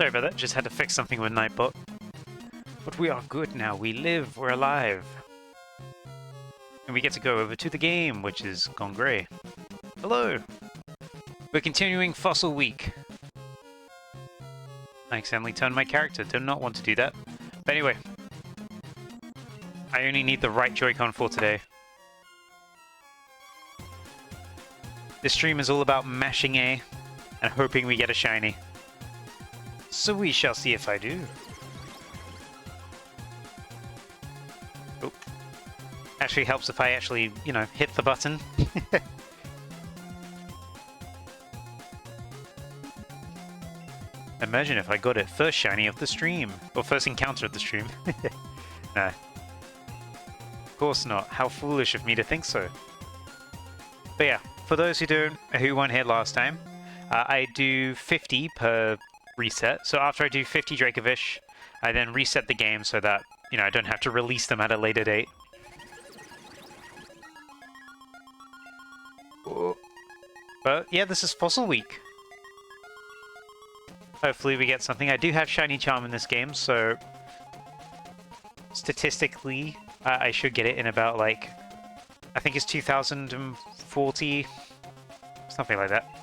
Sorry about that, just had to fix something with Nightbot. But we are good now, we live, we're alive. And we get to go over to the game, which is gone grey. Hello! We're continuing Fossil Week. I accidentally turned my character, did not want to do that. But anyway. I only need the right Joy-Con for today. This stream is all about mashing A and hoping we get a shiny. So we shall see if I do. Oh. Actually helps if I actually, you know, hit the button. Imagine if I got it first shiny of the stream. Or first encounter of the stream. Nah. Of course not. How foolish of me to think so. But yeah, for those who weren't here last time, I do 50 per reset. So after I do 50 Dracovish, I then reset the game so that, you know, I don't have to release them at a later date. Oh. But yeah, this is Fossil Week. Hopefully we get something. I do have Shiny Charm in this game, so statistically I should get it in about, like, I think it's 2040, something like that.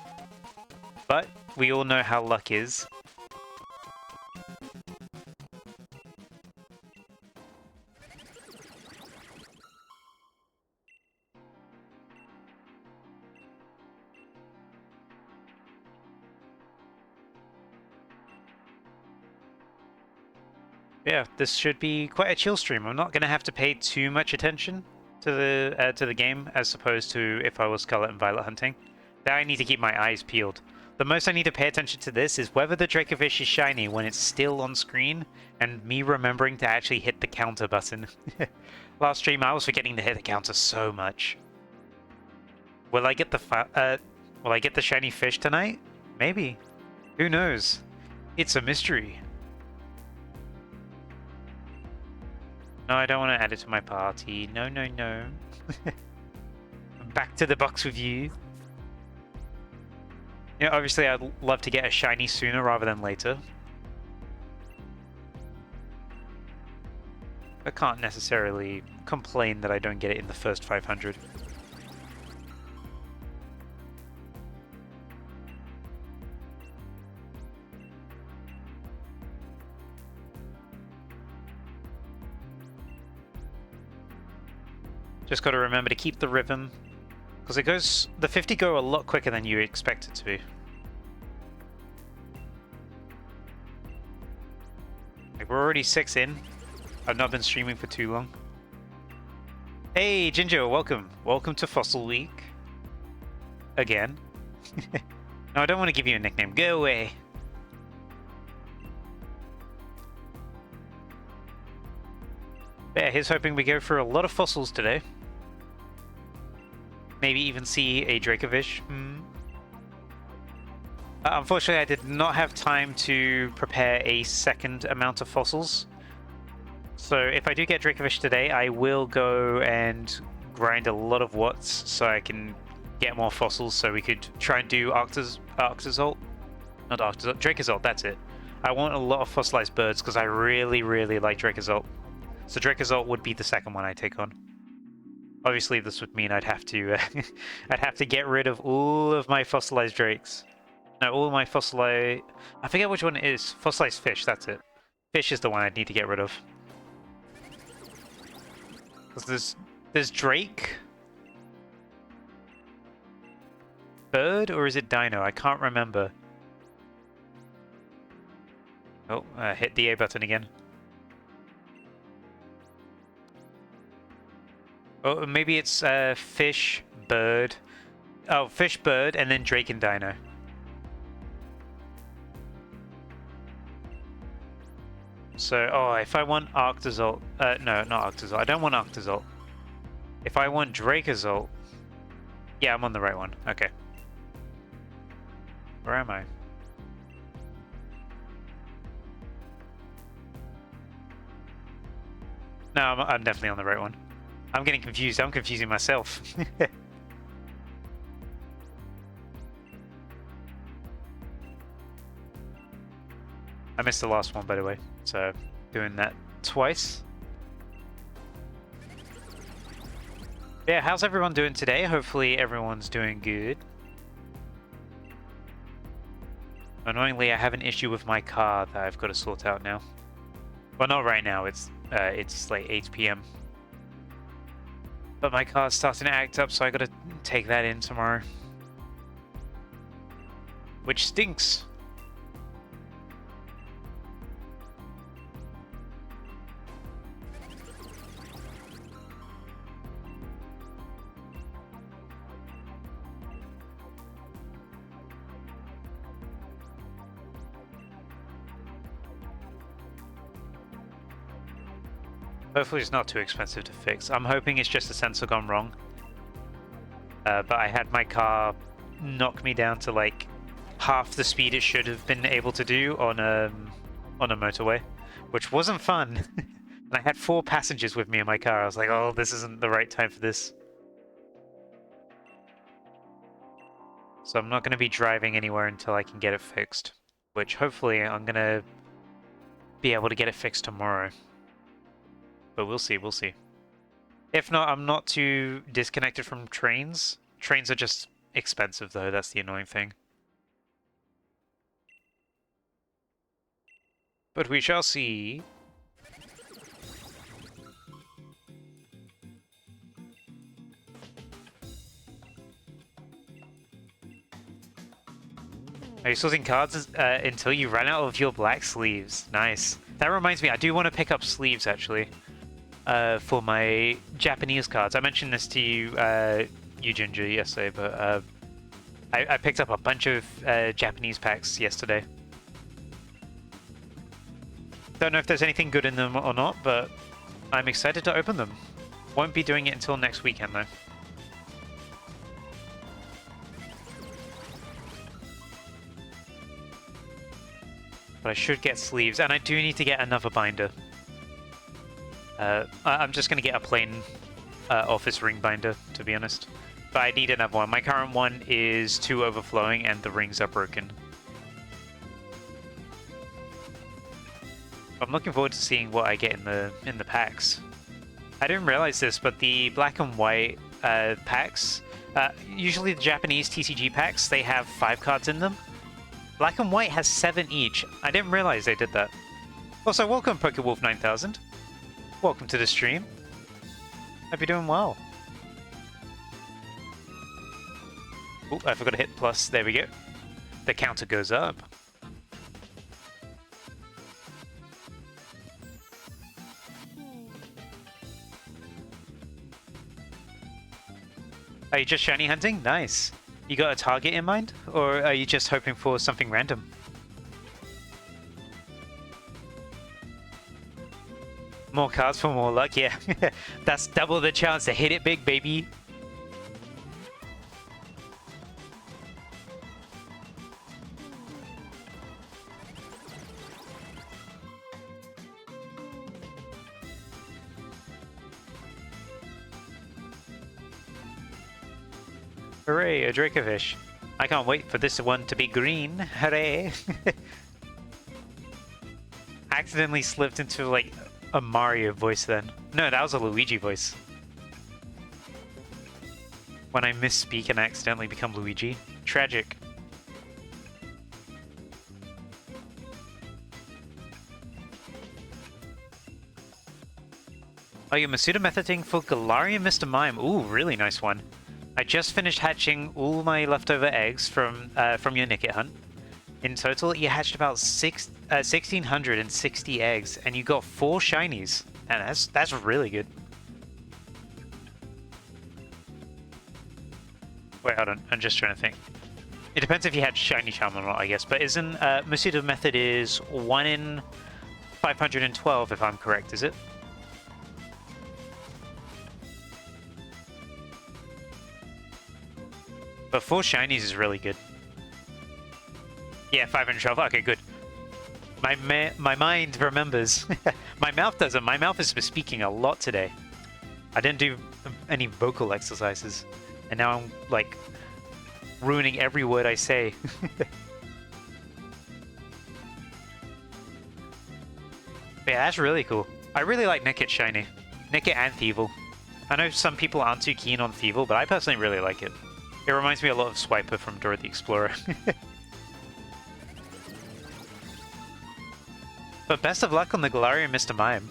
But we all know how luck is. Yeah, this should be quite a chill stream. I'm not going to have to pay too much attention to the game as opposed to if I was Scarlet and Violet hunting. There I need to keep my eyes peeled. The most I need to pay attention to this is whether the Dracovish is shiny when it's still on screen and me remembering to actually hit the counter button. Last stream I was forgetting to hit the counter so much. Will I get the shiny fish tonight? Maybe. Who knows? It's a mystery. No, I don't want to add it to my party. No, no, no. Back to the box with you. You know, obviously I'd love to get a shiny sooner rather than later. I can't necessarily complain that I don't get it in the first 500. Just got to remember to keep the rhythm, because the 50 go a lot quicker than you expect it to be. Like, we're already 6 in. I've not been streaming for too long. Hey, Ginger, welcome. Welcome to Fossil Week. Again. No, I don't want to give you a nickname. Go away. Yeah, here's hoping we go through a lot of fossils today. Maybe even see a Dracovish. Unfortunately, I did not have time to prepare a second amount of fossils. So if I do get Dracovish today, I will go and grind a lot of watts so I can get more fossils so we could try and do Arctozolt. Not Arctozolt, Dracozolt, that's it. I want a lot of fossilized birds because I really, really like Dracozolt. So Dracozolt would be the second one I take on. Obviously, this would mean I'd have to get rid of all of my fossilized drakes. No, all of my fossilized... I forget which one it is. Fossilized fish, that's it. Fish is the one I'd need to get rid of. Because there's drake, bird, or is it dino? I can't remember. Oh, hit the A button again. Oh, maybe it's fish, bird. Oh, fish, bird, and then drake and dino. So, oh, if I want Arctozolt... no, not Arctozolt. I don't want Arctozolt. If I want Dracozolt... Yeah, I'm on the right one. Okay. Where am I? No, I'm definitely on the right one. I'm getting confused. I'm confusing myself. I missed the last one, by the way, so doing that twice. Yeah, how's everyone doing today? Hopefully everyone's doing good. Annoyingly, I have an issue with my car that I've got to sort out now. Well, not right now. It's like 8 p.m. But my car's starting to act up, so I got to take that in tomorrow, which stinks. Hopefully it's not too expensive to fix. I'm hoping it's just a sensor gone wrong. But I had my car knock me down to like half the speed it should have been able to do on a motorway, which wasn't fun. And I had 4 passengers with me in my car. I was like, oh, this isn't the right time for this. So I'm not going to be driving anywhere until I can get it fixed, which hopefully I'm going to be able to get it fixed tomorrow. But we'll see, we'll see. If not, I'm not too disconnected from trains. Trains are just expensive, though. That's the annoying thing. But we shall see. Are you sorting cards until you run out of your black sleeves? Nice. That reminds me, I do want to pick up sleeves, actually. For my Japanese cards. I mentioned this to you Ginger, yesterday, but I picked up a bunch of Japanese packs yesterday. Don't know if there's anything good in them or not, but I'm excited to open them. Won't be doing it until next weekend, though. But I should get sleeves, and I do need to get another binder. I'm just going to get a plain office ring binder, to be honest. But I need another one. My current one is too overflowing and the rings are broken. I'm looking forward to seeing what I get in the packs. I didn't realize this, but the black and white packs, usually the Japanese TCG packs, they have 5 cards in them. Black and white has 7 each. I didn't realize they did that. Also, welcome PokeWolf 9000. Welcome to the stream. Hope you're doing well. Oh, I forgot to hit plus. There we go. The counter goes up. Are you just shiny hunting? Nice. You got a target in mind? Or are you just hoping for something random? More cards for more luck, yeah. That's double the chance to hit it big, baby. Hooray, a Dracovish. I can't wait for this one to be green. Hooray. Accidentally slipped into like a Mario voice then. No, that was a Luigi voice. When I misspeak and accidentally become Luigi. Tragic. Oh, you're Masuda methoding for Galarian Mr. Mime. Ooh, really nice one. I just finished hatching all my leftover eggs from your Nickit hunt. In total, you hatched about 1,660 eggs, and you got 4 shinies, and that's really good. Wait, hold on. I'm just trying to think. It depends if you had shiny charm or not, I guess. But isn't Masuda method is 1 in 512, if I'm correct? Is it? But 4 shinies is really good. Yeah, 512. Okay, good. My mind remembers. My mouth doesn't. My mouth is speaking a lot today. I didn't do any vocal exercises. And now I'm, like, ruining every word I say. Yeah, that's really cool. I really like Nickit shiny. Nickit and Thievul. I know some people aren't too keen on Thievul, but I personally really like it. It reminds me a lot of Swiper from Dora the Explorer. But best of luck on the Galarian Mr. Mime.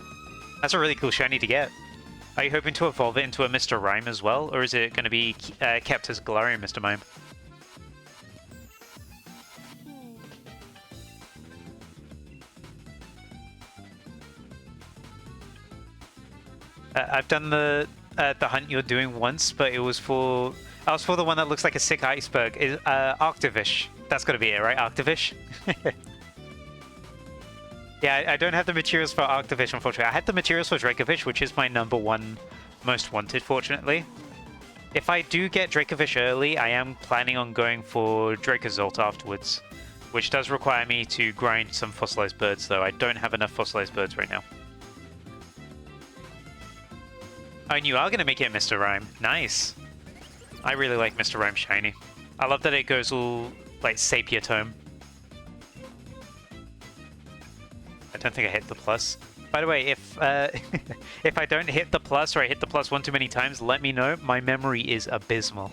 That's a really cool shiny to get. Are you hoping to evolve it into a Mr. Rhyme as well, or is it going to be kept as Galarian Mr. Mime? I've done the hunt you're doing once, but it was for... I was for the one that looks like a sick iceberg. Octavish. That's got to be it, right? Octavish? Yeah, I don't have the materials for Octavish, unfortunately. I had the materials for Dracovish, which is my #1 most wanted, fortunately. If I do get Dracovish early, I am planning on going for Dracozolt afterwards, which does require me to grind some fossilized birds, though. I don't have enough fossilized birds right now. Oh, and you are going to make it Mr. Rhyme. Nice. I really like Mr. Rhyme shiny. I love that it goes all, like, sepia tone. I don't think I hit the plus. By the way, if if I don't hit the plus or I hit the plus one too many times, let me know. My memory is abysmal.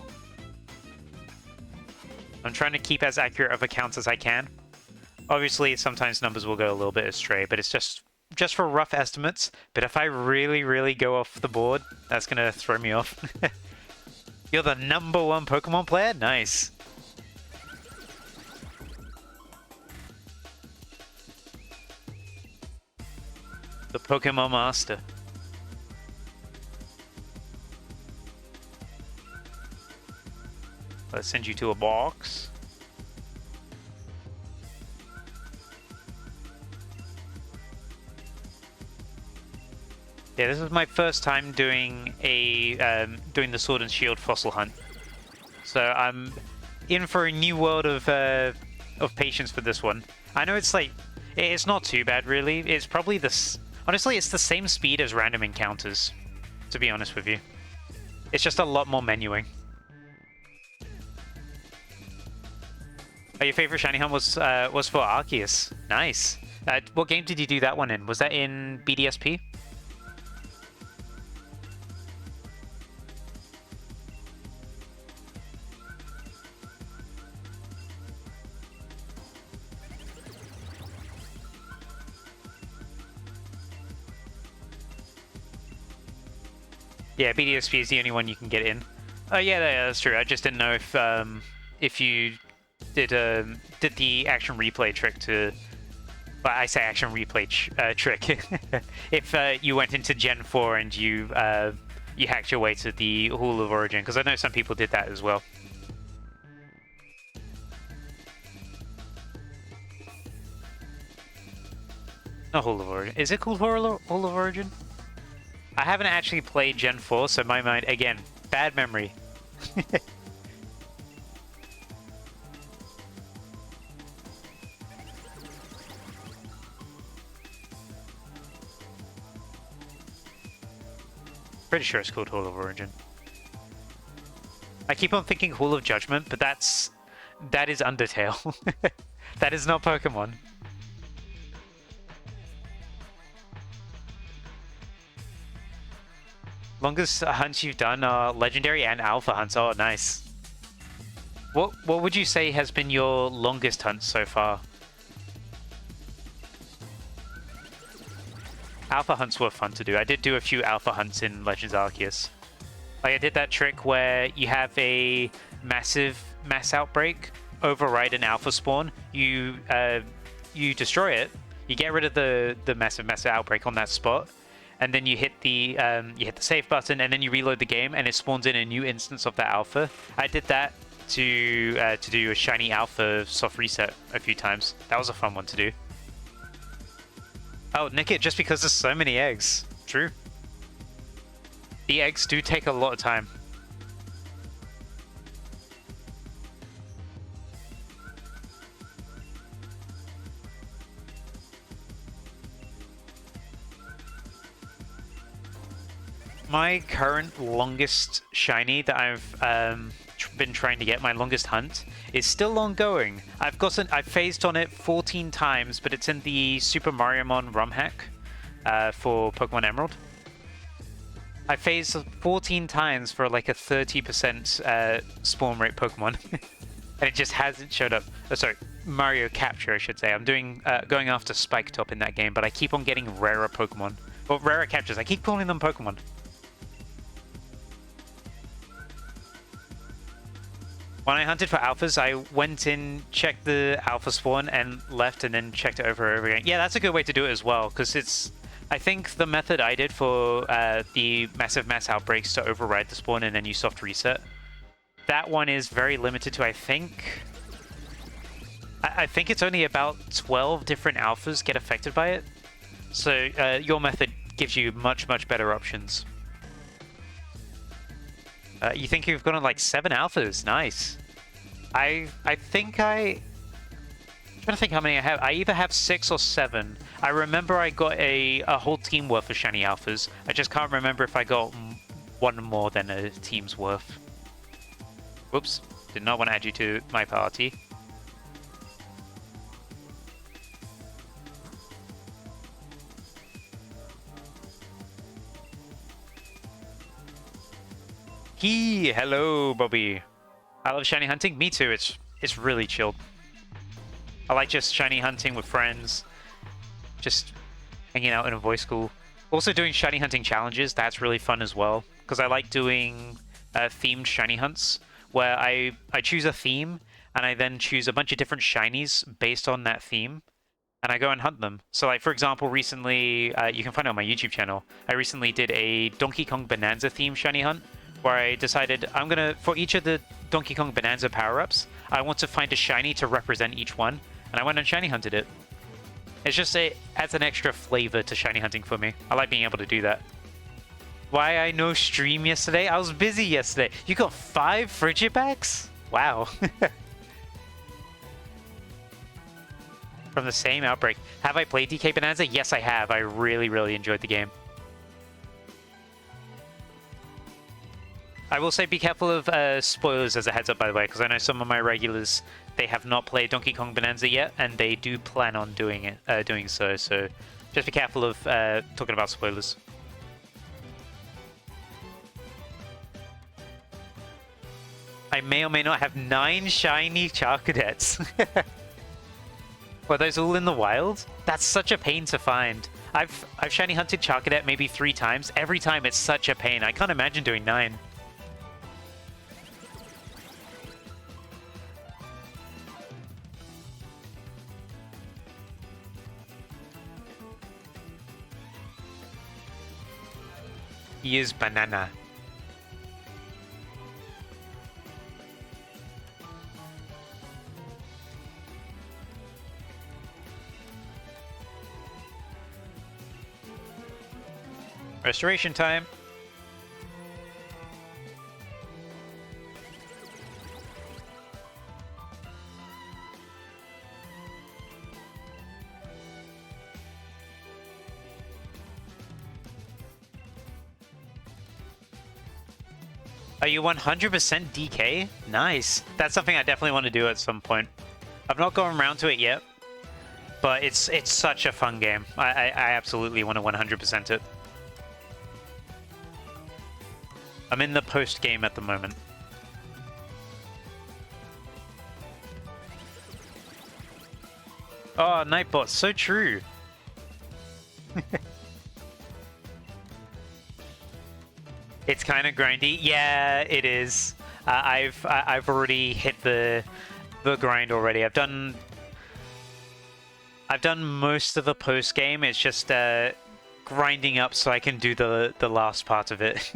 I'm trying to keep as accurate of a count as I can. Obviously, sometimes numbers will go a little bit astray, but it's just for rough estimates. But if I really go off the board, that's gonna throw me off. You're the #1 Pokemon player? Nice. The Pokemon Master. Let's send you to a box. Yeah, this is my first time doing doing the Sword and Shield fossil hunt. So I'm in for a new world of patience for this one. I know it's like it's not too bad really. It's probably this. Honestly, it's the same speed as random encounters, to be honest with you. It's just a lot more menuing. Oh, your favorite shiny hunt was for Arceus. Nice. What game did you do that one in? Was that in BDSP? Yeah, BDSP is the only one you can get in. Oh yeah, that's true. I just didn't know if you did the action replay trick to. Well, I say action replay trick. If you went into Gen 4 and you hacked your way to the Hall of Origin, because I know some people did that as well. Not Hall of Origin. Is it called Hall of Origin? I haven't actually played Gen 4, so my mind, again, bad memory. Pretty sure it's called Hall of Origin. I keep on thinking Hall of Judgment, but that is Undertale. That is not Pokemon. Longest hunts you've done are legendary and alpha hunts. Oh, nice. What would you say has been your longest hunt so far? Alpha hunts were fun to do. I did do a few alpha hunts in Legends Arceus. Like I did that trick where you have a massive mass outbreak, override an alpha spawn. You destroy it. You get rid of the massive outbreak on that spot. And then you hit the save button, and then you reload the game, and it spawns in a new instance of that alpha. I did that to do a shiny alpha soft reset a few times. That was a fun one to do. Oh, nick it just because there's so many eggs. True. The eggs do take a lot of time. My current longest shiny that I've been trying to get, my longest hunt, is still ongoing. I've phased on it 14 times, but it's in the Super Mario Mon ROM hack. for Pokemon Emerald. I phased 14 times for like a 30% spawn rate Pokemon, and it just hasn't showed up. Oh, sorry, Mario Capture, I should say. I'm doing going after Spike Top in that game, but I keep on getting rarer Pokemon. Well, rarer captures. I keep calling them Pokemon. When I hunted for alphas, I went in, checked the alpha spawn, and left, and then checked it over and over again. Yeah, that's a good way to do it as well, because it's... I think the method I did for the massive mass outbreaks to override the spawn and then you soft reset, that one is very limited to, I think it's only about 12 different alphas get affected by it. So your method gives you much, much better options. You think you've gotten like 7 alphas? Nice. I'm trying to think how many I have. I either have 6 or 7. I remember I got a whole team worth of shiny alphas. I just can't remember if I got one more than a team's worth. Whoops. Did not want to add you to my party. Hello, Bobby. I love shiny hunting. Me too. It's really chilled. I like just shiny hunting with friends, just hanging out in a voice school. Also doing shiny hunting challenges, that's really fun as well, because I like doing themed shiny hunts, where I choose a theme, and I then choose a bunch of different shinies based on that theme, and I go and hunt them. So like, for example, recently, you can find it on my YouTube channel, I recently did a Donkey Kong Bonanza theme shiny hunt, where I decided I'm gonna, for each of the Donkey Kong Bonanza power-ups, I want to find a shiny to represent each one. And I went and shiny hunted it. It's just, it adds an extra flavor to shiny hunting for me. I like being able to do that. Why I no stream yesterday? I was busy yesterday. You got 5 Frigibacks? Wow. From the same outbreak. Have I played DK Bonanza? Yes, I have. I really, really enjoyed the game. I will say be careful of spoilers as a heads up, by the way, because I know some of my regulars, they have not played Donkey Kong Bonanza yet, and they do plan on doing so. So just be careful of talking about spoilers. I may or may not have 9 shiny Charcadets. Were those all in the wild? That's such a pain to find. I've shiny hunted Charcadet maybe 3 times. Every time it's such a pain. I can't imagine doing 9. He is banana. Restoration time. Are you 100% DK? Nice. That's something I definitely want to do at some point. I've not gone around to it yet, but it's such a fun game. I absolutely want to 100% it. I'm in the post game at the moment. Oh, Nightbot, so true. It's kind of grindy. Yeah, it is. I've already hit the grind already. I've done most of the post game. It's just grinding up so I can do the last part of it.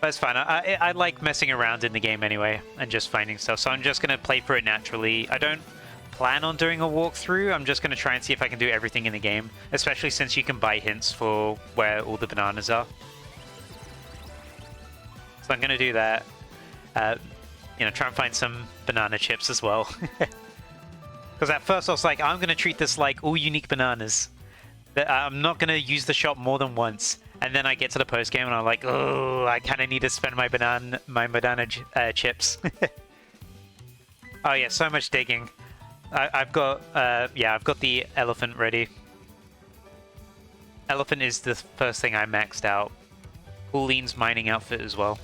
That's fine. I like messing around in the game anyway and just finding stuff. So I'm just gonna play through it naturally. I don't plan on doing a walkthrough. I'm just going to try and see if I can do everything in the game, especially since you can buy hints for where all the bananas are. So I'm going to do that. You know, try and find some banana chips as well. Because at first I was like, I'm going to treat this like all unique bananas. I'm not going to use the shop more than once. And then I get to the post game and I'm like, oh, I kind of need to spend my banana chips. Oh yeah, so much digging. I've got yeah, I've got the elephant ready. Elephant is the first thing I maxed out. Pauline's mining outfit as well.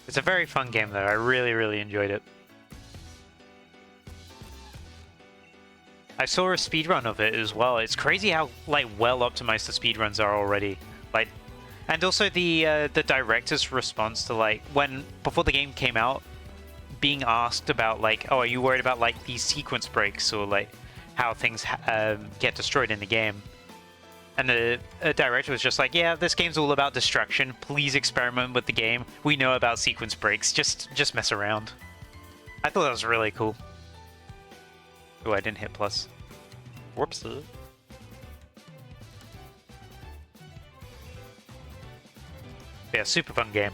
It's a very fun game though. I really enjoyed it. I saw a speedrun of it as well. It's crazy how like well optimized the speedruns are already. Like, and also the director's response to like when before the game came out, being asked about like, oh, are you worried about like these sequence breaks or like how things get destroyed in the game? And the director was just like, yeah, this game's all about destruction. Please experiment with the game. We know about sequence breaks. Just mess around. I thought that was really cool. Oh, I didn't hit plus. Whoops. Yeah, super fun game.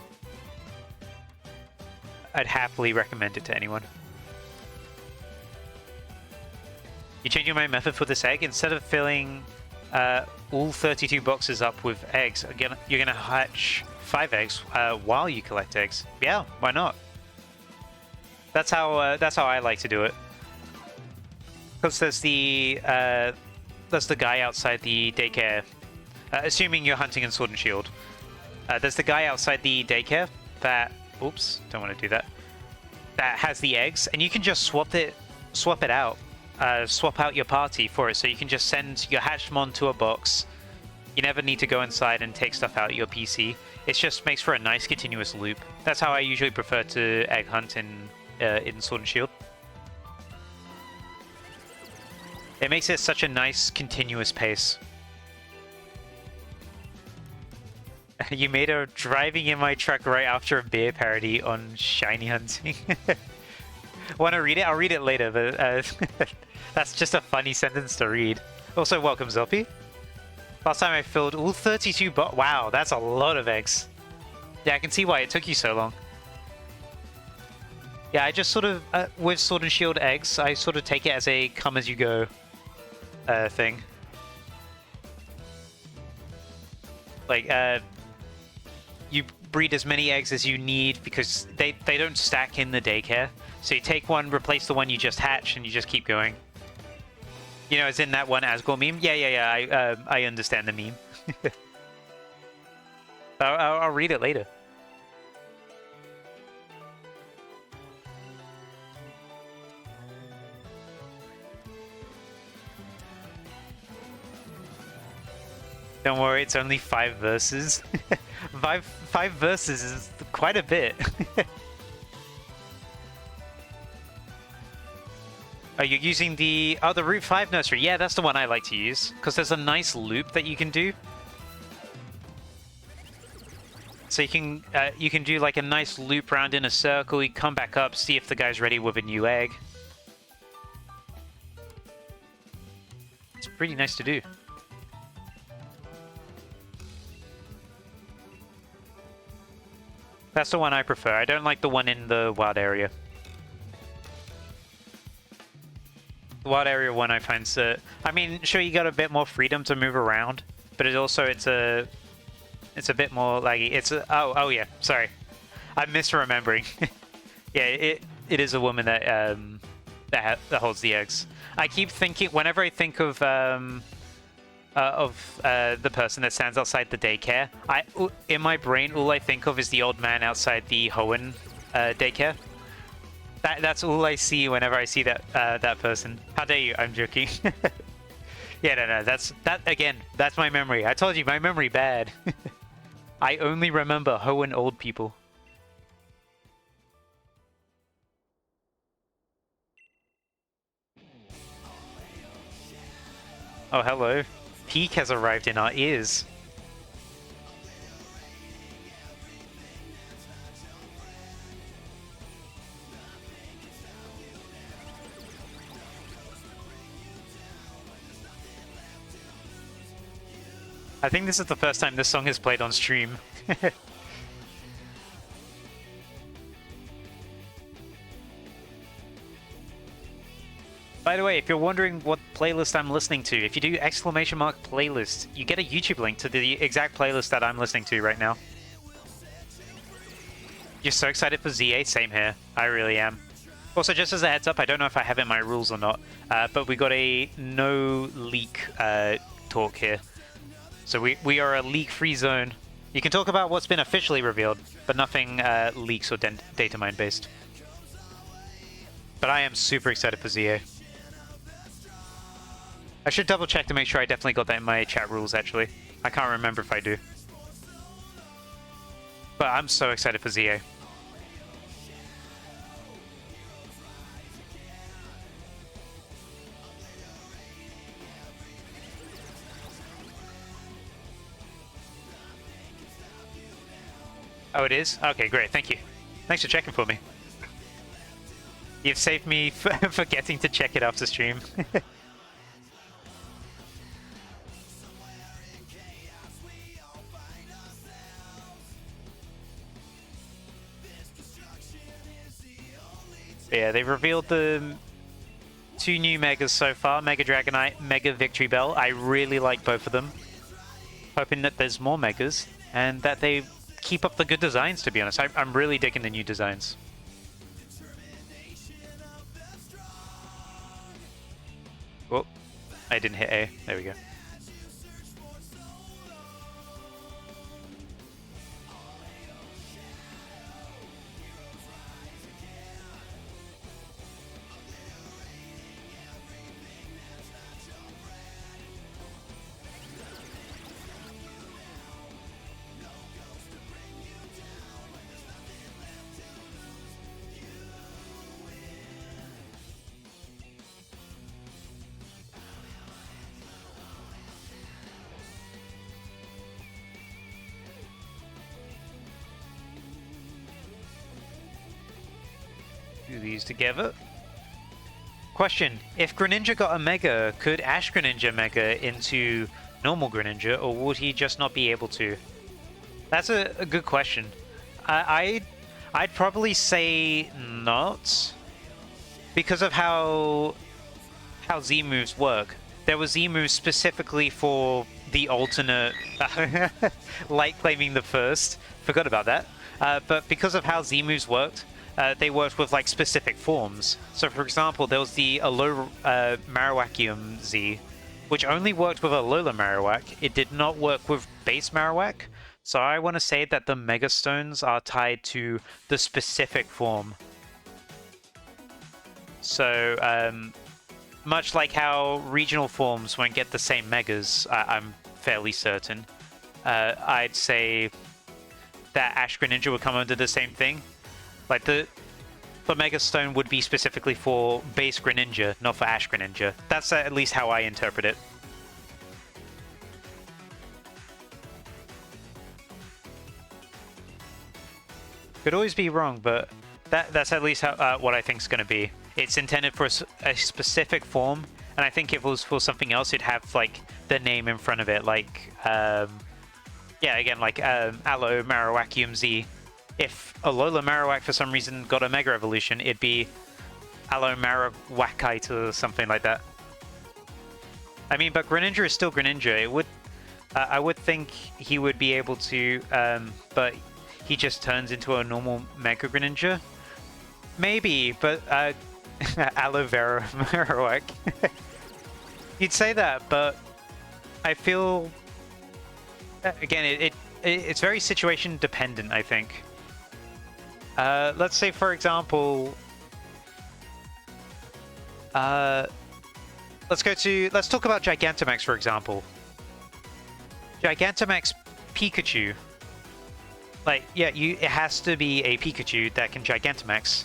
I'd happily recommend it to anyone. You changing my method for this egg? Instead of filling all 32 boxes up with eggs, again, you're gonna hatch 5 eggs while you collect eggs. Yeah, why not? That's how I like to do it. Because there's the guy outside the daycare. Assuming you're hunting in Sword and Shield, there's the guy outside the daycare that. Oops, don't want to do that. That has the eggs, and you can just swap it out. Swap out your party for it, so you can just send your Hatchmon to a box. You never need to go inside and take stuff out of your PC. It just makes for a nice continuous loop. That's how I usually prefer to egg hunt in Sword and Shield. It makes it such a nice continuous pace. You made a driving in my truck right after a beer parody on shiny hunting. Want to read it? I'll read it later, but that's just a funny sentence to read. Also, welcome, Zoppy. Last time I filled all 32 wow, that's a lot of eggs. Yeah, I can see why it took you so long. Yeah, I just sort of, with Sword and Shield eggs, I sort of take it as a come-as-you-go thing. Like, you breed as many eggs as you need because they don't stack in the daycare. So you take one, replace the one you just hatched, and you just keep going. You know, as in that one Asgore meme? Yeah, I understand the meme. I'll read it later. Don't worry, it's only 5 verses. five verses is quite a bit. Are you using the Route 5 nursery? Yeah, that's the one I like to use, because there's a nice loop that you can do. So you can do like a nice loop round in a circle, you come back up, see if the guy's ready with a new egg. It's pretty nice to do. That's the one I prefer. I don't like the one in the wild area. The wild area one I find I mean, sure, you got a bit more freedom to move around, but it's a bit more laggy. Oh yeah, sorry, I'm misremembering. Yeah, it is a woman that that holds the eggs. I keep thinking whenever I think of the person that stands outside the daycare, in my brain all I think of is the old man outside the Hoenn daycare. That's all I see whenever I see that person. How dare you? I'm joking. Yeah, no, that's my memory. I told you, my memory bad. I only remember Hoenn old people. Oh, hello. Peak has arrived in our ears. I think this is the first time this song is played on stream. By the way, if you're wondering what playlist I'm listening to, if you do !playlist, you get a YouTube link to the exact playlist that I'm listening to right now. You're so excited for ZA? Same here. I really am. Also, just as a heads up, I don't know if I have it in my rules or not, but we got a no leak talk here. So we are a leak-free zone. You can talk about what's been officially revealed, but nothing leaks or data mine based. But I am super excited for ZA. I should double check to make sure I definitely got that in my chat rules, actually. I can't remember if I do. But I'm so excited for ZA. Oh, it is? Okay, great. Thank you. Thanks for checking for me. You've saved me forgetting to check it after stream. Yeah, they've revealed the 2 new Megas so far, Mega Dragonite, Mega Victory Bell. I really like both of them. Hoping that there's more Megas, and that they keep up the good designs, to be honest. I'm really digging the new designs. Oh, I didn't hit A. There we go. Do these together. Question: if Greninja got a Mega, could Ash Greninja Mega into normal Greninja, or would he just not be able to? That's a good question. I'd probably say not, because of how Z moves work. There was Z moves specifically for the alternate light claiming the first. Forgot about that. But because of how Z moves worked, they worked with like specific forms. So for example, there was the Alola Marowakium Z, which only worked with Alola Marowak. It did not work with base Marowak. So I want to say that the Mega Stones are tied to the specific form. So much like how regional forms won't get the same Megas, I'm fairly certain. I'd say that Ash Greninja would come under the same thing. Like the Mega Stone would be specifically for base Greninja, not for Ash Greninja. That's at least how I interpret it. Could always be wrong, but that's at least how, what I think is going to be. It's intended for a specific form, and I think if it was for something else, it'd have like the name in front of it, like yeah, again, like Alola Marowak Z. If Alola Marowak for some reason got a Mega Evolution, it'd be Alola Marowakite or something like that. I mean, but Greninja is still Greninja. It would, I would think he would be able to, but he just turns into a normal Mega Greninja. Maybe, but Aloe Vera Marowak. You'd say that, but I feel again it's very situation dependent, I think. Let's say, for example, let's talk about Gigantamax, for example. Gigantamax Pikachu. Like, yeah, it has to be a Pikachu that can Gigantamax.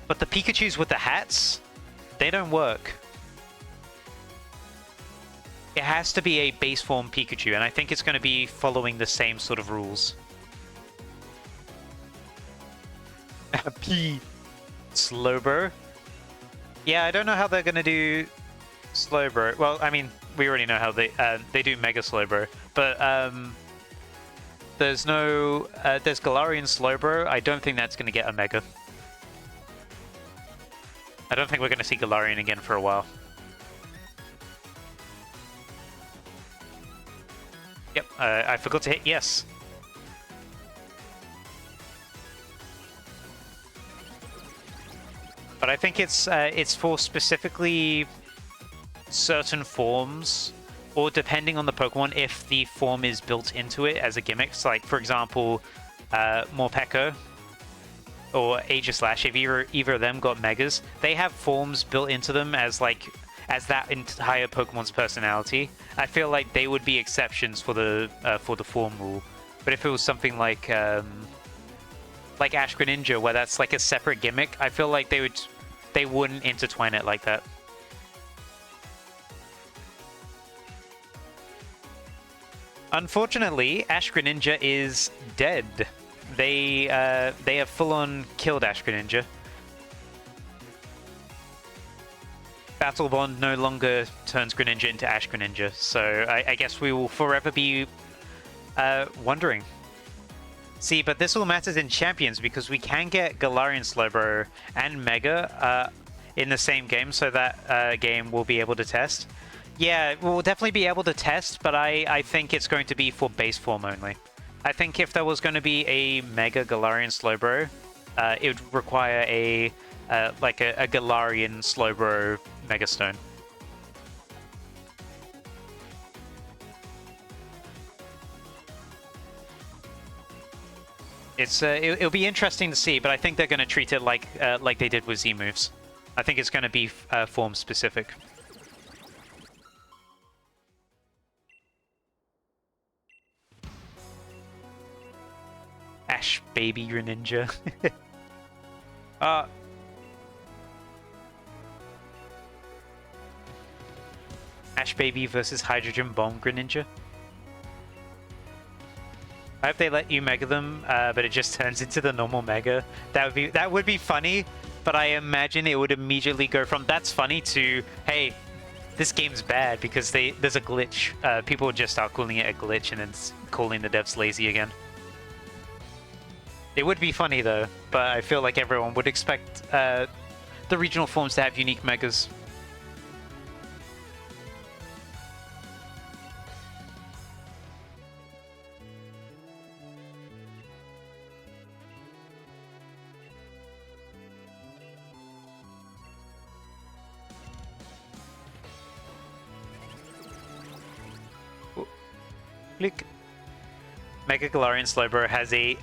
But the Pikachus with the hats, they don't work. It has to be a base form Pikachu, and I think it's going to be following the same sort of rules. P. Slowbro. Yeah, I don't know how they're going to do Slowbro. Well, I mean, we already know how they do Mega Slowbro, but there's no there's Galarian Slowbro. I don't think that's going to get a Mega. I don't think we're going to see Galarian again for a while. Yep, I forgot to hit yes. But I think it's for specifically certain forms, or depending on the Pokemon, if the form is built into it as a gimmick. So like, for example, Morpeko or Aegislash, if either of them got Megas, they have forms built into them as that entire Pokemon's personality. I feel like they would be exceptions for the form rule. But if it was something like Ash Greninja, where that's like a separate gimmick, I feel like they wouldn't intertwine it like that. Unfortunately, Ash Greninja is dead. They have full-on killed Ash Greninja. Battle Bond no longer turns Greninja into Ash Greninja, so I guess we will forever be wondering. See, but this all matters in Champions because we can get Galarian Slowbro and Mega in the same game, so that game we'll be able to test. Yeah, we'll definitely be able to test, but I think it's going to be for base form only. I think if there was going to be a Mega Galarian Slowbro, it would require a Galarian Slowbro Mega Stone. It'll be interesting to see, but I think they're going to treat it like they did with Z moves. I think it's going to be form specific. Ash Baby Greninja. Ash Baby versus Hydrogen Bomb Greninja. I hope they let you Mega them, but it just turns into the normal Mega. That would be funny, but I imagine it would immediately go from that's funny to, hey, this game's bad because there's a glitch. People would just start calling it a glitch and then calling the devs lazy again. It would be funny though, but I feel like everyone would expect the regional forms to have unique Megas. Click. Mega Galarian Slowbro has a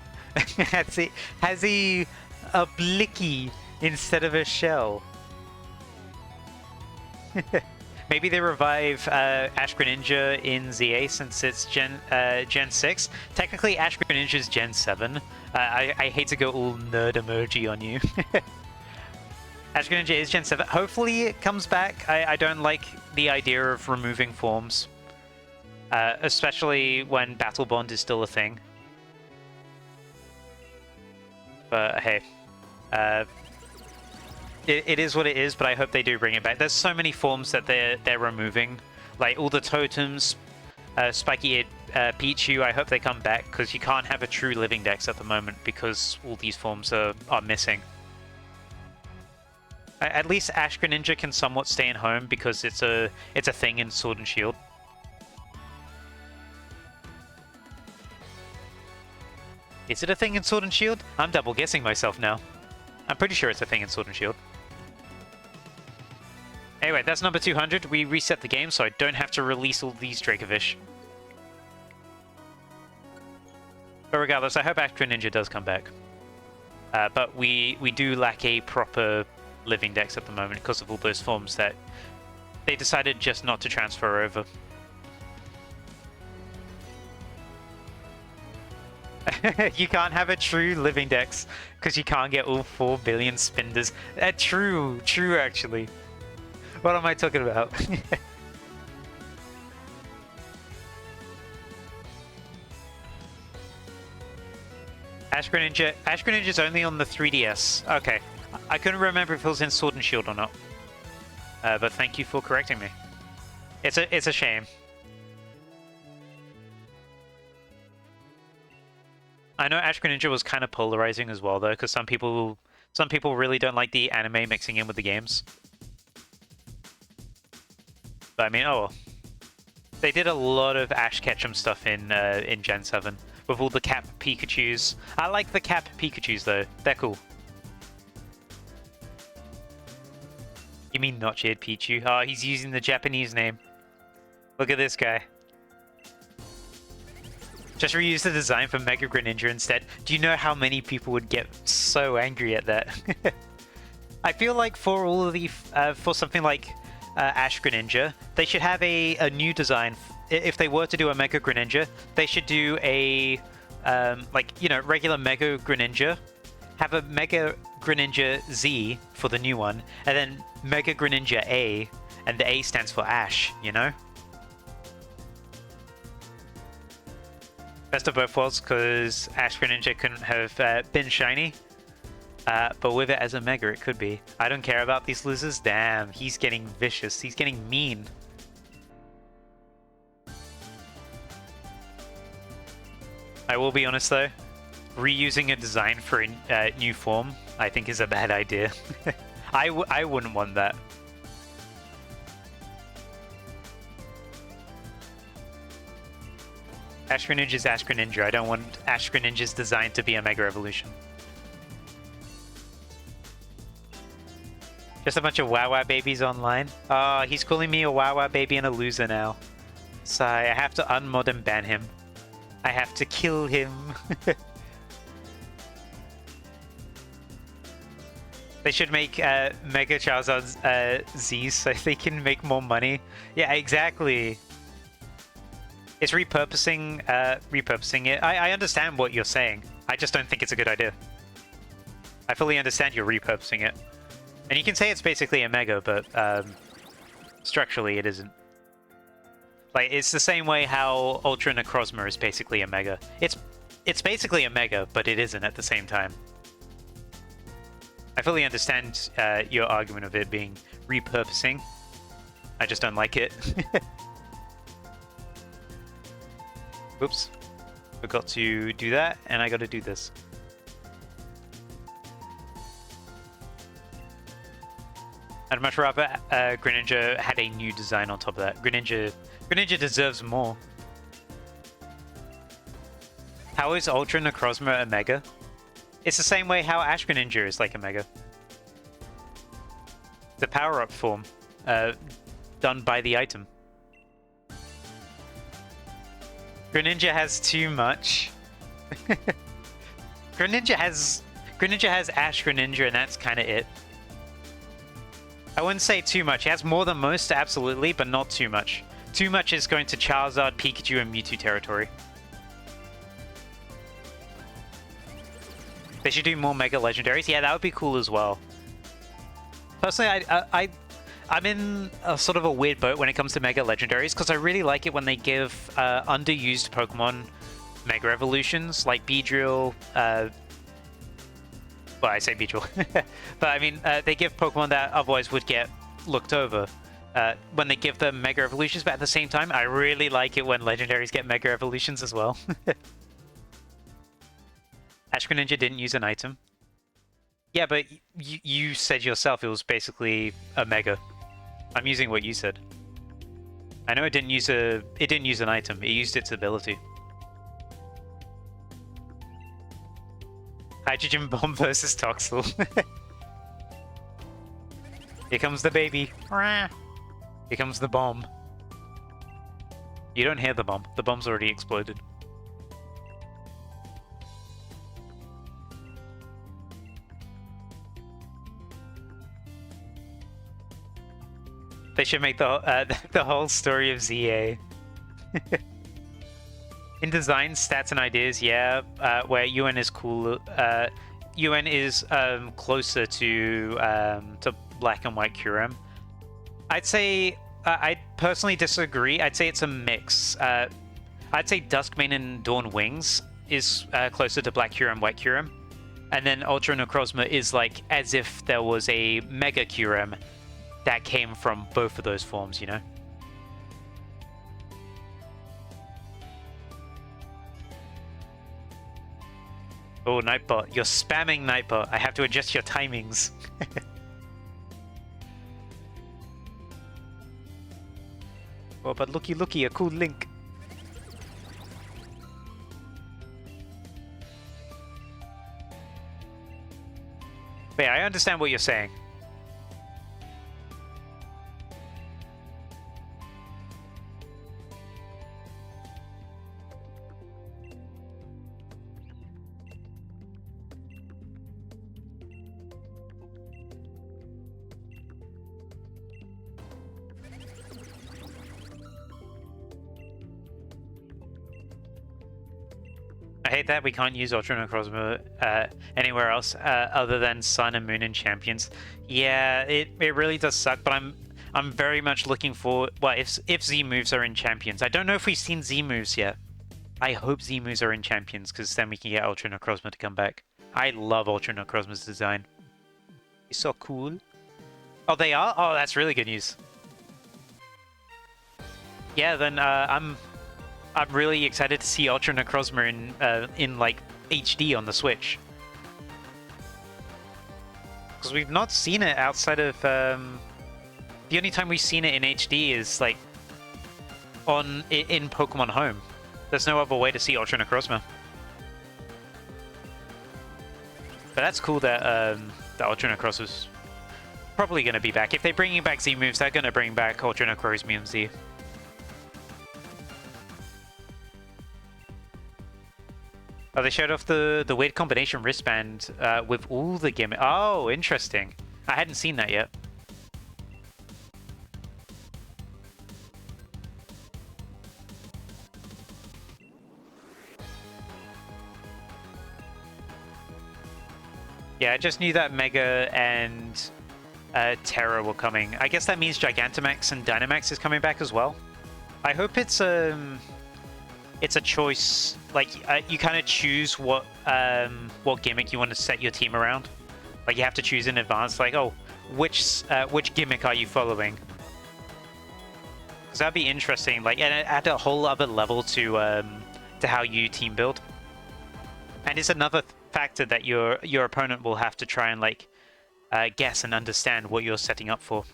has a blicky instead of a shell. Maybe they revive Ash Greninja in ZA since it's Gen 6. Technically, Ash Greninja is Gen 7. I hate to go all nerd emoji on you. Ash Greninja is Gen 7. Hopefully it comes back. I don't like the idea of removing forms. Especially when Battle Bond is still a thing. But hey, it is what it is, but I hope they do bring it back. There's so many forms that they're removing. Like all the totems, Spiky-eared Pichu, I hope they come back, because you can't have a true living dex at the moment because all these forms are missing. At least Ash Greninja can somewhat stay in home because it's a thing in Sword and Shield. Is it a thing in Sword and Shield? I'm double guessing myself now. I'm pretty sure it's a thing in Sword and Shield. Anyway, that's number 200. We reset the game, so I don't have to release all these Dracovish. But regardless, I hope Ash Greninja does come back. But we do lack a proper living dex at the moment because of all those forms that they decided just not to transfer over. You can't have a true living dex because you can't get all 4 billion spinders. True actually. What am I talking about? Ash Greninja's only on the 3DS. Okay. I couldn't remember if it was in Sword and Shield or not. But thank you for correcting me. It's a shame. I know Ash Greninja was kind of polarizing as well, though, because some people Some people really don't like the anime mixing in with the games. But I mean, oh well. They did a lot of Ash Ketchum stuff in Gen 7 with all the Cap Pikachus. I like the Cap Pikachus though. They're cool. You mean Notch-eared Pichu? Oh, he's using the Japanese name. Look at this guy. Just reuse the design for Mega Greninja instead. Do you know how many people would get so angry at that? I feel like for all of the for something like Ash Greninja, they should have a new design. If they were to do a Mega Greninja, they should do a like, you know, regular Mega Greninja, have a Mega Greninja Z for the new one, and then Mega Greninja A, and the A stands for Ash, you know? Best of both worlds, because Ash Greninja couldn't have been shiny. But with it as a Mega, it could be. I don't care about these losers. Damn, he's getting vicious. He's getting mean. I will be honest though, reusing a design for a new form, I think is a bad idea. I wouldn't want that. Ash Greninja's Ash Greninja. I don't want Ash Greninja's design to be a Mega Evolution. Just a bunch of Wawa babies online. Oh, he's calling me a Wawa baby and a loser now. So I have to unmod and ban him. I have to kill him. They should make Mega Charizard's Z's so they can make more money. Yeah, exactly. It's repurposing it. I understand what you're saying. I just don't think it's a good idea. I fully understand you're repurposing it. And you can say it's basically a Mega, but structurally it isn't. Like, it's the same way how Ultra Necrozma is basically a Mega. It's basically a Mega, but it isn't at the same time. I fully understand your argument of it being repurposing. I just don't like it. Oops. Forgot to do that, and I gotta do this. I'd much rather Greninja had a new design on top of that. Greninja deserves more. How is Ultra Necrozma a Mega? It's the same way how Ash Greninja is like a Mega. The power-up form, done by the item. Greninja has too much. Greninja has Ash Greninja, and that's kind of it. I wouldn't say too much. He has more than most, absolutely, but not too much. Too much is going to Charizard, Pikachu, and Mewtwo territory. They should do more Mega Legendaries. Yeah, that would be cool as well. Personally, I'm in a sort of a weird boat when it comes to Mega Legendaries, because I really like it when they give underused Pokemon Mega Evolutions, like Beedrill. Well, I say Beedrill. But I mean, they give Pokemon that otherwise would get looked over when they give them Mega Evolutions, but at the same time, I really like it when Legendaries get Mega Evolutions as well. Ash Greninja didn't use an item. Yeah, but you said yourself it was basically a Mega. I'm using what you said. I know it didn't use an item. It used its ability. Hydrogen Bomb versus Toxel. Here comes the baby. Here comes the bomb. You don't hear the bomb. The bomb's already exploded. They should make the whole story of ZA. In design, stats, and ideas, yeah, where UN is cool. UN is closer to Black and White Kyurem. I'd say I personally disagree. I'd say it's a mix. I'd say Duskmane and Dawn Wings is closer to Black Kyurem, White Kyurem, and then Ultra Necrozma is like as if there was a Mega Kyurem that came from both of those forms, you know? Oh, Nightbot. You're spamming Nightbot. I have to adjust your timings. Oh, but looky, a cool link. But yeah, I understand what you're saying. I hate that we can't use Ultra Necrozma anywhere else other than Sun and Moon and Champions. Yeah, it really does suck, but I'm very much looking for... Well, if Z moves are in Champions. I don't know if we've seen Z moves yet. I hope Z moves are in Champions, because then we can get Ultra Necrozma to come back. I love Ultra Necrozma's design. It's so cool. Oh, they are? Oh, that's really good news. Yeah, then I'm really excited to see Ultra Necrozma in like HD on the Switch, because we've not seen it outside of the only time we've seen it in HD is like in Pokemon Home. There's no other way to see Ultra Necrozma. But that's cool that the Ultra Necrozma's probably going to be back. If they're bringing back Z moves, they're going to bring back Ultra Necrozma and Z. Oh, they showed off the weird combination wristband with all the gimmick. Oh, interesting. I hadn't seen that yet. Yeah, I just knew that Mega and Terra were coming. I guess that means Gigantamax and Dynamax is coming back as well. I hope it's a choice, like you kind of choose what gimmick you want to set your team around. Like you have to choose in advance, like, oh, which gimmick are you following? Because that'd be interesting, like, and add a whole other level to how you team build. And it's another factor that your opponent will have to try and like guess and understand what you're setting up for.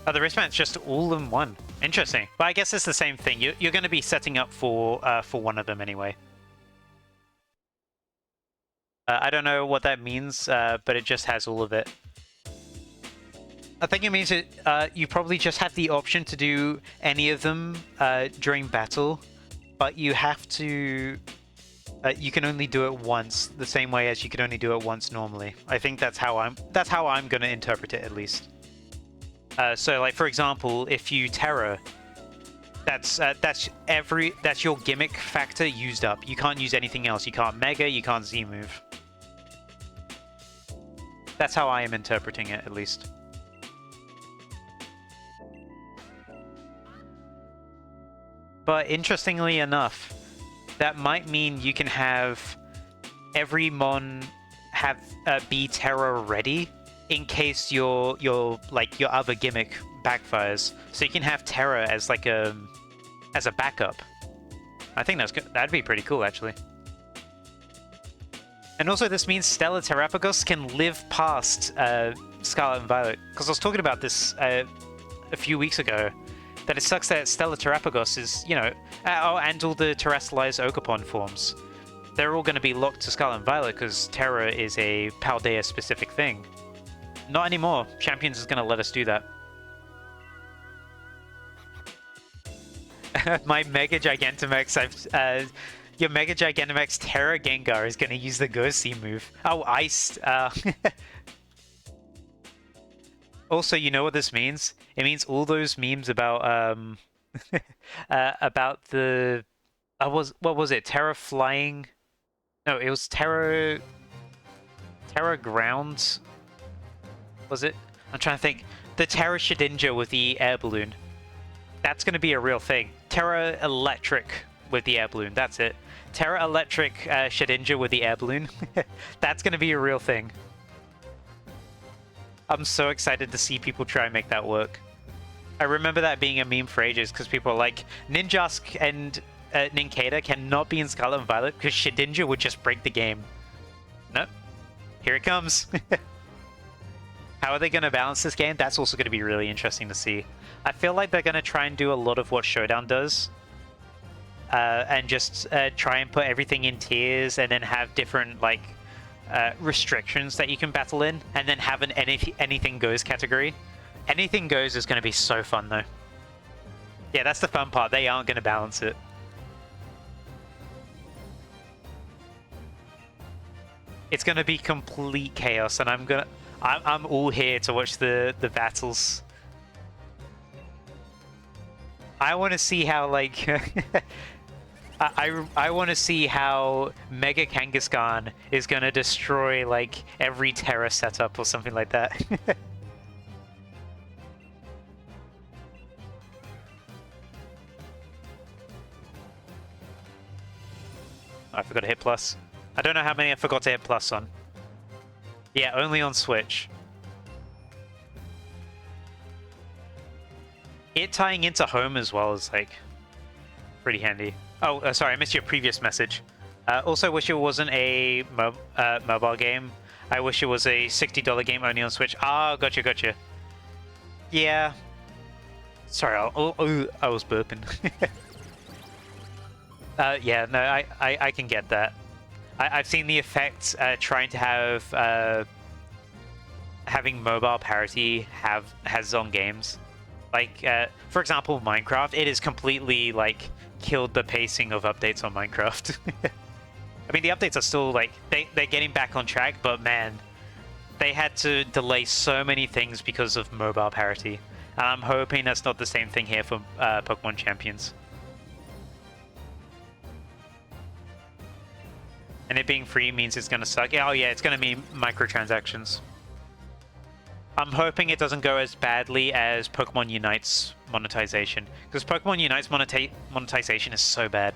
Oh, the wristband's just all in one. Interesting. But I guess it's the same thing. You're going to be setting up for one of them anyway. I don't know what that means, but it just has all of it. I think it means that you probably just have the option to do any of them during battle, but you have to... you can only do it once, the same way as you can only do it once normally. I think that's how I'm going to interpret it, at least. So, like, for example, if you Terra, that's your gimmick factor used up. You can't use anything else. You can't Mega, you can't Z move. That's how I am interpreting it, at least. But interestingly enough, that might mean you can have every Mon be Terra ready in case your other gimmick backfires. So you can have Terra as like as a backup. I think that'd be pretty cool, actually. And also this means Stellar Terrapagos can live past Scarlet and Violet. Because I was talking about this a few weeks ago, that it sucks that Stellar Terrapagos is, you know, and all the terrestrialized Ogerpon forms. They're all going to be locked to Scarlet and Violet because Terra is a Paldea specific thing. Not anymore. Champions is going to let us do that. My Mega Gigantamax, your Mega Gigantamax Terra Gengar is going to use the Go-See move. Oh, Iced. Also, you know what this means? It means all those memes about about the what was it? Terra flying? No, it was Terra ground. Was it? I'm trying to think. The Terra Shedinja with the air balloon. That's going to be a real thing. Terra Electric with the air balloon. That's it. Terra Electric Shedinja with the air balloon. That's going to be a real thing. I'm so excited to see people try and make that work. I remember that being a meme for ages because people are like, Ninjask and Ninkata cannot be in Scarlet and Violet because Shedinja would just break the game. Nope. Here it comes. How are they going to balance this game? That's also going to be really interesting to see. I feel like they're going to try and do a lot of what Showdown does. And just try and put everything in tiers and then have different, like, restrictions that you can battle in. And then have an anything goes category. Anything goes is going to be so fun, though. Yeah, that's the fun part. They aren't going to balance it. It's going to be complete chaos, and I'm all here to watch the battles. I want to see how, like, I want to see how Mega Kangaskhan is going to destroy, like, every Terra setup or something like that. I forgot to hit plus. I don't know how many I forgot to hit plus on. Yeah, only on Switch. It tying into home as well is, like, pretty handy. Oh, sorry, I missed your previous message. Also, wish it wasn't a mobile game. I wish it was a $60 game only on Switch. Ah, gotcha. Yeah. Sorry, I was burping. Yeah, no, I can get that. I've seen the effects trying to have having mobile parity has on games. Like, for example, Minecraft, it has completely, like, killed the pacing of updates on Minecraft. I mean, the updates are still, like, they're getting back on track, but man, they had to delay so many things because of mobile parity. And I'm hoping that's not the same thing here for Pokemon Champions. And it being free means it's going to suck. Oh yeah, it's going to mean microtransactions. I'm hoping it doesn't go as badly as Pokemon Unite's monetization. Because Pokemon Unite's monetization is so bad.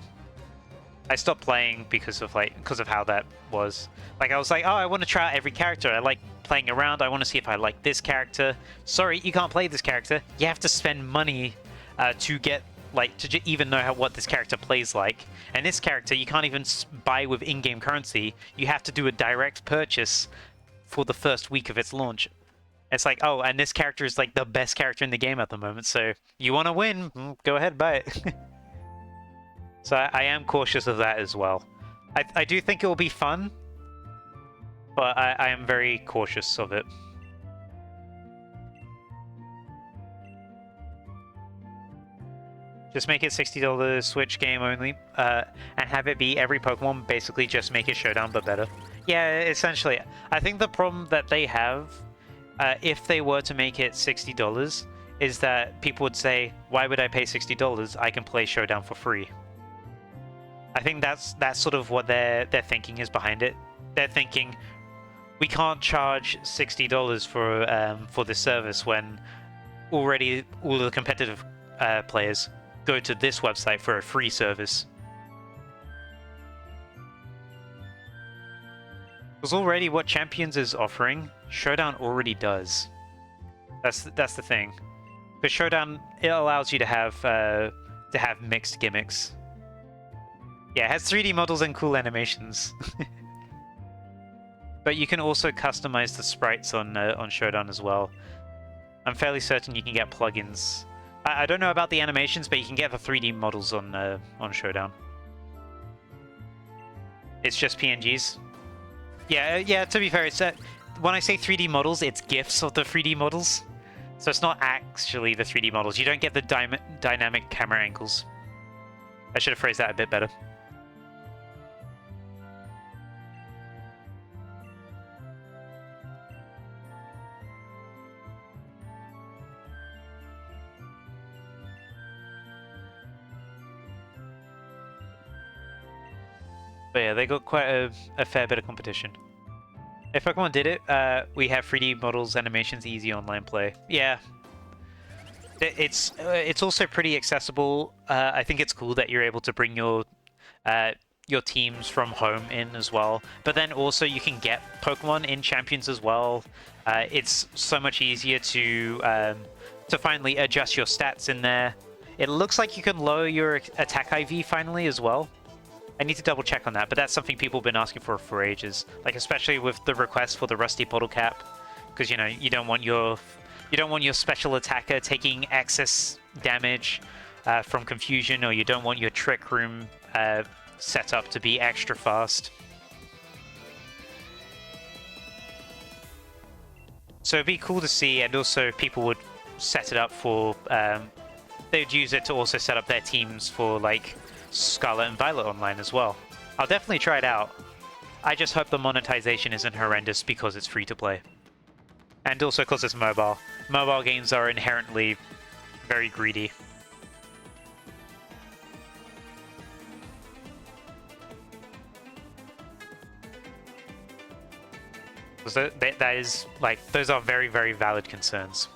I stopped playing because of how that was. Like, I was like, oh, I want to try out every character. I like playing around. I want to see if I like this character. Sorry, you can't play this character. You have to spend money to get, like, to even know what this character plays like. And this character, you can't even buy with in-game currency. You have to do a direct purchase for the first week of its launch. It's like, oh, and this character is, like, the best character in the game at the moment, so you want to win, go ahead, buy it. So I am cautious of that as well. I do think it will be fun, but I am very cautious of it. Just make it $60 Switch game only, and have it be every Pokemon, basically just make it Showdown, but better. Yeah, essentially. I think the problem that they have, if they were to make it $60, is that people would say, why would I pay $60? I can play Showdown for free. I think that's sort of what their thinking is behind it. They're thinking, we can't charge $60 for this service when already all the competitive players go to this website for a free service. Because already what Champions is offering, Showdown already does. That's the thing. Because Showdown, it allows you to have mixed gimmicks. Yeah, it has 3D models and cool animations. But you can also customize the sprites on Showdown as well. I'm fairly certain you can get plugins. I don't know about the animations, but you can get the 3D models on Showdown. It's just PNGs. Yeah. To be fair, it's when I say 3D models, it's GIFs of the 3D models. So it's not actually the 3D models. You don't get the dynamic camera angles. I should have phrased that a bit better. But yeah, they got quite a fair bit of competition. If Pokemon did it, we have 3D models, animations, easy online play. Yeah. It's also pretty accessible. I think it's cool that you're able to bring your your teams from home in as well. But then also you can get Pokemon in Champions as well. It's so much easier to finally adjust your stats in there. It looks like you can lower your attack IV finally as well. I need to double check on that, but that's something people have been asking for ages. Like especially with the request for the Rusty Bottle Cap, because you know you don't want your special attacker taking excess damage from confusion, or you don't want your Trick Room setup to be extra fast. So it'd be cool to see, and also people would set it up for. They'd use it to also set up their teams for like Scarlet and Violet Online as well. I'll definitely try it out. I just hope the monetization isn't horrendous because it's free to play. And also because it's mobile. Mobile games are inherently very greedy. So that is, like, those are very, very valid concerns.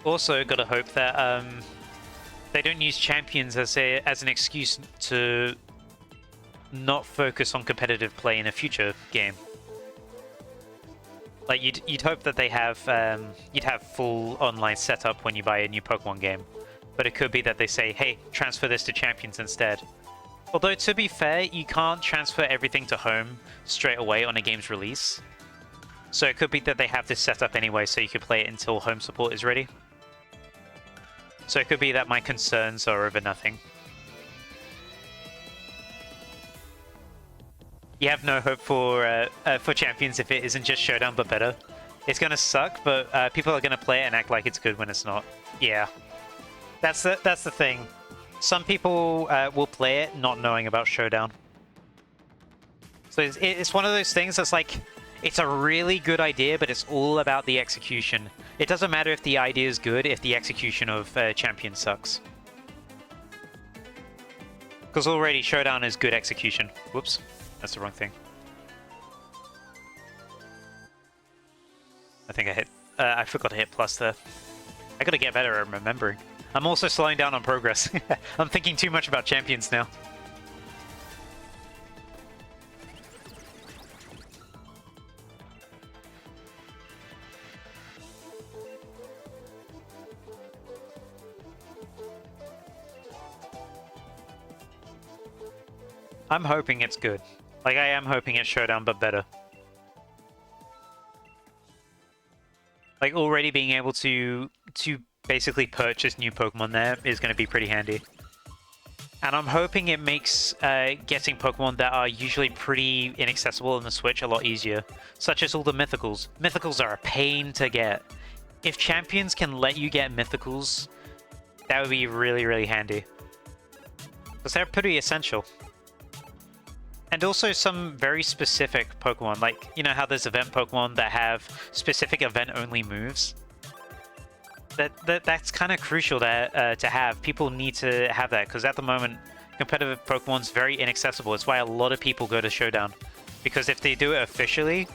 Also, gotta hope that they don't use champions as an excuse to not focus on competitive play in a future game. Like you'd hope that they have you'd have full online setup when you buy a new Pokemon game, but it could be that they say, hey, transfer this to champions instead. Although to be fair, you can't transfer everything to home straight away on a game's release. So it could be that they have this set up anyway so you can play it until home support is ready. So it could be that my concerns are over nothing. You have no hope for champions if it isn't just Showdown but better. It's gonna suck, but people are gonna play it and act like it's good when it's not. Yeah, that's the thing. Some people will play it not knowing about Showdown. So it's one of those things that's like, it's a really good idea, but it's all about the execution. It doesn't matter if the idea is good if the execution of Champion sucks. Because already Showdown is good execution. Whoops, that's the wrong thing. I think I hit... I forgot to hit plus there. I gotta get better at remembering. I'm also slowing down on progress. I'm thinking too much about champions now. I'm hoping it's good. Like, I am hoping it's Showdown, but better. Like, already being able to basically purchase new Pokemon there is going to be pretty handy. And I'm hoping it makes getting Pokemon that are usually pretty inaccessible on the Switch a lot easier, such as all the Mythicals. Mythicals are a pain to get. If Champions can let you get Mythicals, that would be really, really handy. Because they're pretty essential. And also some very specific Pokemon, like, you know how there's event Pokemon that have specific event-only moves? That's kind of crucial to have. People need to have that, because at the moment, competitive Pokemon's very inaccessible. It's why a lot of people go to Showdown. Because if they do it officially,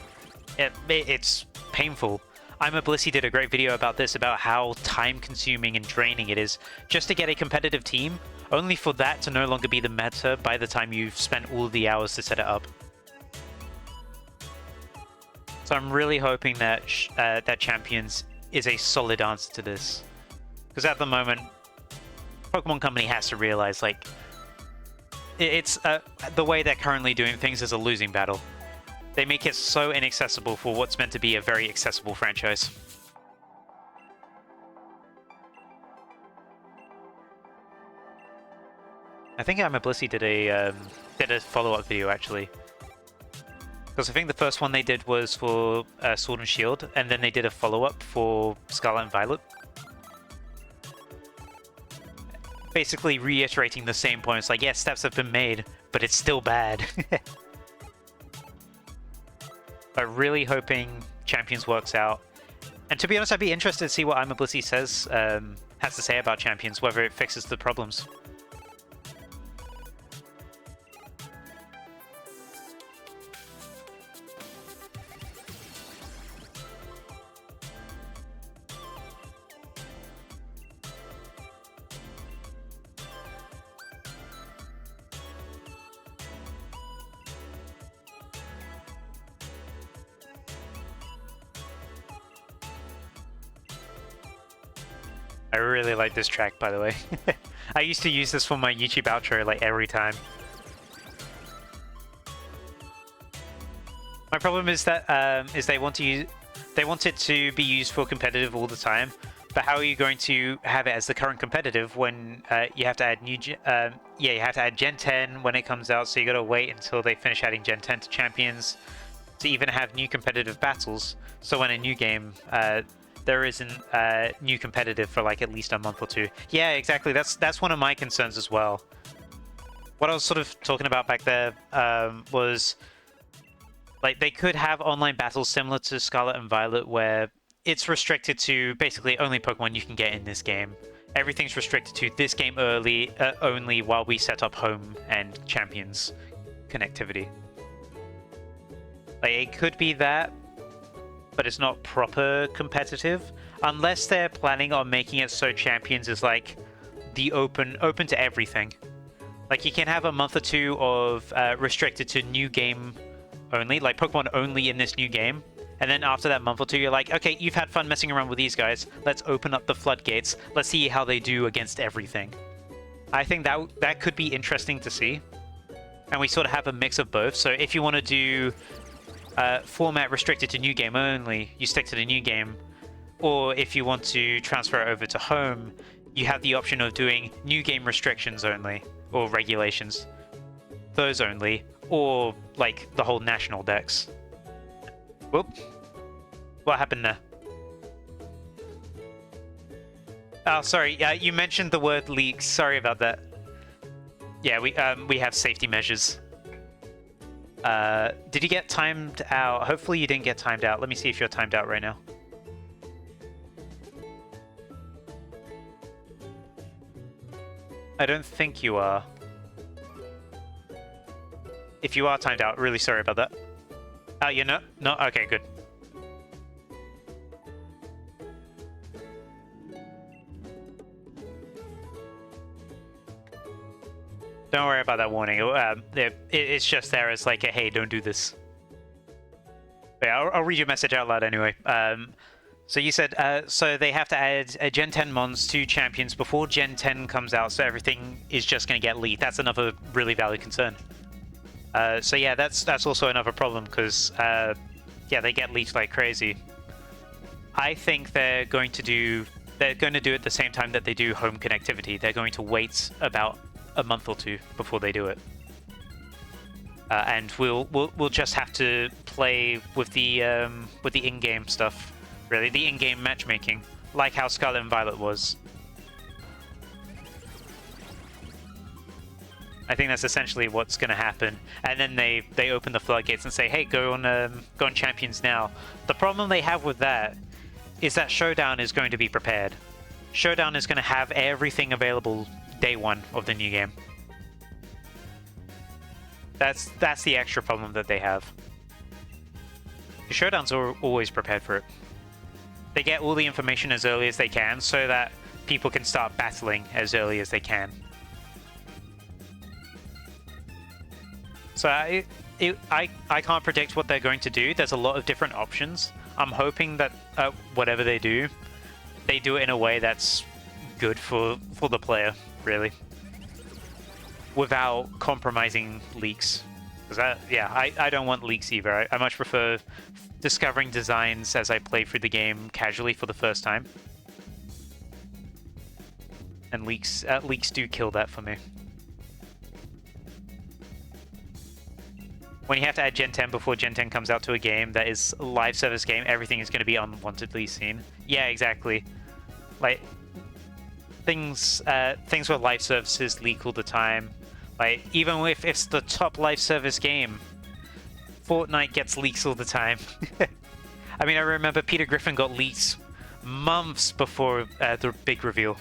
it's painful. I'm a Blissey did a great video about this, about how time-consuming and draining it is just to get a competitive team, only for that to no longer be the meta by the time you've spent all the hours to set it up. So I'm really hoping that that Champions is a solid answer to this. Because at the moment, Pokemon Company has to realize, like, it's the way they're currently doing things is a losing battle. They make it so inaccessible for what's meant to be a very accessible franchise. I think I'm a Blissey did a follow-up video actually, because I think the first one they did was for Sword and Shield, and then they did a follow-up for Scarlet and Violet, basically reiterating the same points. Like, yes, steps have been made, but it's still bad. But really hoping Champions works out. And to be honest, I'd be interested to see what I'm a Blissey has to say about Champions, whether it fixes the problems. I really like this track, by the way. I used to use this for my YouTube outro like every time. My problem is that they want it to be used for competitive all the time. But how are you going to have it as the current competitive when you have to add you have to add Gen 10 when it comes out, so you gotta wait until they finish adding Gen 10 to champions to even have new competitive battles. So when a new game, there isn't new competitive for like at least a month or two. Yeah, exactly. That's one of my concerns as well. What I was sort of talking about back there was like they could have online battles similar to Scarlet and Violet where it's restricted to basically only Pokemon you can get in this game. Everything's restricted to this game only while we set up home and champions connectivity. Like, it could be that, but it's not proper competitive. Unless they're planning on making it so champions is like the open to everything. Like, you can have a month or two of restricted to new game only, like Pokemon only in this new game. And then after that month or two, you're like, okay, you've had fun messing around with these guys. Let's open up the floodgates. Let's see how they do against everything. I think that could be interesting to see. And we sort of have a mix of both. So if you want to do format restricted to new game only, you stick to the new game. Or if you want to transfer it over to home, you have the option of doing new game restrictions only, or regulations. Those only, or like the whole national dex. Whoop. What happened there? Oh, sorry. You mentioned the word leaks. Sorry about that. Yeah, we have safety measures. Did you get timed out? Hopefully you didn't get timed out. Let me see if you're timed out right now. I don't think you are. If you are timed out, really sorry about that. You're not? No? Okay, good. Don't worry about that warning. It's just there as like a, hey, don't do this. But yeah, I'll read your message out loud anyway. So you said, so they have to add a Gen 10 mons to champions before Gen 10 comes out, so everything is just going to get leaked. That's another really valid concern. So yeah, that's also another problem, because yeah, they get leaked like crazy. I think they're going to do it the same time that they do home connectivity. They're going to wait about a month or two before they do it, and we'll just have to play with the in-game stuff, really, the in-game matchmaking, like how Scarlet and Violet was. I think that's essentially what's going to happen, and then they open the floodgates and say, "Hey, go on Champions now." The problem they have with that is that Showdown is going to be prepared. Showdown is going to have everything available day one of the new game. That's the extra problem that they have. The Showdowns are always prepared for it. They get all the information as early as they can, so that people can start battling as early as they can. So I can't predict what they're going to do. There's a lot of different options. I'm hoping that whatever they do it in a way that's good for the player, really, without compromising leaks. Because I don't want leaks either. I much prefer discovering designs as I play through the game casually for the first time. And leaks do kill that for me. When you have to add Gen 10 before Gen 10 comes out to a game that is a live service game, everything is going to be unwantedly seen. Yeah, exactly. Like, things where live services leak all the time. Like, even if it's the top live service game, Fortnite gets leaks all the time. I mean, I remember Peter Griffin got leaks months before the big reveal.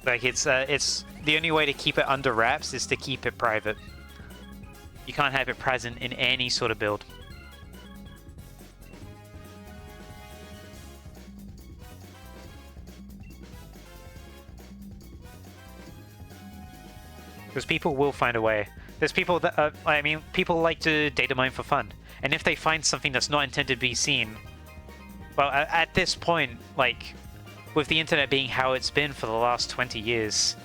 Like, it's the only way to keep it under wraps is to keep it private. You can't have it present in any sort of build. Because people will find a way. There's people that, I mean, people like to data mine for fun. And if they find something that's not intended to be seen, well, at this point, like, with the internet being how it's been for the last 20 years,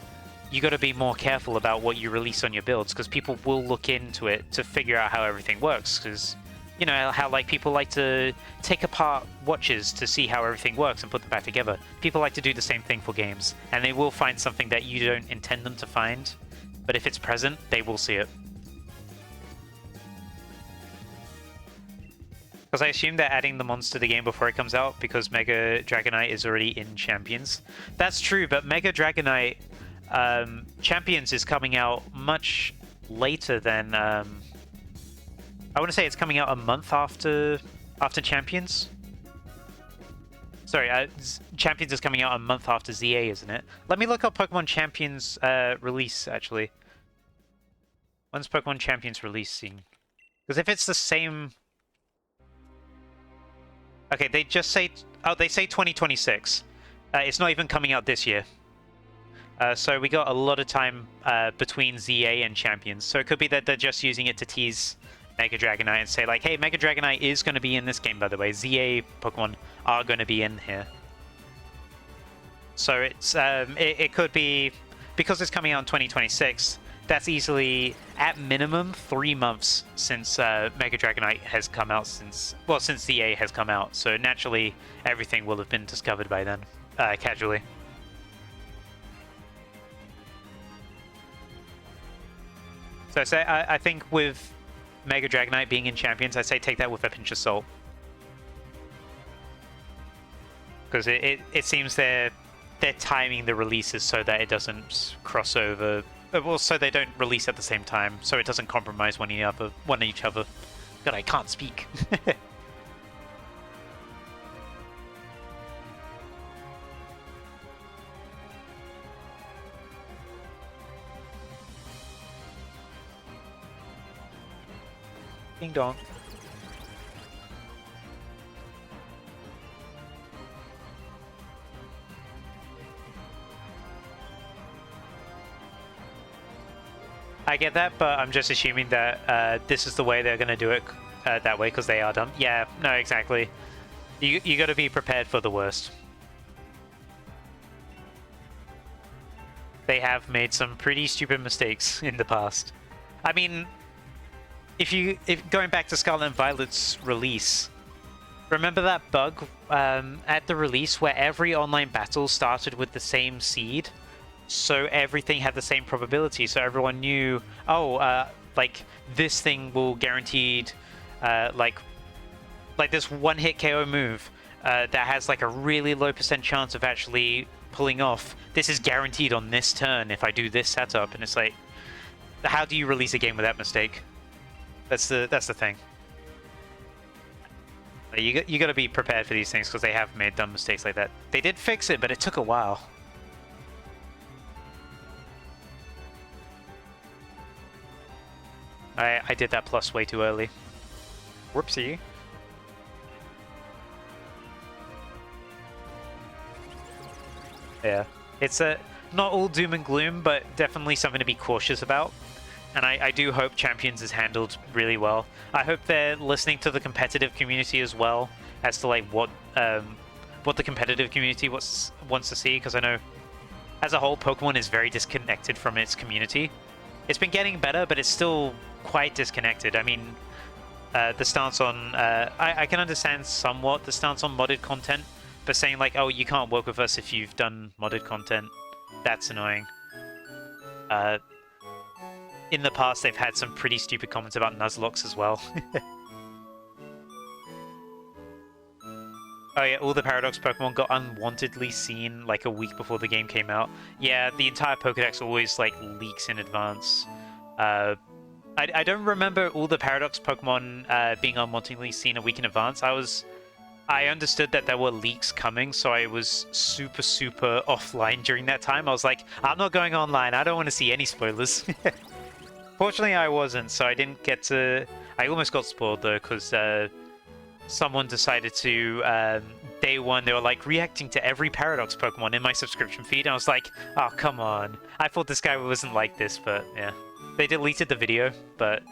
you got to be more careful about what you release on your builds, because people will look into it to figure out how everything works, because you know how like people like to take apart watches to see how everything works and put them back together. People like to do the same thing for games, and they will find something that you don't intend them to find, but if it's present, they will see it. Because I assume they're adding the mods to the game before it comes out, because Mega Dragonite is already in Champions. That's true, but Mega Dragonite Champions is coming out much later than... I want to say it's coming out a month after Champions. Sorry, Champions is coming out a month after ZA, isn't it? Let me look up Pokemon Champions release, actually. When's Pokemon Champions releasing? Because if it's the same... Okay, they just say... Oh, they say 2026. It's not even coming out this year. So we got a lot of time between ZA and Champions. So it could be that they're just using it to tease Mega Dragonite and say like, hey, Mega Dragonite is going to be in this game, by the way. ZA Pokemon are going to be in here. So it's it could be, because it's coming out in 2026, that's easily, at minimum, 3 months since Mega Dragonite has come out, since ZA has come out. So naturally, everything will have been discovered by then, casually. So I think with Mega Dragonite being in Champions, I say take that with a pinch of salt. Because it seems they're timing the releases so that it doesn't cross over. Well, so they don't release at the same time, so it doesn't compromise one each other. God, I can't speak. Ding dong. I get that, but I'm just assuming that this is the way they're going to do it that way, because they are dumb. Yeah, no, exactly. You got to be prepared for the worst. They have made some pretty stupid mistakes in the past. I mean, if going back to Scarlet and Violet's release, remember that bug at the release where every online battle started with the same seed? So everything had the same probability, so everyone knew, oh, like, this thing will guaranteed, like this one-hit KO move that has, like, a really low % chance of actually pulling off. This is guaranteed on this turn if I do this setup, and it's like, how do you release a game with that mistake? That's the thing. You got to be prepared for these things, because they have made dumb mistakes like that. They did fix it, but it took a while. I did that plus way too early. Whoopsie. Yeah. It's not all doom and gloom, but definitely something to be cautious about. And I do hope Champions is handled really well. I hope they're listening to the competitive community as well, as to like what the competitive community wants to see, because I know as a whole Pokemon is very disconnected from its community. It's been getting better, but it's still quite disconnected. I mean, the stance on... I can understand somewhat the stance on modded content, but saying like, oh, you can't work with us if you've done modded content, that's annoying. In the past, they've had some pretty stupid comments about Nuzlocke as well. Oh yeah, all the Paradox Pokemon got unwantedly seen like a week before the game came out. Yeah, the entire Pokedex always like leaks in advance. I don't remember all the Paradox Pokemon being unwantedly seen a week in advance. I understood that there were leaks coming, so I was super offline during that time. I was like, I'm not going online, I don't want to see any spoilers. Fortunately, I wasn't, so I didn't get to... I almost got spoiled though, because someone decided to, day one, they were like reacting to every Paradox Pokemon in my subscription feed, and I was like, oh, come on. I thought this guy wasn't like this, but yeah. They deleted the video, but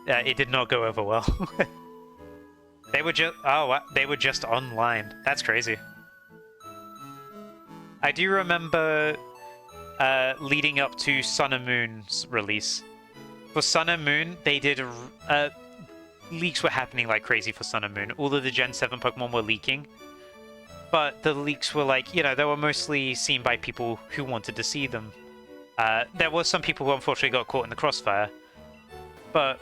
it did not go over well. They were just they were just online. That's crazy. I do remember leading up to Sun and Moon's release. For Sun and Moon, they did leaks were happening like crazy for Sun and Moon. All of the Gen 7 Pokemon were leaking. But the leaks were like, you know, they were mostly seen by people who wanted to see them. There were some people who unfortunately got caught in the crossfire. But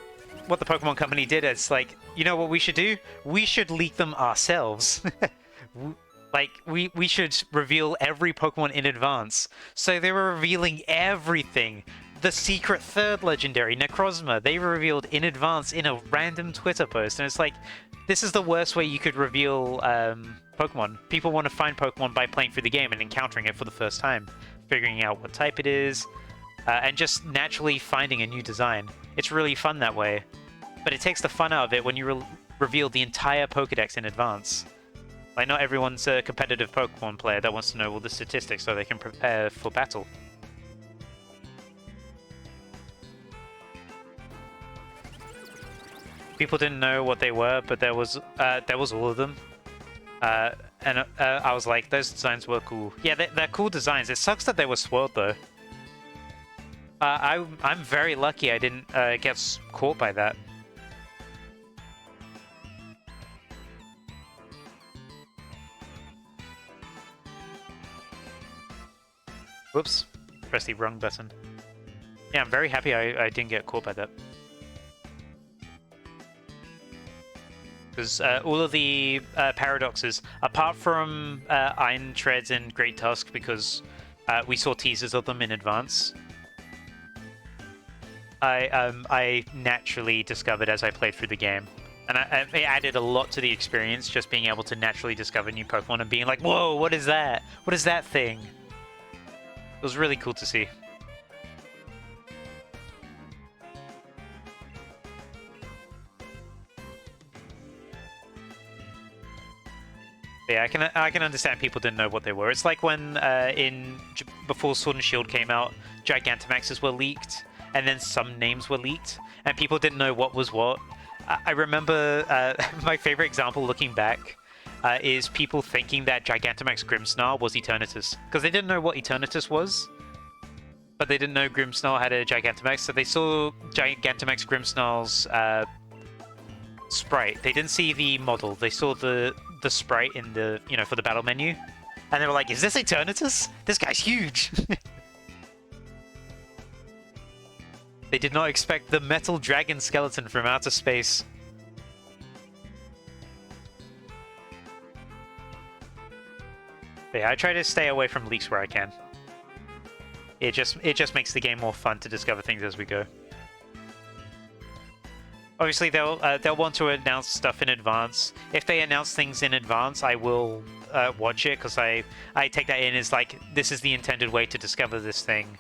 what the Pokemon Company did is like, you know what we should do? We should leak them ourselves. Like, we should reveal every Pokemon in advance. So they were revealing everything. The secret third legendary, Necrozma, they were revealed in advance in a random Twitter post. And it's like, this is the worst way you could reveal Pokemon. People want to find Pokemon by playing through the game and encountering it for the first time. Figuring out what type it is, and just naturally finding a new design. It's really fun that way. But it takes the fun out of it when you reveal the entire Pokedex in advance. Like, not everyone's a competitive Pokemon player that wants to know all the statistics so they can prepare for battle. People didn't know what they were, but there was all of them. And I was like, those designs were cool. Yeah, they're cool designs. It sucks that they were spoiled, though. I'm very lucky I didn't get caught by that. Whoops. Pressed the wrong button. Yeah, I'm very happy I didn't get caught by that. Because all of the paradoxes, apart from Iron Treads and Great Tusk, because we saw teasers of them in advance, I naturally discovered as I played through the game. And it added a lot to the experience, just being able to naturally discover new Pokemon and being like, whoa, what is that? What is that thing? It was really cool to see. Yeah, I can understand people didn't know what they were. It's like when before Sword and Shield came out, Gigantamaxes were leaked, and then some names were leaked, and people didn't know what was what. I remember my favorite example looking back is people thinking that Gigantamax Grimmsnarl was Eternatus, because they didn't know what Eternatus was, but they didn't know Grimmsnarl had a Gigantamax, so they saw Gigantamax Grimmsnarl's sprite. They didn't see the model. They saw the sprite in the, you know, for the battle menu, and they were like, is this Eternatus? This guy's huge! They did not expect the metal dragon skeleton from outer space. But yeah, I try to stay away from leaks where I can. It just makes the game more fun to discover things as we go. Obviously, they'll want to announce stuff in advance. If they announce things in advance, I will watch it, because I take that in as like, this is the intended way to discover this thing,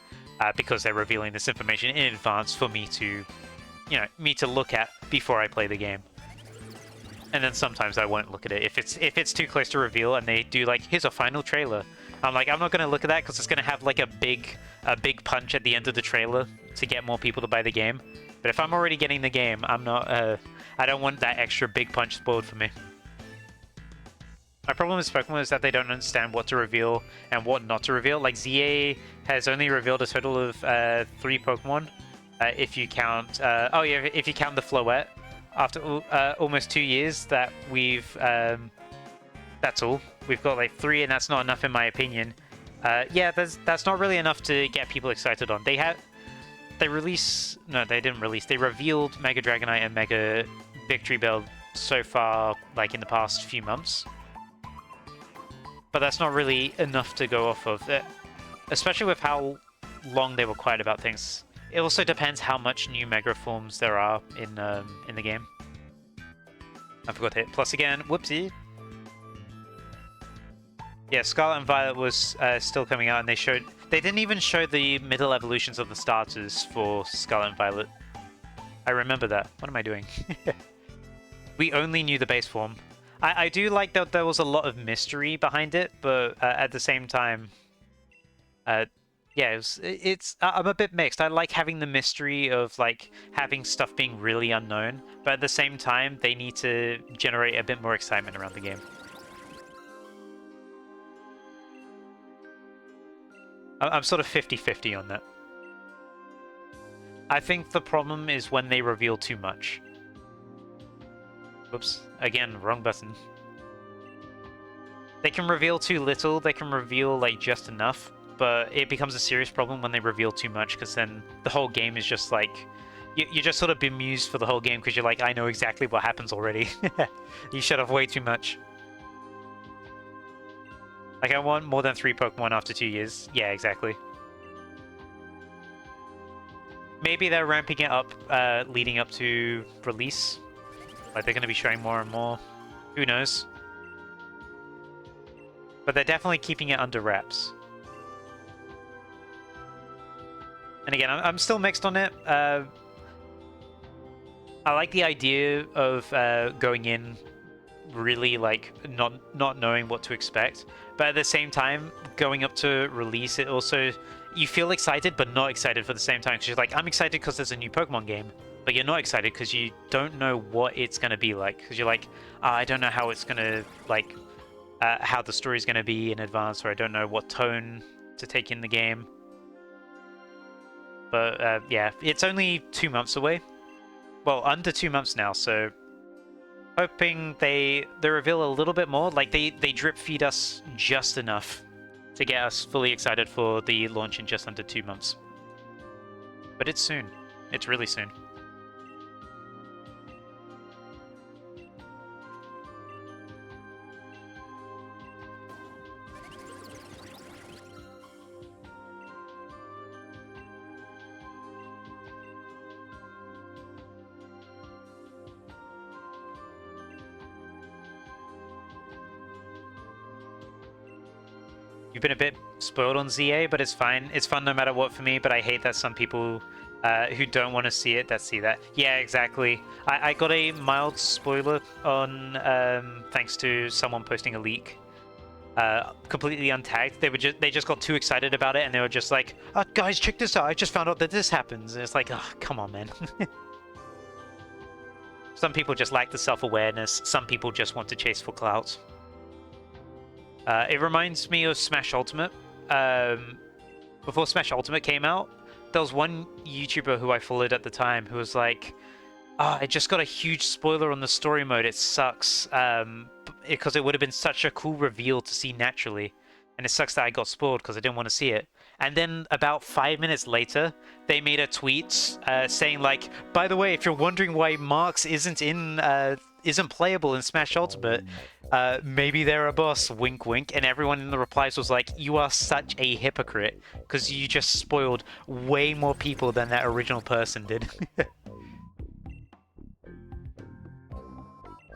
because they're revealing this information in advance for me to, you know, to look at before I play the game. And then sometimes I won't look at it if it's too close to reveal and they do like, here's a final trailer. I'm like, I'm not gonna look at that because it's gonna have like a big punch at the end of the trailer to get more people to buy the game. But if I'm already getting the game, I'm not. I don't want that extra big punch spoiled for me. My problem with Pokemon is that they don't understand what to reveal and what not to reveal. Like, ZA has only revealed a total of 3 Pokemon, if you count. Oh yeah, if you count the Floette. After almost 2 years, that we've. That's all. We've got like 3, and that's not enough in my opinion. Yeah, that's not really enough to get people excited on. They didn't release. They revealed Mega Dragonite and Mega Victory Bell so far, like in the past few months. But that's not really enough to go off of, especially with how long they were quiet about things. It also depends how much new Mega forms there are in the game. I forgot to hit plus again. Whoopsie. Yeah, Scarlet and Violet was still coming out, and they didn't even show the middle evolutions of the starters for Scarlet and Violet. I remember that. What am I doing? We only knew the base form. I do like that there was a lot of mystery behind it, but at the same time, Yeah, I'm a bit mixed. I like having the mystery of like having stuff being really unknown, but at the same time, they need to generate a bit more excitement around the game. I'm sort of 50-50 on that. I think the problem is when they reveal too much. Whoops, again, wrong button. They can reveal too little, they can reveal like just enough, but it becomes a serious problem when they reveal too much, because then the whole game is just like you're just sort of bemused for the whole game because you're like, I know exactly what happens already. You shut off way too much. Like, I want more than 3 Pokemon after 2 years. Yeah, exactly. Maybe they're ramping it up leading up to release. Like, they're going to be showing more and more. Who knows? But they're definitely keeping it under wraps. And again, I'm still mixed on it. I like the idea of going in really like not knowing what to expect, but at the same time, going up to release, it also you feel excited but not excited for the same time. Because you're like, I'm excited because there's a new Pokemon game, but you're not excited because you don't know what it's gonna be like. Because you're like, I don't know how it's gonna like how the story's gonna be in advance, or I don't know what tone to take in the game. But yeah, it's only 2 months away. Well, under 2 months now, so hoping they reveal a little bit more. Like they drip feed us just enough to get us fully excited for the launch in just under 2 months. But it's soon. It's really soon. You've been a bit spoiled on ZA, but it's fine. It's fun no matter what for me, but I hate that some people who don't want to see it that see that. Yeah, exactly. I got a mild spoiler on thanks to someone posting a leak. Completely untagged. They just got too excited about it, and they were just like, oh, guys, check this out. I just found out that this happens. And it's like, oh, come on, man. Some people just lack the self-awareness. Some people just want to chase for clout. It reminds me of Smash Ultimate. Before Smash Ultimate came out, there was one YouTuber who I followed at the time who was like, I just got a huge spoiler on the story mode. It sucks. Because it would have been such a cool reveal to see naturally. And it sucks that I got spoiled because I didn't want to see it. And then about 5 minutes later, they made a tweet saying like, by the way, if you're wondering why Marx isn't playable in Smash Ultimate, maybe they're a boss, wink wink. And everyone in the replies was like, you are such a hypocrite because you just spoiled way more people than that original person did.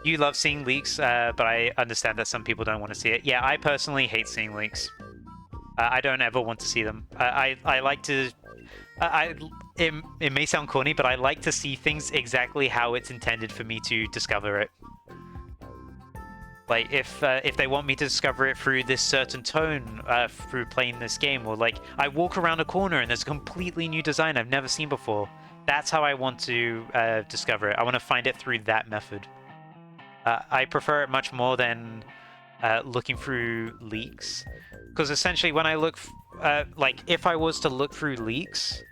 You love seeing leaks, but I understand that some people don't want to see it. Yeah, I personally hate seeing leaks. I don't ever want to see them. I like to... it may sound corny, but I like to see things exactly how it's intended for me to discover it. Like, if they want me to discover it through this certain tone, through playing this game, or like, I walk around a corner and there's a completely new design I've never seen before. That's how I want to discover it. I want to find it through that method. I prefer it much more than looking through leaks, because essentially when I look, like if I was to look through leaks,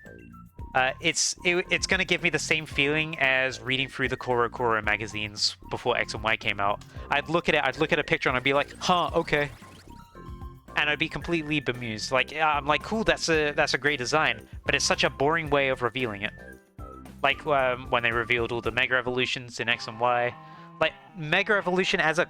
it's going to give me the same feeling as reading through the Koro magazines before X and Y came out. I'd look at a picture and I'd be like, huh, okay. And I'd be completely bemused. Like, I'm like, cool, that's a great design, but it's such a boring way of revealing it. Like when they revealed all the Mega Evolutions in X and Y. Like, Mega Evolution as a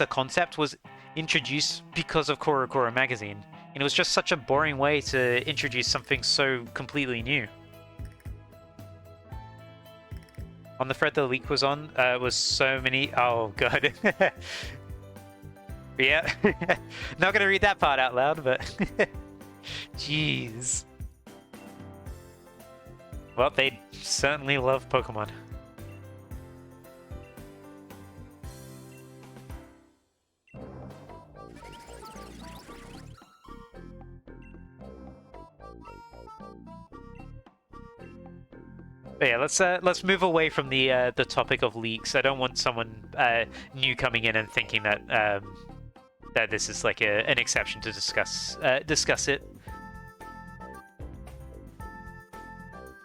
concept was introduced because of Koro magazine. And it was just such a boring way to introduce something so completely new. On the thread the leak was on, was so many... Oh, God. Yeah. Not gonna read that part out loud, but... Jeez. Well, they certainly love Pokemon. But yeah, let's move away from the topic of leaks. I don't want someone new coming in and thinking that that this is like an exception to discuss it.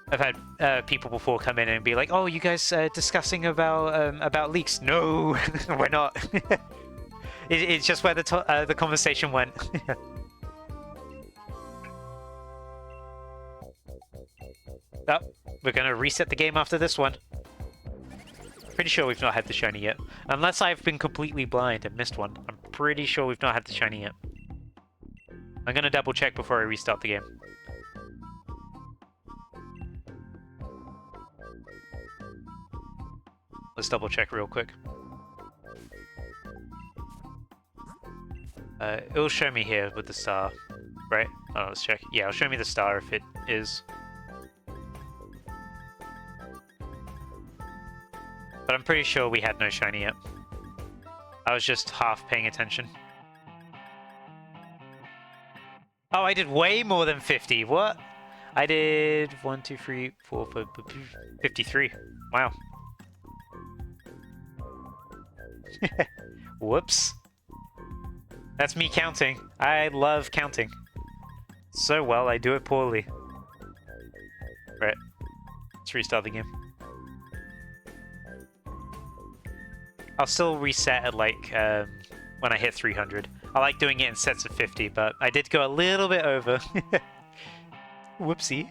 I've had people before come in and be like, "Oh, you guys discussing about leaks?" No, we're not. It's just where the conversation went. Oh, we're gonna reset the game after this one. Pretty sure we've not had the shiny yet. Unless I've been completely blind and missed one. I'm pretty sure we've not had the shiny yet. I'm gonna double check before I restart the game. Let's double check real quick. It'll show me here with the star, right? Oh, let's check. Yeah, it'll show me the star if it is. But I'm pretty sure we had no shiny yet. I was just half paying attention. Oh, I did way more than 50. What? I did 1, 2, 3, 4, 5, 53. Wow. Whoops. That's me counting. I love counting. So well, I do it poorly. Right. Let's restart the game. I'll still reset at like when I hit 300. I like doing it in sets of 50, but I did go a little bit over. Whoopsie.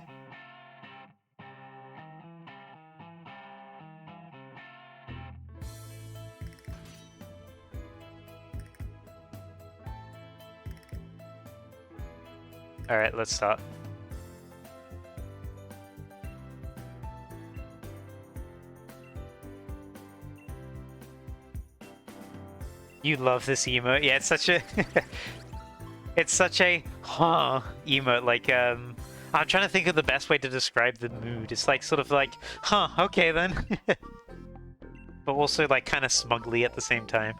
Alright, let's start. You love this emote. Yeah, it's such a it's such a huh emote. Like I'm trying to think of the best way to describe the mood. It's like sort of like, huh, okay then. But also like kind of smugly at the same time.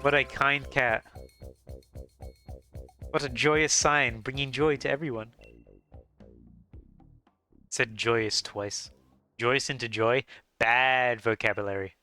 What a kind cat. What a joyous sign, bringing joy to everyone. Said joyous twice. Joyous into joy? Bad vocabulary.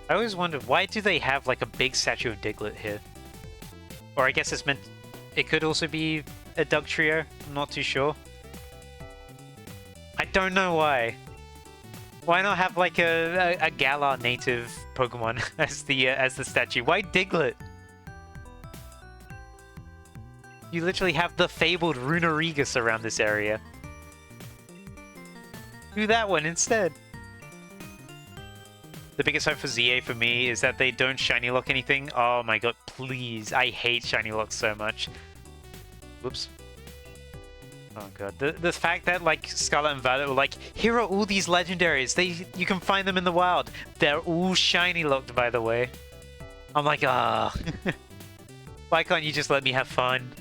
I always wondered, why do they have like a big statue of Diglett here? Or I guess it's meant... It could also be a Dugtrio, I'm not too sure. I don't know why. Why not have like a Galar native Pokemon as the statue? Why Diglett? You literally have the fabled Runarigus around this area. Do that one instead. The biggest hope for ZA for me is that they don't shiny lock anything. Oh my god, please. I hate shiny locks so much. Whoops. Oh god. The fact that like Scarlet and Violet were like, here are all these legendaries. You can find them in the wild. They're all shiny locked, by the way. I'm like, ah. Why can't you just let me have fun?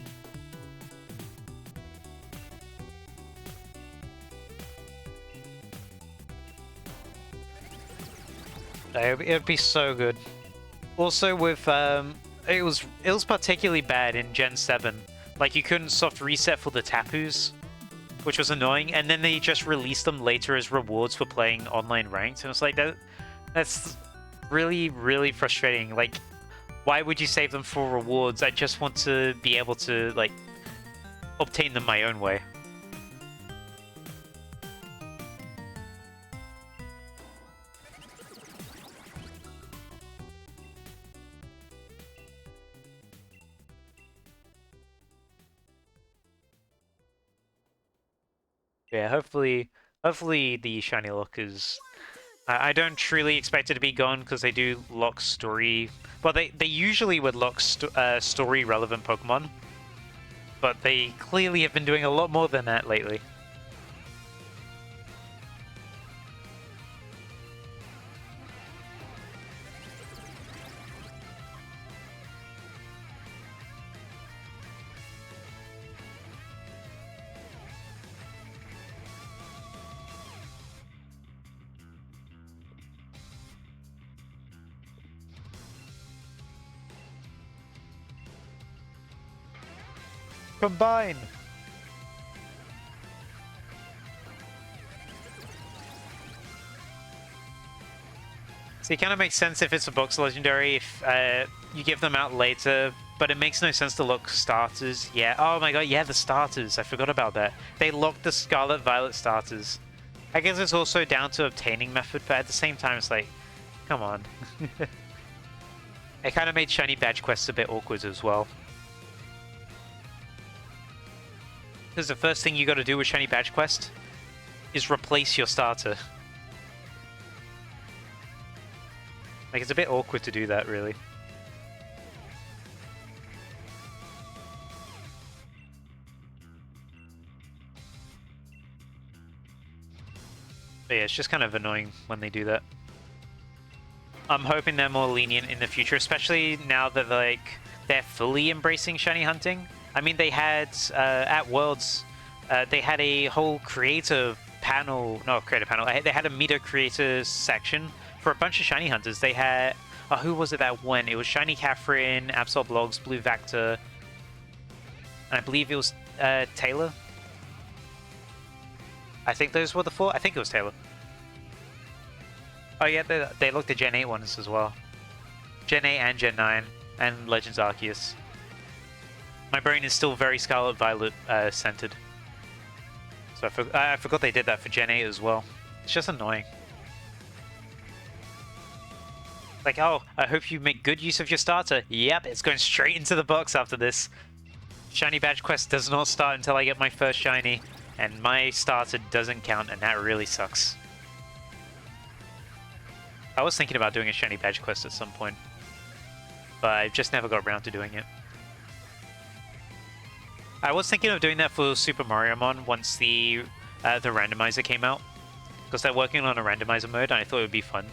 It'd be so good. Also with it was particularly bad in Gen 7. Like you couldn't soft reset for the Tapus, which was annoying, and then they just released them later as rewards for playing online ranked, and it's like that's really, really frustrating. Like, why would you save them for rewards? I just want to be able to like obtain them my own way. Yeah, hopefully the shiny lock is. I don't truly expect it to be gone because they do lock story. Well, they usually would lock story relevant Pokemon, but they clearly have been doing a lot more than that lately. Combine! So it kind of makes sense if it's a box legendary, if you give them out later, but it makes no sense to lock starters. Yeah, oh my god, yeah, the starters. I forgot about that. They locked the Scarlet Violet starters. I guess it's also down to obtaining method, but at the same time, it's like, come on. It kind of made shiny badge quests a bit awkward as well. Because the first thing you got to do with shiny badge quest is replace your starter. Like, it's a bit awkward to do that, really. But yeah, it's just kind of annoying when they do that. I'm hoping they're more lenient in the future, especially now that they're fully embracing shiny hunting. I mean, they had at Worlds, they had a whole creator panel, not creator panel. They had a meta creator section for a bunch of shiny hunters. They had who was it that won? It was Shiny Catherine, Absol Logs, Blue Vector, and I believe it was Taylor. I think those were the four. I think it was Taylor. Oh yeah, they looked at Gen 8 ones as well. Gen 8 and Gen 9, and Legends Arceus. My brain is still very Scarlet Violet centered. So I forgot they did that for Gen 8 as well. It's just annoying. Like, oh, I hope you make good use of your starter. Yep, it's going straight into the box after this. Shiny Badge Quest does not start until I get my first shiny, and my starter doesn't count, and that really sucks. I was thinking about doing a Shiny Badge Quest at some point, but I just never got around to doing it. I was thinking of doing that for Super Mario Mon once the randomizer came out, because they're working on a randomizer mode, and I thought it would be fun.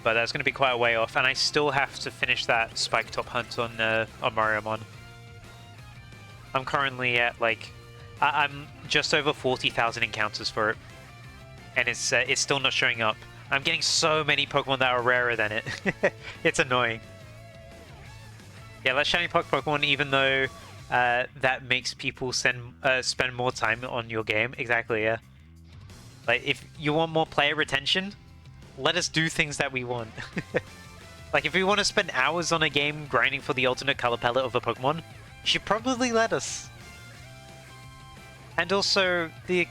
But that's going to be quite a way off, and I still have to finish that Spike Top hunt on Mario Mon. I'm currently at like, I'm just over 40,000 encounters for it, and it's still not showing up. I'm getting so many Pokemon that are rarer than it. It's annoying. Yeah, let's shiny Pokemon, even though that makes people spend more time on your game. Exactly, yeah. Like, if you want more player retention, let us do things that we want. Like, if we want to spend hours on a game grinding for the alternate color palette of a Pokemon, you should probably let us. And also, the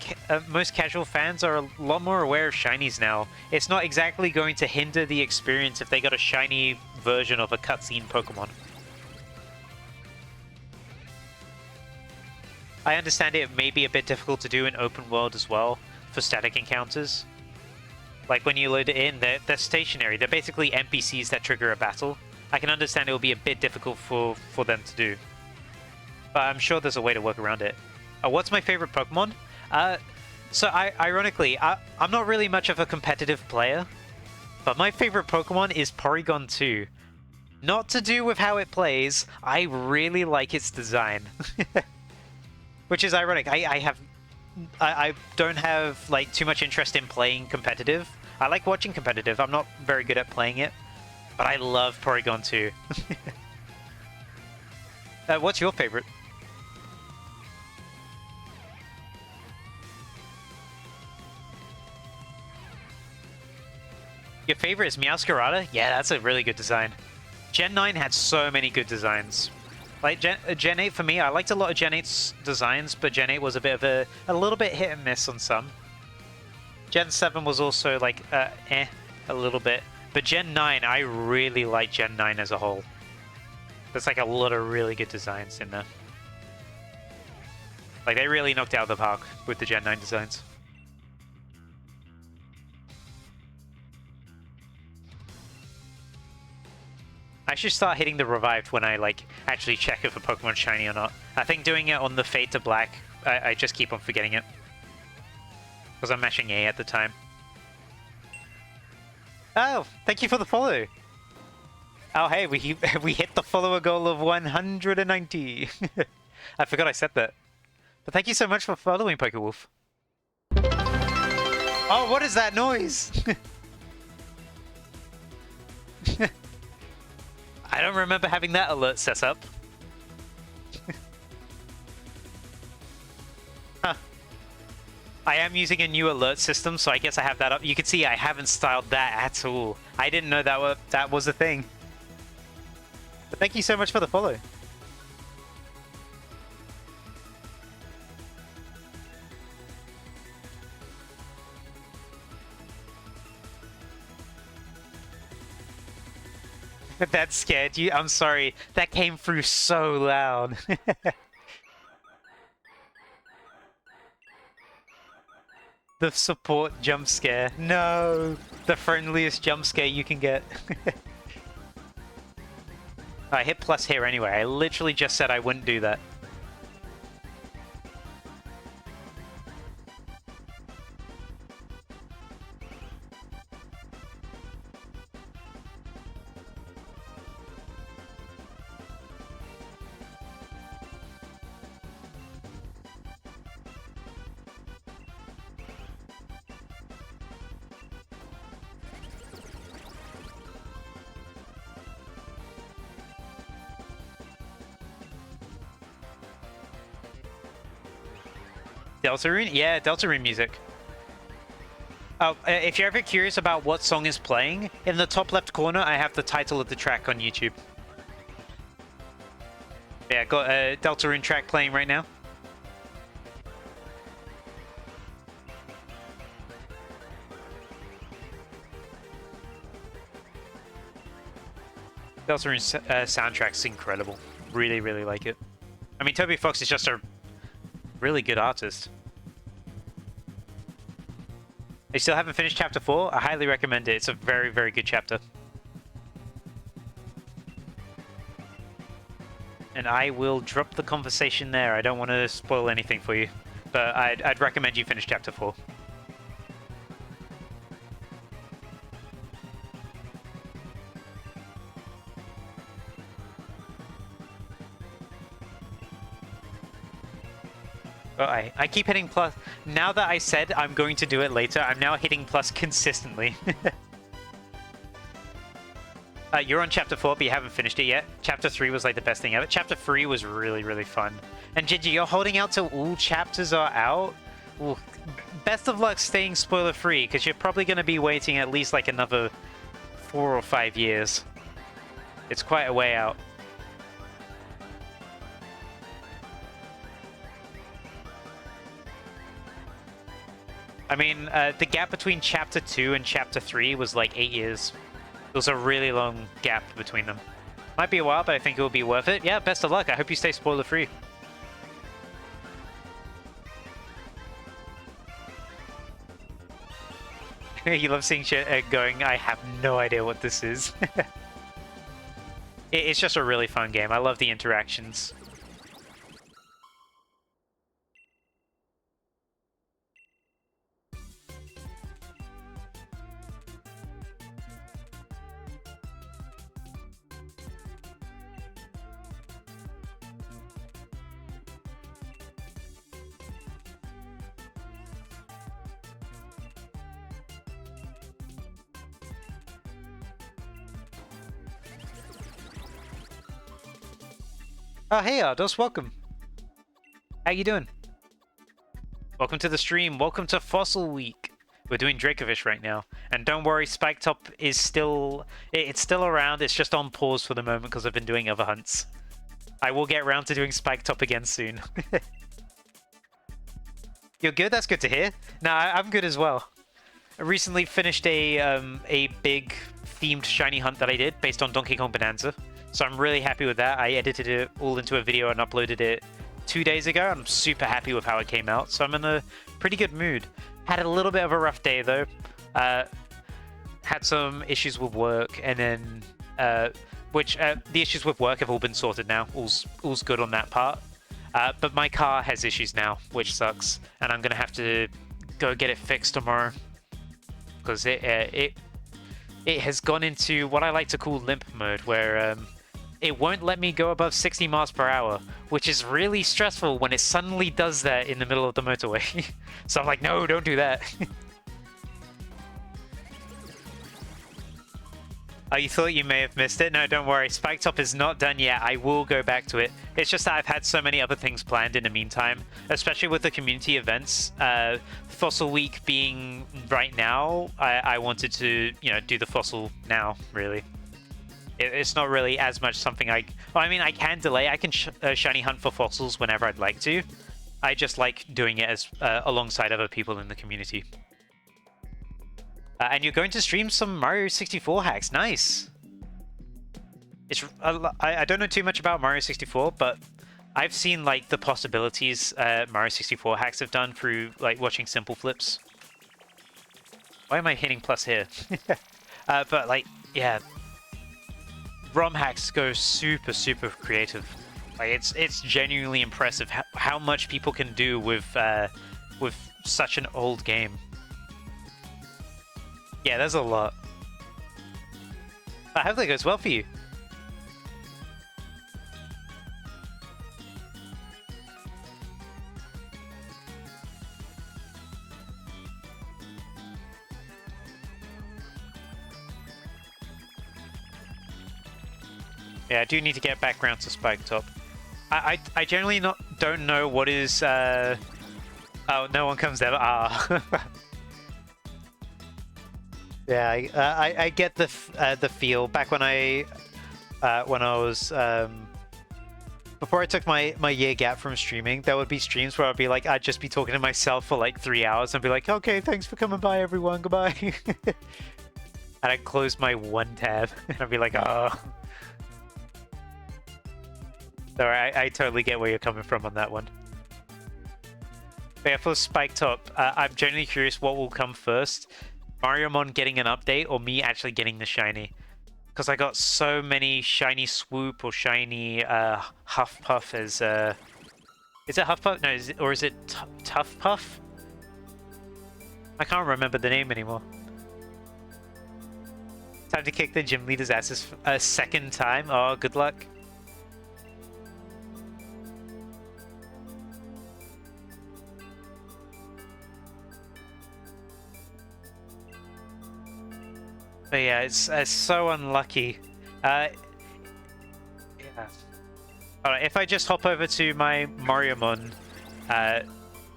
most casual fans are a lot more aware of shinies now. It's not exactly going to hinder the experience if they got a shiny version of a cutscene Pokemon. I understand it may be a bit difficult to do in open world as well, for static encounters. Like, when you load it in, they're stationary. They're basically NPCs that trigger a battle. I can understand it will be a bit difficult for them to do. But I'm sure there's a way to work around it. What's my favorite Pokemon? Ironically, I'm not really much of a competitive player, but my favorite Pokemon is Porygon 2. Not to do with how it plays, I really like its design. Which is ironic. I don't have like too much interest in playing competitive. I like watching competitive. I'm not very good at playing it, but I love Porygon 2. What's your favorite? Your favorite is Meowscarada? Yeah, that's a really good design. Gen 9 had so many good designs. Like, Gen 8 for me, I liked a lot of Gen 8's designs, but Gen 8 was a bit of a little bit hit and miss on some. Gen 7 was also, like, a little bit. But Gen 9, I really like Gen 9 as a whole. There's like a lot of really good designs in there. Like, they really knocked out of the park with the Gen 9 designs. I should start hitting the revived when I, like, actually check if a Pokemon's shiny or not. I think doing it on the Fade to Black, I just keep on forgetting it. Because I'm mashing A at the time. Oh, thank you for the follow! Oh, hey, we hit the follower goal of 190! I forgot I said that. But thank you so much for following, PokeWolf. Oh, what is that noise? I don't remember having that alert set up. Huh. I am using a new alert system, so I guess I have that up. You can see I haven't styled that at all. I didn't know that was a thing. But thank you so much for the follow. That scared you? I'm sorry. That came through so loud. The support jump scare. No! The friendliest jump scare you can get. I hit plus here anyway. I literally just said I wouldn't do that. Deltarune? Yeah, Deltarune music. Oh, if you're ever curious about what song is playing, in the top left corner, I have the title of the track on YouTube. Yeah, got a Deltarune track playing right now. Deltarune's soundtrack's incredible. Really, really like it. I mean, Toby Fox is just a really good artist. You still haven't finished chapter 4? I highly recommend it. It's a very, very good chapter. And I will drop the conversation there. I don't want to spoil anything for you. But I'd recommend you finish chapter 4. Oh, I keep hitting plus. Now that I said I'm going to do it later, I'm now hitting plus consistently. You're on chapter 4, but you haven't finished it yet. Chapter 3 was like the best thing ever. Chapter 3 was really, really fun. And Gigi, you're holding out till all chapters are out? Ooh, best of luck staying spoiler-free, because you're probably going to be waiting at least like another 4 or 5 years. It's quite a way out. I mean, the gap between Chapter 2 and Chapter 3 was like 8 years. There was a really long gap between them. Might be a while, but I think it will be worth it. Yeah, best of luck. I hope you stay spoiler-free. You love seeing shit going, I have no idea what this is. It's just a really fun game. I love the interactions. Oh, hey, Ardos, welcome. How you doing? Welcome to the stream. Welcome to Fossil Week. We're doing Dracovish right now. And don't worry, Spike Top is still... It's still around. It's just on pause for the moment because I've been doing other hunts. I will get around to doing Spike Top again soon. You're good? That's good to hear. No, I'm good as well. I recently finished a big themed shiny hunt that I did based on Donkey Kong Bonanza. So I'm really happy with that. I edited it all into a video and uploaded it 2 days ago. I'm super happy with how it came out, so I'm in a pretty good mood. Had a little bit of a rough day though. Had some issues with work, and then the issues with work have all been sorted now. All's good on that part. But my car has issues now, which sucks, and I'm gonna have to go get it fixed tomorrow because it has gone into what I like to call limp mode, where it won't let me go above 60 miles per hour, which is really stressful when it suddenly does that in the middle of the motorway. So I'm like, no, don't do that. Oh, you thought you may have missed it? No, don't worry. Spike Top is not done yet. I will go back to it. It's just that I've had so many other things planned in the meantime, especially with the community events. Fossil Week being right now, I wanted to, do the Fossil now, really. It's not really as much something well, I mean, I can delay. I can shiny hunt for fossils whenever I'd like to. I just like doing it as alongside other people in the community. And you're going to stream some Mario 64 hacks. Nice. I don't know too much about Mario 64, but I've seen like the possibilities Mario 64 hacks have done through like watching Simple Flips. Why am I hitting plus here? But like, yeah. ROM hacks go super creative. Like it's genuinely impressive how much people can do with such an old game. Yeah, there's a lot. I hope that goes well for you. Yeah, I do need to get back around to Spike Top. I generally don't know what is... Oh, no one comes there. Ah. Yeah, I get the feel. Back when I was... before I took my year gap from streaming, there would be streams where I'd just be talking to myself for like 3 hours and be like, okay, thanks for coming by, everyone. Goodbye. And I'd close my one tab and I'd be like, oh... So I totally get where you're coming from on that one. But yeah, for Spike Top, I'm genuinely curious what will come first. Mariamon getting an update or me actually getting the shiny. Because I got so many shiny Swoop or shiny Huffpuff as... Is it Huffpuff? No, or is it Tough Puff? I can't remember the name anymore. Time to kick the gym leader's asses a second time. Oh, good luck. But yeah, it's so unlucky. Yeah. Alright, if I just hop over to my Mariamon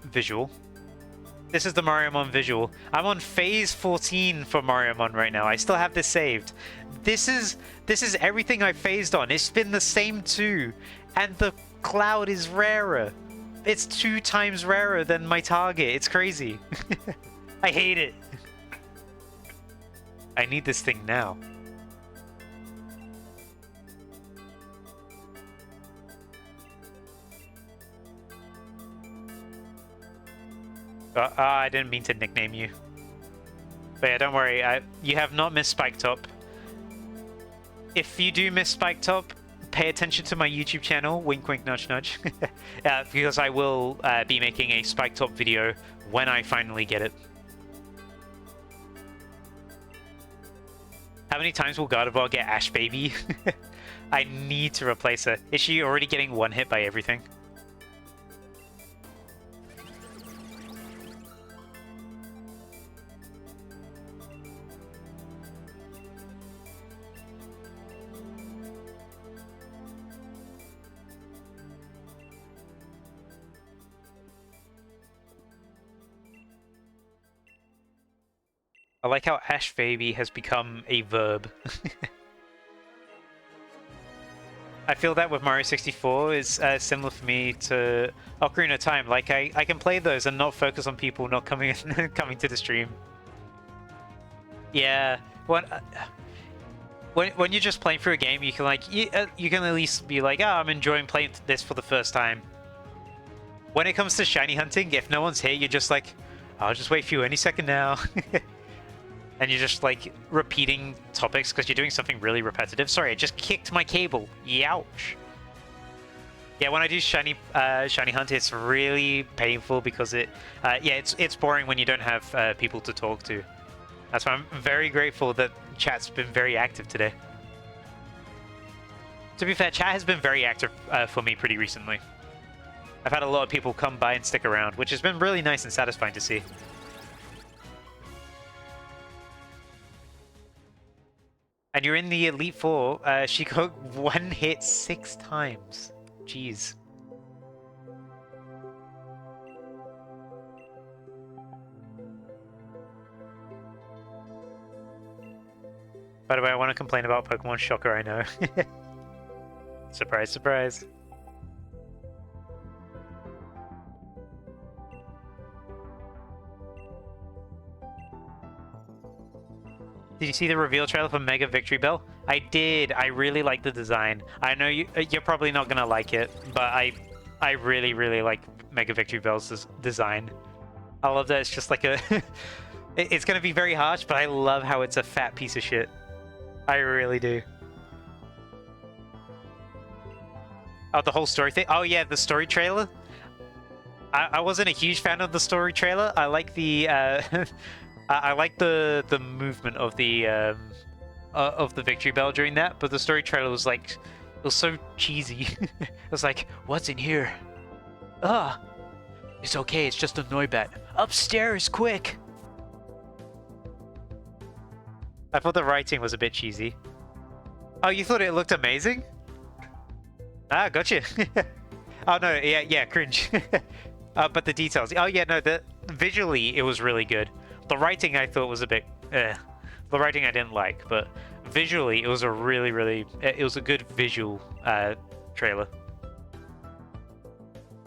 visual. This is the Mariamon visual. I'm on phase 14 for Mariamon right now. I still have this saved. This is everything I phased on. It's been the same too. And the cloud is rarer. It's 2 times rarer than my target. It's crazy. I hate it. I need this thing now. I didn't mean to nickname you. But yeah, don't worry. You have not missed Spike Top. If you do miss Spike Top, pay attention to my YouTube channel. Wink, wink, nudge, nudge. Because I will be making a Spike Top video when I finally get it. How many times will Gardevoir get Ash Baby? I need to replace her. Is she already getting one hit by everything? I like how Ash Baby has become a verb. I feel that with Mario 64 is similar for me to Ocarina of Time. Like I can play those and not focus on people not coming coming to the stream. Yeah, when you're just playing through a game, you can like you can at least be like, oh, I'm enjoying playing this for the first time. When it comes to shiny hunting, if no one's here, you're just like, I'll just wait for you any second now. And you're just like repeating topics because you're doing something really repetitive. Sorry, I just kicked my cable. Youch. Yeah, when I do shiny hunt, it's really painful because it's boring when you don't have people to talk to. That's why I'm very grateful that chat's been very active today. To be fair, chat has been very active for me pretty recently. I've had a lot of people come by and stick around, which has been really nice and satisfying to see. And you're in the Elite Four. She got one hit 6 times. Jeez. By the way, I want to complain about Pokemon. Shocker, I know. Surprise, surprise. Did you see the reveal trailer for Mega Victory Bell? I did. I really like the design. I know you're probably not gonna like it, but I really like Mega Victory Bell's design. I love that it's just like a... It's gonna be very harsh, but I love how it's a fat piece of shit. I really do. Oh, the whole story thing? Oh yeah, the story trailer? I wasn't a huge fan of the story trailer. I like the... I like the movement of the Victory Bell during that, but the story trailer was like, it was so cheesy. It was like, what's in here? Ah, it's okay. It's just a Noibat. Upstairs, quick! I thought the writing was a bit cheesy. Oh, you thought it looked amazing? Ah, gotcha. Oh no, yeah, cringe. But the details. Oh yeah, no, visually it was really good. The writing I thought was a bit the writing I didn't like, but visually it was a it was a good visual trailer.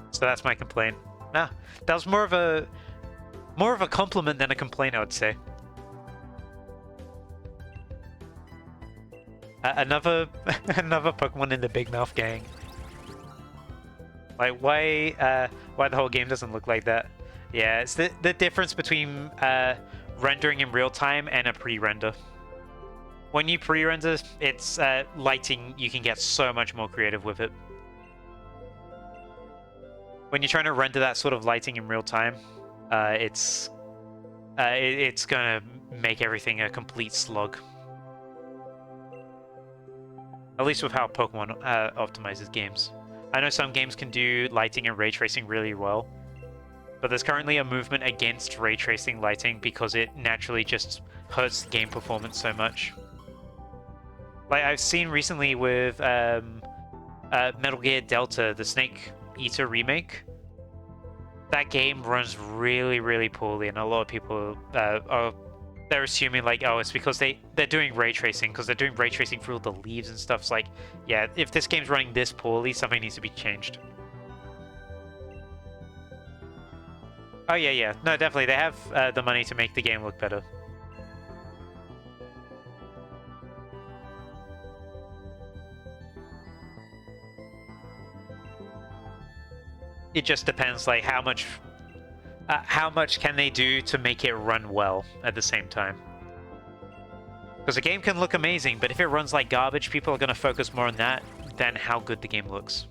So that's my complaint. Nah, that was more of a compliment than a complaint, I would say. Another Pokemon in the Big Mouth gang. Like why the whole game doesn't look like that? Yeah, it's the difference between rendering in real time and a pre-render. When you pre-render, it's lighting. You can get so much more creative with it. When you're trying to render that sort of lighting in real time, it's gonna make everything a complete slog. At least with how Pokemon optimizes games. I know some games can do lighting and ray tracing really well, but there's currently a movement against ray tracing lighting because it naturally just hurts the game performance so much. Like I've seen recently with Metal Gear Delta, the Snake Eater remake, that game runs really poorly, and a lot of people they're assuming like, oh, it's because they're doing ray tracing because they're doing ray tracing through all the leaves and stuff. It's like, yeah, if this game's running this poorly, something needs to be changed. Oh yeah, no, definitely they have the money to make the game look better. It just depends, like how much can they do to make it run well at the same time? Because a game can look amazing, but if it runs like garbage, people are going to focus more on that than how good the game looks.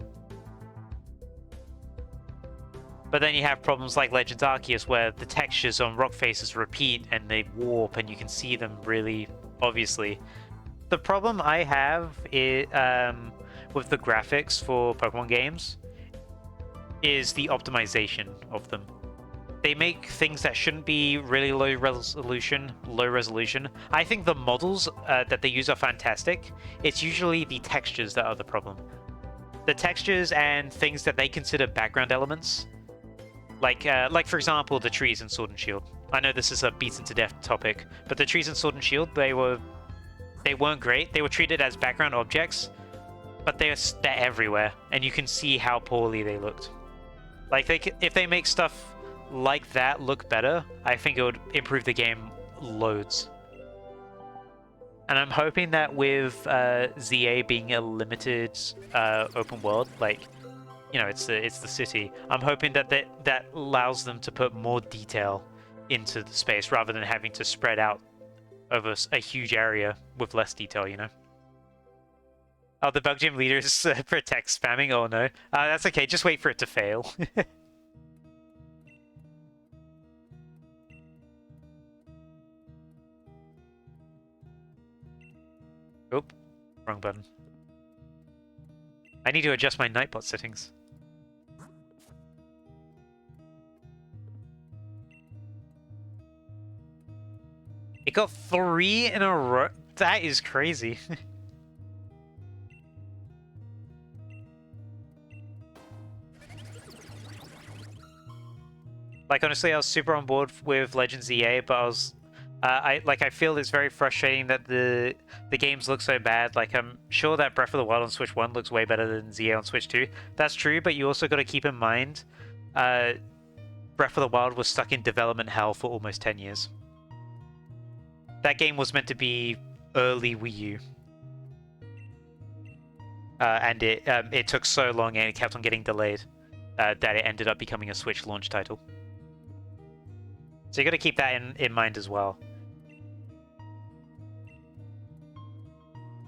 But then you have problems like Legends Arceus, where the textures on rock faces repeat and they warp and you can see them really obviously. The problem I have is, with the graphics for Pokemon games is the optimization of them. They make things that shouldn't be really low resolution. I think the models that they use are fantastic. It's usually the textures that are the problem. The textures and things that they consider background elements. Like for example, the trees in Sword and Shield. I know this is a beaten to death topic, but the trees in Sword and Shield, they weren't great. They were treated as background objects, but they're everywhere, and you can see how poorly they looked. Like if they make stuff like that look better, I think it would improve the game loads. And I'm hoping that with ZA being a limited open world, like, you know, it's the city. I'm hoping that that allows them to put more detail into the space rather than having to spread out over a huge area with less detail, you know? Oh, the bug gym leaders protect spamming? Oh no. That's okay, just wait for it to fail. Oop, wrong button. I need to adjust my Nightbot settings. It got 3 in a row? That is crazy. Like, honestly, I was super on board with Legends EA, but I was... I feel it's very frustrating that the games look so bad. Like, I'm sure that Breath of the Wild on Switch 1 looks way better than ZA on Switch 2. That's true, but you also got to keep in mind Breath of the Wild was stuck in development hell for almost 10 years. That game was meant to be early Wii U. And it took so long and it kept on getting delayed that it ended up becoming a Switch launch title. So you got to keep that in mind as well.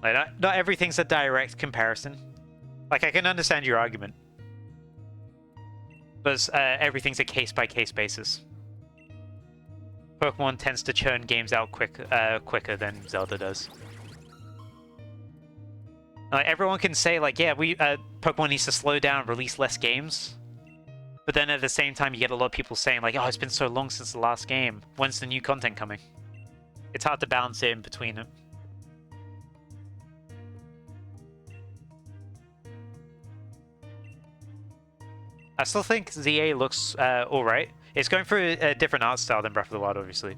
Like, not everything's a direct comparison. Like, I can understand your argument. But everything's a case-by-case basis. Pokemon tends to churn games out quicker than Zelda does. Like, everyone can say, like, yeah, Pokemon needs to slow down, release less games. But then at the same time, you get a lot of people saying, like, oh, it's been so long since the last game. When's the new content coming? It's hard to balance it in between it. I still think ZA looks alright. It's going for a different art style than Breath of the Wild, obviously.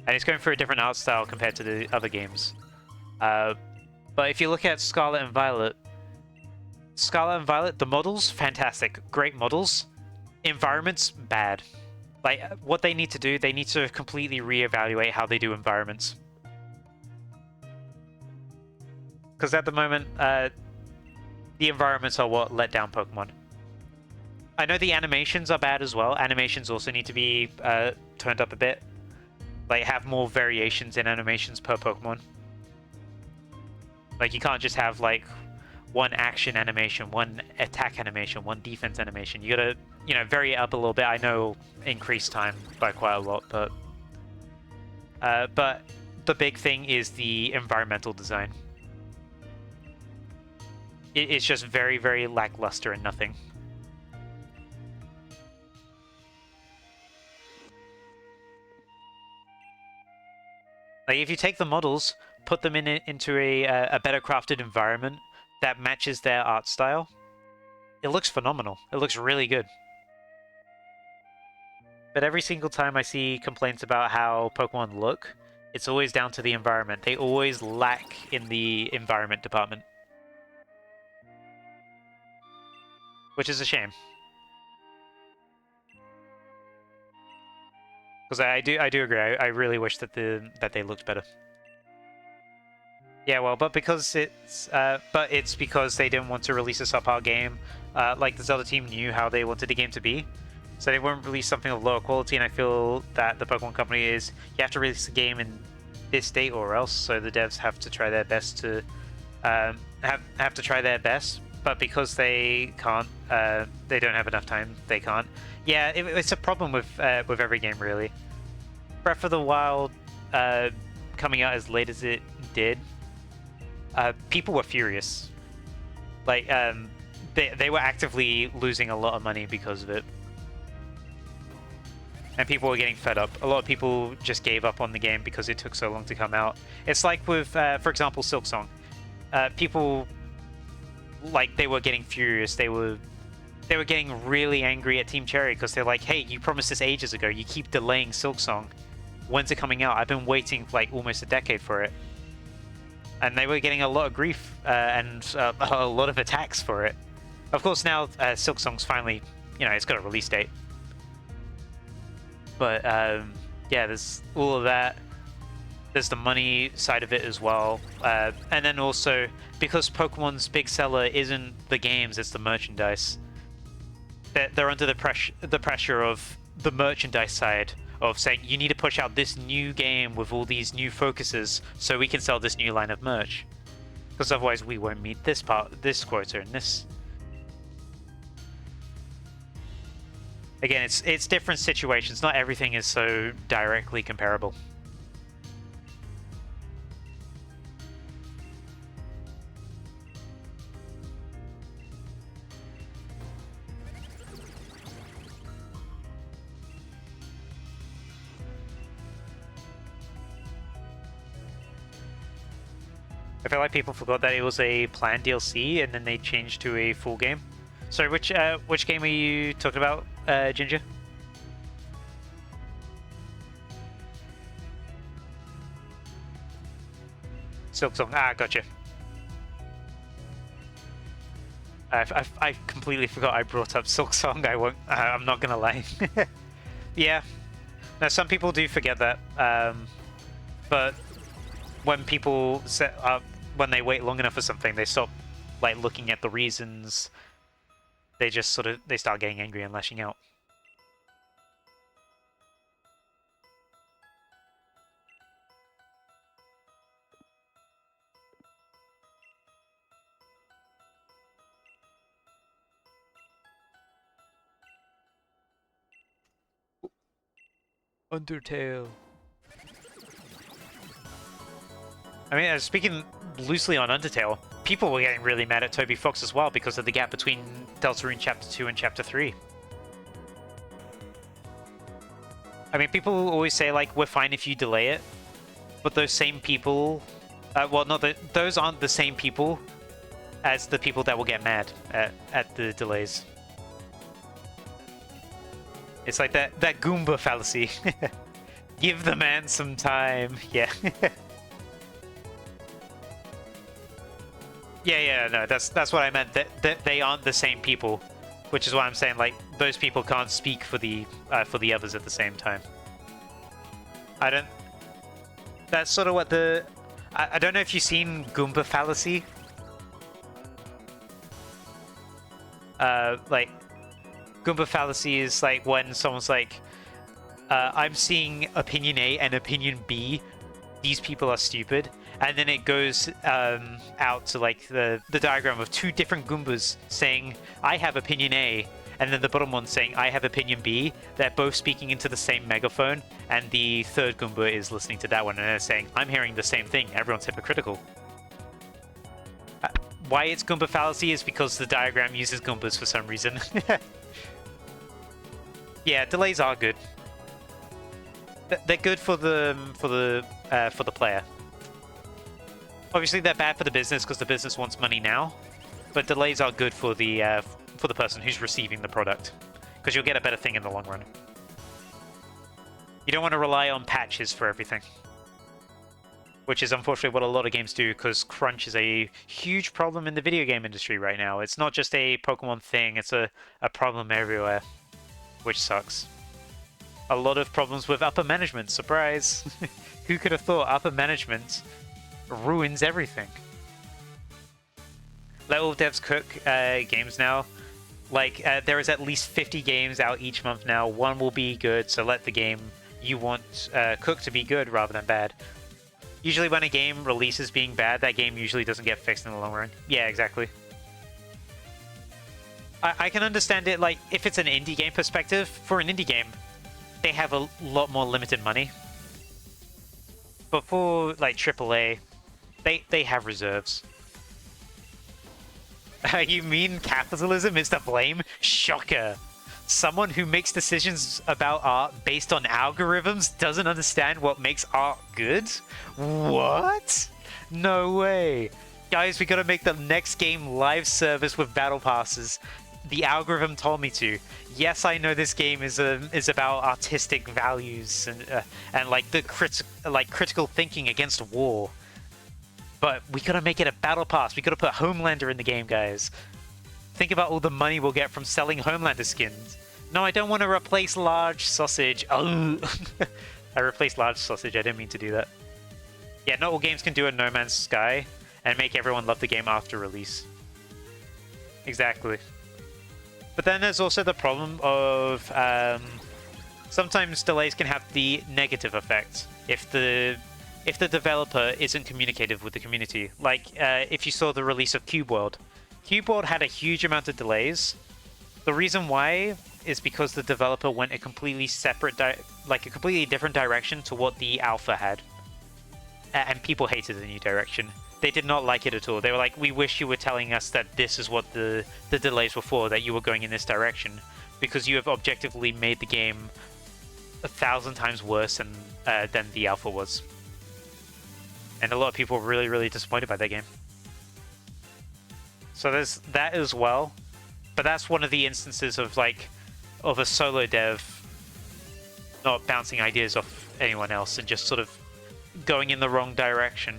And it's going for a different art style compared to the other games. But if you look at Scarlet and Violet, the models, fantastic. Great models. Environments, bad. Like, what they need to do, they need to completely reevaluate how they do environments. Because at the moment, the environments are what let down Pokemon. I know the animations are bad as well. Animations also need to be turned up a bit. Like, have more variations in animations per Pokemon. Like, you can't just have, like, one action animation, one attack animation, one defense animation. You gotta, you know, vary it up a little bit. I know increase time by quite a lot, but the big thing is the environmental design. It's just very, very lackluster and nothing. Like, if you take the models, put them into a better crafted environment that matches their art style, it looks phenomenal. It looks really good. But every single time I see complaints about how Pokemon look, it's always down to the environment. They always lack in the environment department. Which is a shame. Because I do agree. I really wish that they looked better. Yeah, well, but it's because they didn't want to release a subpar game. Like, the Zelda team knew how they wanted the game to be, so they won't release something of lower quality. And I feel that the Pokemon Company is, you have to release the game in this date or else. So the devs have to try their best to have to try their best. But because they can't, they don't have enough time. They can't. Yeah, it's a problem with every game, really. Breath of the Wild coming out as late as it did, people were furious. Like, they were actively losing a lot of money because of it. And people were getting fed up. A lot of people just gave up on the game because it took so long to come out. It's like with, for example, Silksong. People, like, they were getting furious. They were getting really angry at Team Cherry because they're like, hey, you promised this ages ago. You keep delaying Silksong. When's it coming out? I've been waiting like almost a decade for it. And they were getting a lot of grief and a lot of attacks for it. Of course, now Silksong's finally, you know, it's got a release date. But yeah, there's all of that. There's the money side of it as well, and then also because Pokemon's big seller isn't the games, it's the merchandise. They're under the pressure of the merchandise side of saying you need to push out this new game with all these new focuses so we can sell this new line of merch, because otherwise we won't meet this quota and this. Again, it's different situations. Not everything is so directly comparable. I feel like people forgot that it was a planned DLC and then they changed to a full game. Sorry, which game are you talking about, Ginger? Silksong. Ah, gotcha. I completely forgot I brought up Silksong. I won't. I'm not gonna lie. Yeah. Now some people do forget that, but when people when they wait long enough for something, they stop like looking at the reasons. They just they start getting angry and lashing out. Undertale. I mean, speaking loosely on Undertale, people were getting really mad at Toby Fox as well because of the gap between Deltarune Chapter 2 and Chapter 3. I mean, people always say, like, we're fine if you delay it, but those same people... well, not those aren't the same people as the people that will get mad at the delays. It's like that Goomba fallacy. Give the man some time. Yeah. Yeah, no, that's what I meant. That they aren't the same people, which is why I'm saying, like, those people can't speak for the others at the same time. I don't. That's sort of what the. I don't know if you've seen Goomba fallacy. Like, Goomba fallacy is like when someone's like, I'm seeing opinion A and opinion B. These people are stupid. And then it goes out to like the diagram of two different Goombas saying, I have opinion A, and then the bottom one saying, I have opinion B. They're both speaking into the same megaphone, and the third Goomba is listening to that one, and they're saying, I'm hearing the same thing. Everyone's hypocritical. Why it's Goomba fallacy is because the diagram uses Goombas for some reason. Yeah, delays are good. They're good for the player. Obviously, they're bad for the business because the business wants money now, but delays are good for the person who's receiving the product, because you'll get a better thing in the long run. You don't want to rely on patches for everything, which is unfortunately what a lot of games do, because crunch is a huge problem in the video game industry right now. It's not just a Pokemon thing, it's a problem everywhere, which sucks. A lot of problems with upper management, surprise! Who could have thought upper management ruins everything? Let all devs cook games now. Like, there is at least 50 games out each month now. One will be good, so let the game you want cooked to be good rather than bad. Usually when a game releases being bad, that game usually doesn't get fixed in the long run. Yeah, exactly. I can understand it, like, if it's an indie game perspective. For an indie game, they have a lot more limited money. But for, like, AAA, they have reserves. You mean capitalism is to blame? Shocker! Someone who makes decisions about art based on algorithms doesn't understand what makes art good? What? No way. Guys, we gotta make the next game live service with battle passes. The algorithm told me to. Yes, I know this game is about artistic values and like the critical thinking against war. But we gotta make it a battle pass. We gotta put Homelander in the game, guys. Think about all the money we'll get from selling Homelander skins. No, I don't want to replace Large Sausage. Oh, I replaced Large Sausage. I didn't mean to do that. Yeah, not all games can do a No Man's Sky and make everyone love the game after release. Exactly. But then there's also the problem of sometimes delays can have the negative effect if the developer isn't communicative with the community. Like if you saw the release of Cube World. Cube World had a huge amount of delays. The reason why is because the developer went a completely separate, a completely different direction to what the alpha had. And people hated the new direction. They did not like it at all. They were like, we wish you were telling us that this is what the delays were for, that you were going in this direction, because you have objectively made the game 1,000 times worse than the alpha was. And a lot of people were really, really disappointed by that game. So there's that as well. But that's one of the instances of of a solo dev not bouncing ideas off anyone else and just sort of going in the wrong direction.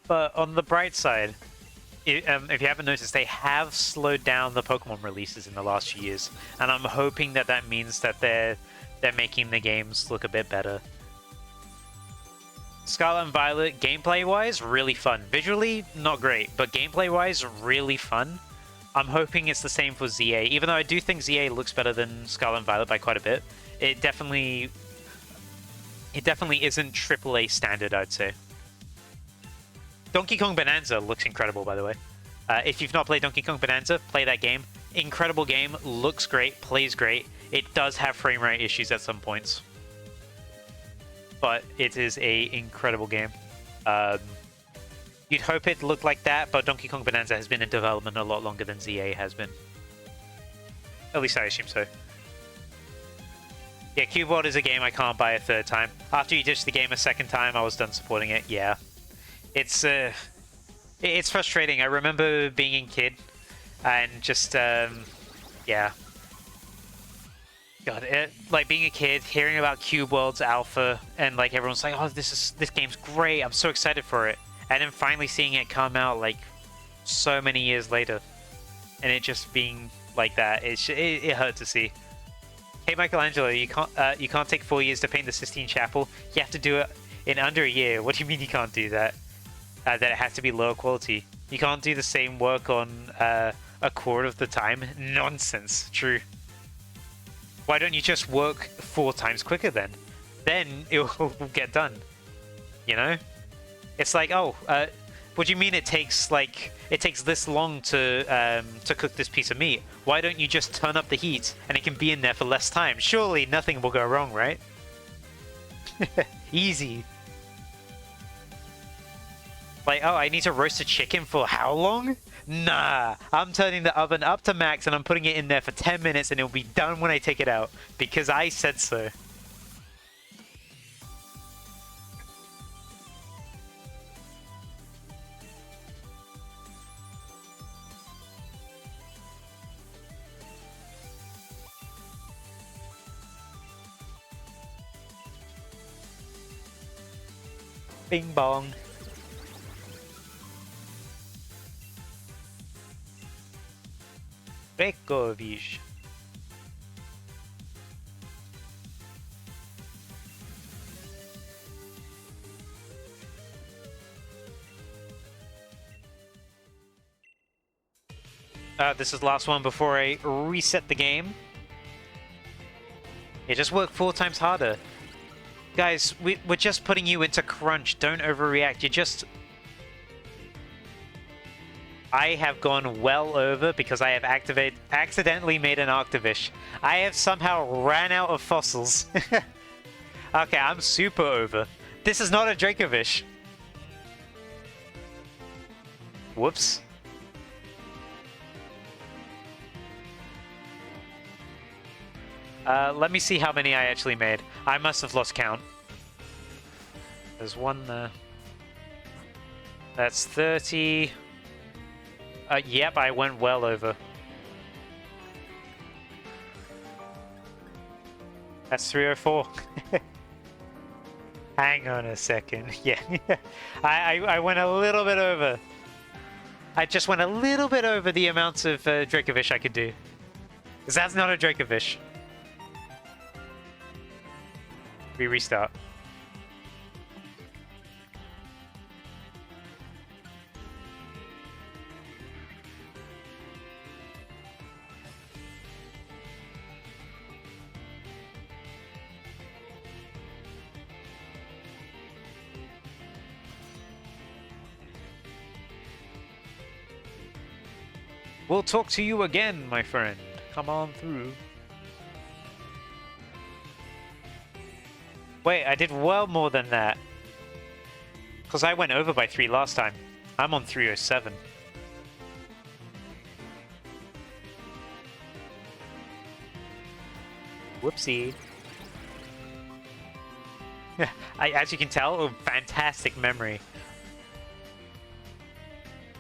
But on the bright side, if you haven't noticed, they have slowed down the Pokemon releases in the last few years, and I'm hoping that that means that they're making the games look a bit better. Scarlet and Violet, gameplay-wise, really fun. Visually, not great, but gameplay-wise, really fun. I'm hoping it's the same for ZA, even though I do think ZA looks better than Scarlet and Violet by quite a bit. It definitely isn't AAA standard, I'd say. Donkey Kong Bonanza looks incredible, by the way. If you've not played Donkey Kong Bonanza, play that game. Incredible game, looks great, plays great. It does have frame rate issues at some points, but it is a incredible game. You'd hope it looked like that, but Donkey Kong Bonanza has been in development a lot longer than ZA has been. At least I assume so. Yeah, Cube World is a game I can't buy a third time. After you ditched the game a second time, I was done supporting it, yeah. It's frustrating. I remember being a kid and just, yeah. God, like being a kid, hearing about Cube World's alpha, and like everyone's like, "Oh, this game's great! I'm so excited for it!" And then finally seeing it come out like so many years later, and it just being like that, it hurt to see. Hey, Michelangelo, you can't take 4 years to paint the Sistine Chapel. You have to do it in under a year. What do you mean you can't do that? That it has to be lower quality. You can't do the same work on a quarter of the time. Nonsense. True. Why don't you just work 4 times quicker then? Then it will get done. You know? It's like, oh, what do you mean it takes this long to cook this piece of meat? Why don't you just turn up the heat and it can be in there for less time? Surely nothing will go wrong, right? Easy. Like, oh, I need to roast a chicken for how long? Nah, I'm turning the oven up to max and I'm putting it in there for 10 minutes and it'll be done when I take it out. Because I said so. Bing bong. Bekovic. This is the last one before I reset the game. Yeah, just work 4 times harder. Guys, we're just putting you into crunch. Don't overreact. You're just... I have gone well over because I have accidentally made an Octavish. I have somehow ran out of fossils. Okay, I'm super over. This is not a Dracovish. Whoops. Let me see how many I actually made. I must have lost count. There's one there. That's 30. Yep, I went well over. That's 304. Hang on a second. Yeah. I went a little bit over. I just went a little bit over the amount of Dracovish I could do. Because that's not a Dracovish. We restart. We'll talk to you again, my friend. Come on through. Wait, I did well more than that. Because I went over by 3 last time. I'm on 307. Whoopsie. As you can tell, fantastic memory.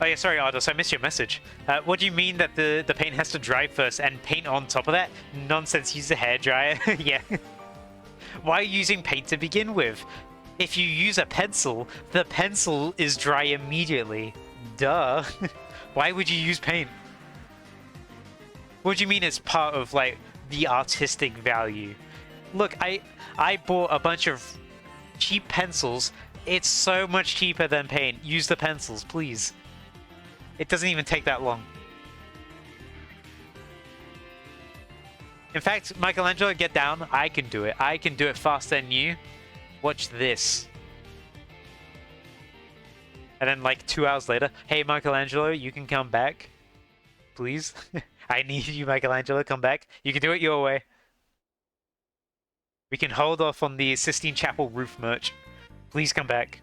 Oh yeah, sorry Ardos, I missed your message. What do you mean that the paint has to dry first and paint on top of that? Nonsense, use a hairdryer. Yeah. Why are you using paint to begin with? If you use a pencil, the pencil is dry immediately. Duh. Why would you use paint? What do you mean it's part of, like, the artistic value? Look, I bought a bunch of cheap pencils. It's so much cheaper than paint. Use the pencils, please. It doesn't even take that long. In fact, Michelangelo, get down. I can do it. I can do it faster than you. Watch this. And then like 2 hours later, hey Michelangelo, you can come back. Please. I need you, Michelangelo, come back. You can do it your way. We can hold off on the Sistine Chapel roof merch. Please come back.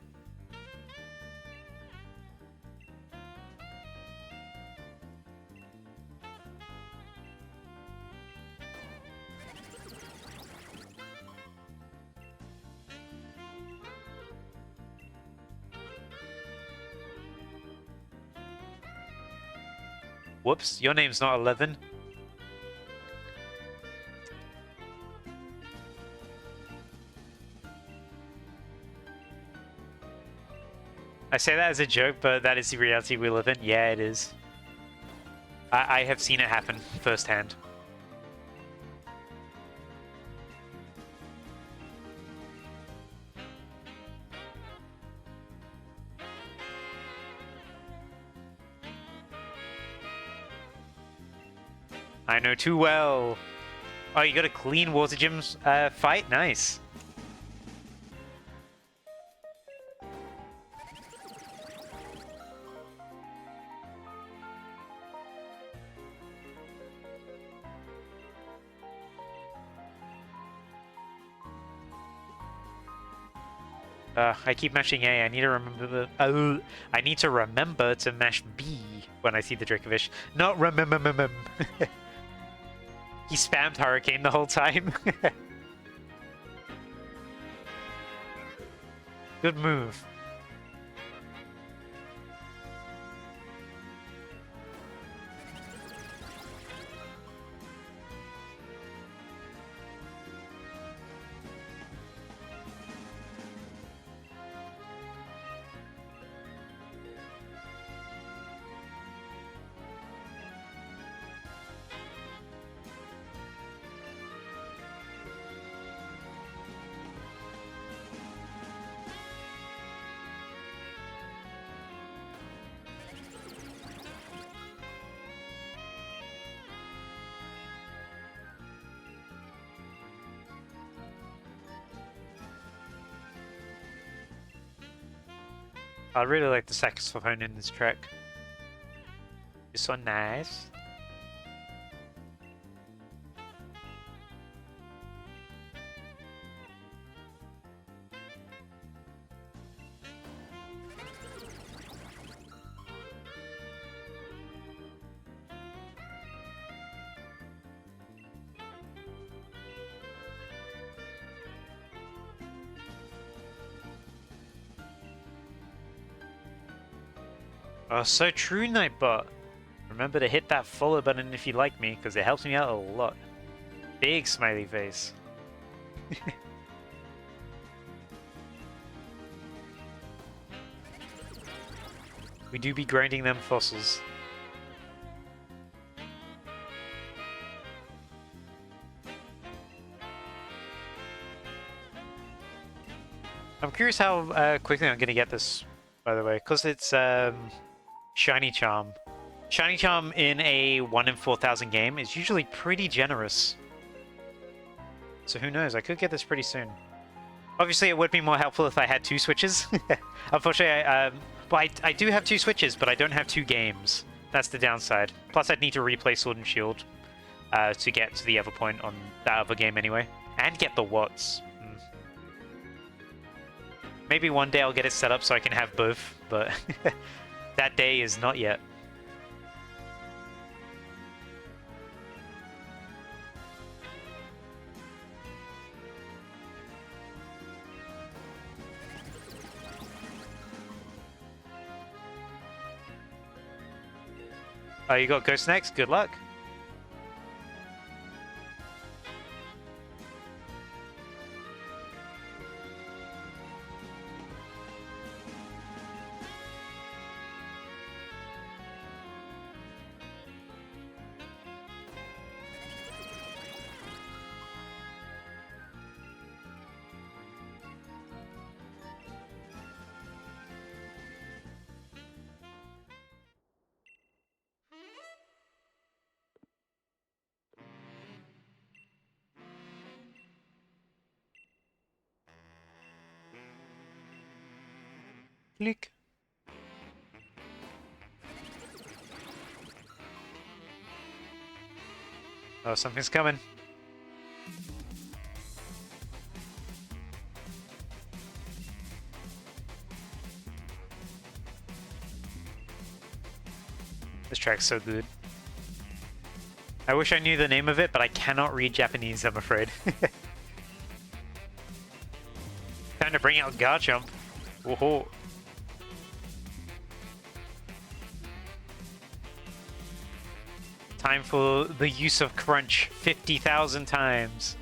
Whoops, your name's not 11. I say that as a joke, but that is the reality we live in. Yeah, it is. I have seen it happen firsthand. I know too well. Oh, you got a clean water gym's fight? Nice. I keep mashing A. I need to remember. I need to remember to mash B when I see the Dracovish. Not remember. He spammed Hurricane the whole time. Good move. I really like the saxophone in this track. It's so nice. Oh, so true, Nightbot. Remember to hit that follow button if you like me, because it helps me out a lot. Big smiley face. We do be grinding them fossils. I'm curious how quickly I'm going to get this, by the way, because it's Shiny Charm. Shiny Charm in a 1 in 4,000 game is usually pretty generous. So who knows, I could get this pretty soon. Obviously, it would be more helpful if I had 2 Switches. Unfortunately, I do have 2 Switches, but I don't have 2 games. That's the downside. Plus, I'd need to replay Sword and Shield to get to the Everpoint on that other game anyway. And get the Watts. Maybe one day I'll get it set up so I can have both, but that day is not yet. Oh, you got Ghost next? Good luck. Click. Oh, something's coming. This track's so good. I wish I knew the name of it, but I cannot read Japanese, I'm afraid. Time to bring out Garchomp. Whoa. Time for the use of Crunch 50,000 times.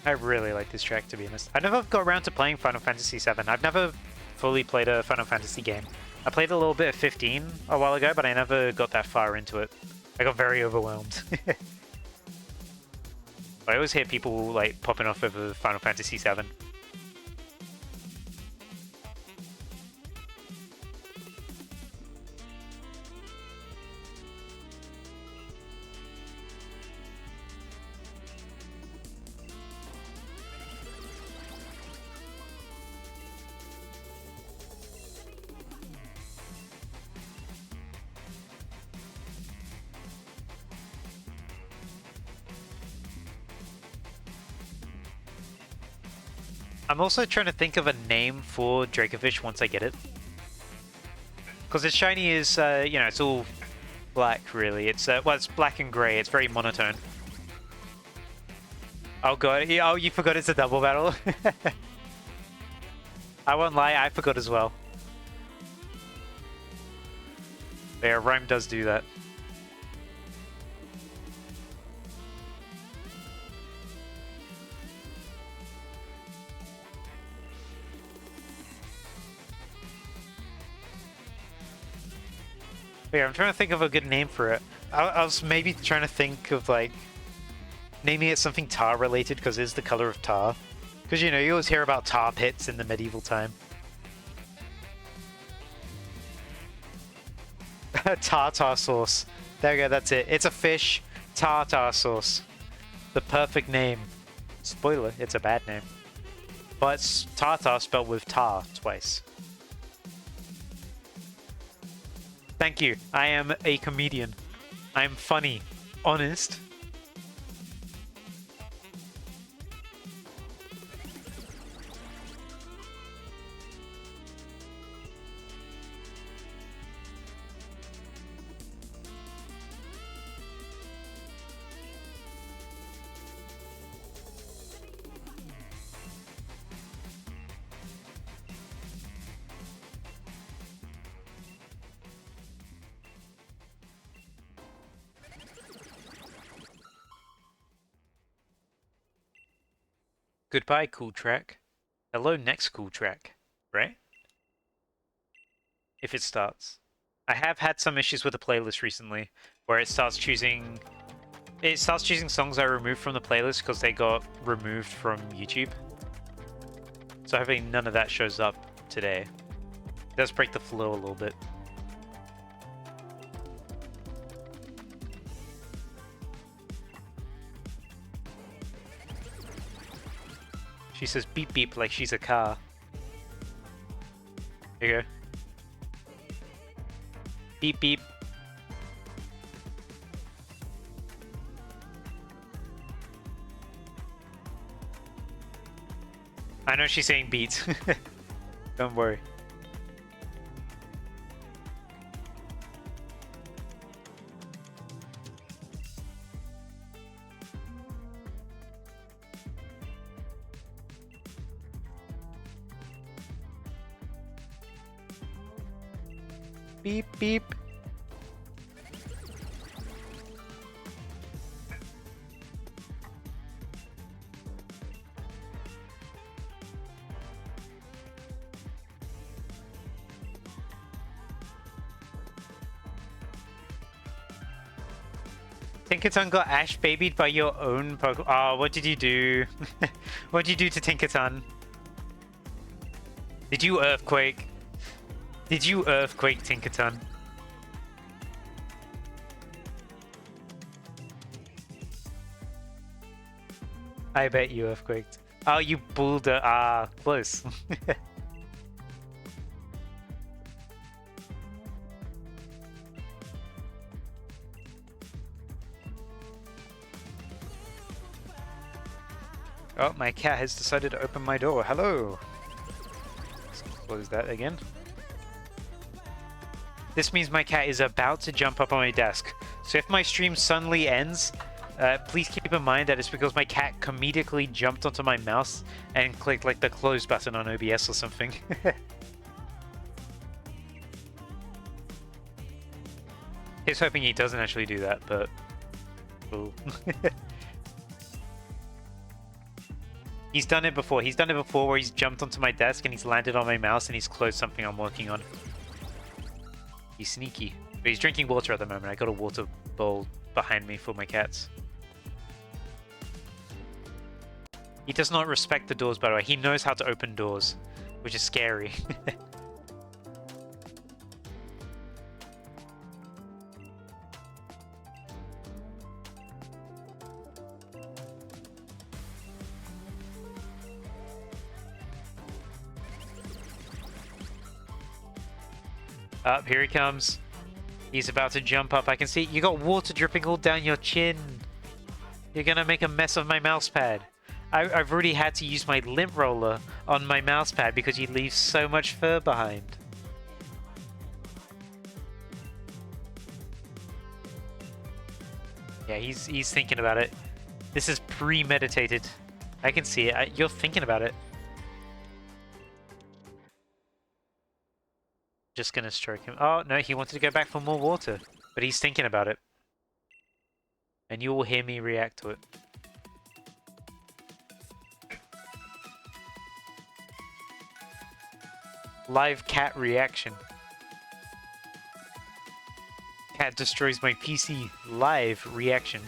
I really like this track, to be honest. I never got around to playing Final Fantasy VII. I've never fully played a Final Fantasy game. I played a little bit of 15 a while ago, but I never got that far into it. I got very overwhelmed. I always hear people like popping off over Final Fantasy VII. I'm also trying to think of a name for Dracovish once I get it. Because its shiny is, you know, it's all black, really. It's, well, it's black and grey. It's very monotone. Oh god, oh, you forgot it's a double battle? I won't lie, I forgot as well. Yeah, Rhyme does do that. Yeah, I'm trying to think of a good name for it. I was maybe trying to think of, like, naming it something tar related because it's the color of tar. Because, you know, you always hear about tar pits in the medieval time. Tartar sauce. There we go, that's it. It's a fish, tartar sauce. The perfect name. Spoiler, it's a bad name. But it's tartar spelled with tar twice. Thank you. I am a comedian. I'm funny. Honest. Goodbye, cool track. Hello, next cool track. Right? If it starts. I have had some issues with the playlist recently, where it starts choosing songs I removed from the playlist because they got removed from YouTube. So hopefully none of that shows up today. It does break the flow a little bit. She says beep beep like she's a car. Here you go. Beep beep. I know she's saying beats. Don't worry. Beep beep. Tinkerton got Ash babied by your own Pokemon. Oh, what did you do? What did you do to Tinkerton? Did you earthquake? Did you earthquake Tinkerton? I bet you earthquaked. Oh, you boulder. Ah, close. Oh, my cat has decided to open my door. Hello. Let's close that again. This means my cat is about to jump up on my desk. So if my stream suddenly ends, please keep in mind that it's because my cat comedically jumped onto my mouse and clicked like the close button on OBS or something. He's hoping he doesn't actually do that, but... Ooh. He's done it before. He's done it before where he's jumped onto my desk and he's landed on my mouse and he's closed something I'm working on. He's sneaky. But he's drinking water at the moment. I got a water bowl behind me for my cats. He does not respect the doors, by the way. He knows how to open doors, which is scary. Up, here he comes. He's about to jump up. I can see you got water dripping all down your chin. You're gonna make a mess of my mouse pad. I've already had to use my lint roller on my mouse pad because you leave so much fur behind. Yeah, he's thinking about it. This is premeditated. I can see it. You're thinking about it. Just gonna stroke him. Oh, no, he wanted to go back for more water. But he's thinking about it. And you will hear me react to it. Live cat reaction. Cat destroys my PC. Live reaction.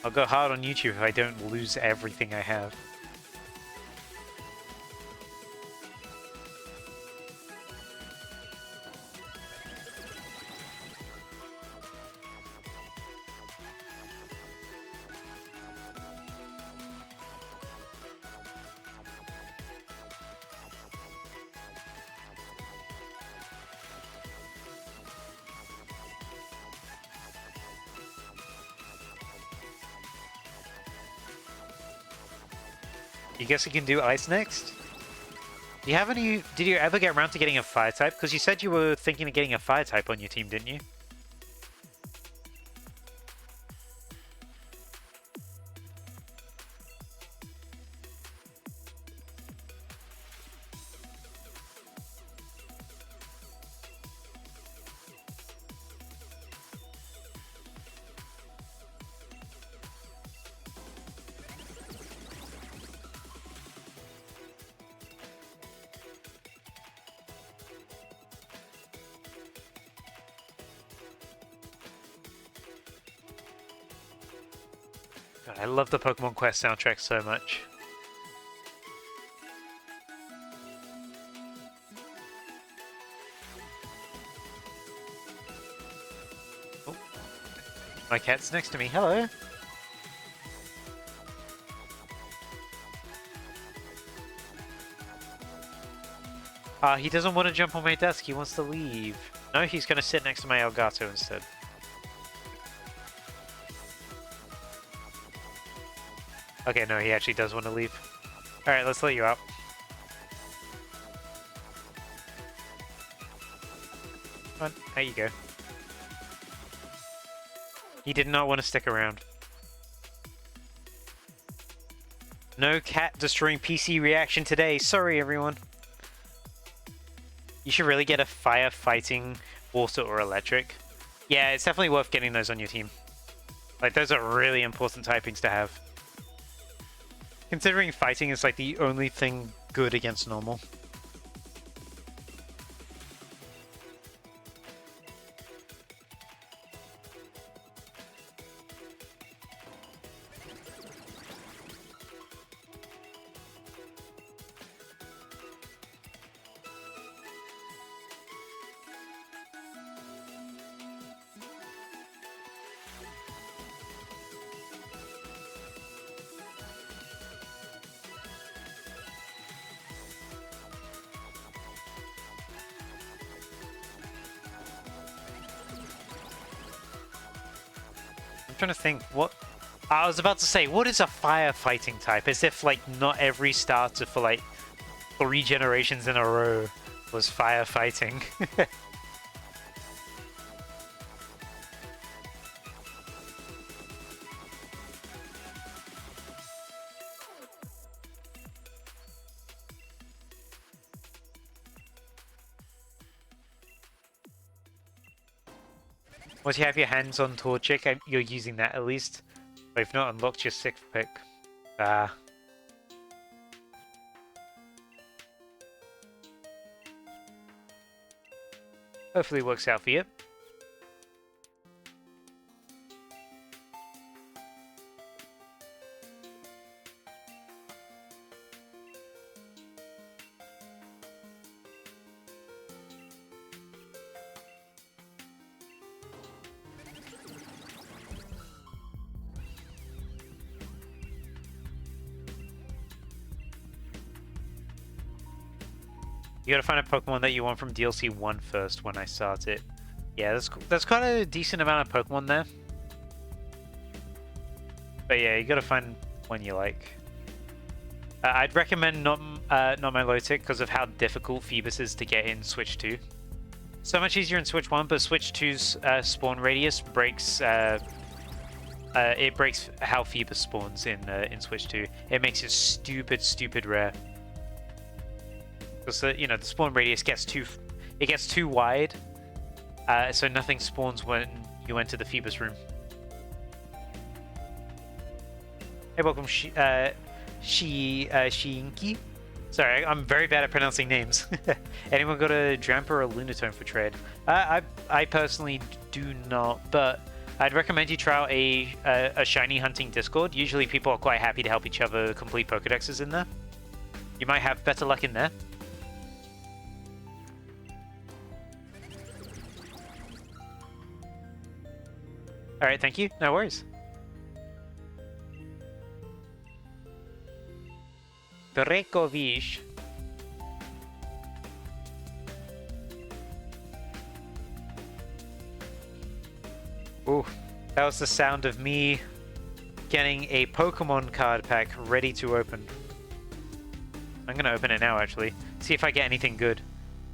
I'll go hard on YouTube if I don't lose everything I have. You guess we can do ice next? Do you have any... Did you ever get around to getting a fire type? Because you said you were thinking of getting a fire type on your team, didn't you? God, I love the Pokemon Quest soundtrack so much. Oh, my cat's next to me. Hello. He doesn't want to jump on my desk. He wants to leave. No, he's going to sit next to my Elgato instead. Okay, no, he actually does want to leave. Alright, let's let you out. Come on, there you go. He did not want to stick around. No cat destroying PC reaction today. Sorry, everyone. You should really get a firefighting, water, or electric. Yeah, it's definitely worth getting those on your team. Like, those are really important typings to have. Considering fighting is like the only thing good against normal. Trying to think what I was about to say. What is a firefighting type? As if like not every starter for like 3 generations in a row was firefighting. Once you have your hands on Torchic, you're using that at least. But if not, unlocked your 6th pick. Ah. Hopefully it works out for you. You gotta find a Pokemon that you want from DLC 1 first when I start it. Yeah, there's quite a decent amount of Pokemon there. But yeah, you gotta find one you like. I'd recommend not Milotic because of how difficult Phoebus is to get in Switch 2. So much easier in Switch 1, but Switch 2's spawn radius breaks it breaks how Phoebus spawns in Switch 2. It makes it stupid rare. Because you know, the spawn radius gets too wide, so nothing spawns when you enter the Phoebus room. Hey, welcome, Shiinki. Sorry, I'm very bad at pronouncing names. Anyone got a Drampa or a Lunatone for trade? I personally do not, but I'd recommend you try out a shiny hunting Discord. Usually people are quite happy to help each other complete Pokedexes in there. You might have better luck in there. Alright, thank you. No worries. Brekovic. Ooh, that was the sound of me getting a Pokemon card pack ready to open. I'm gonna open it now, actually. See if I get anything good.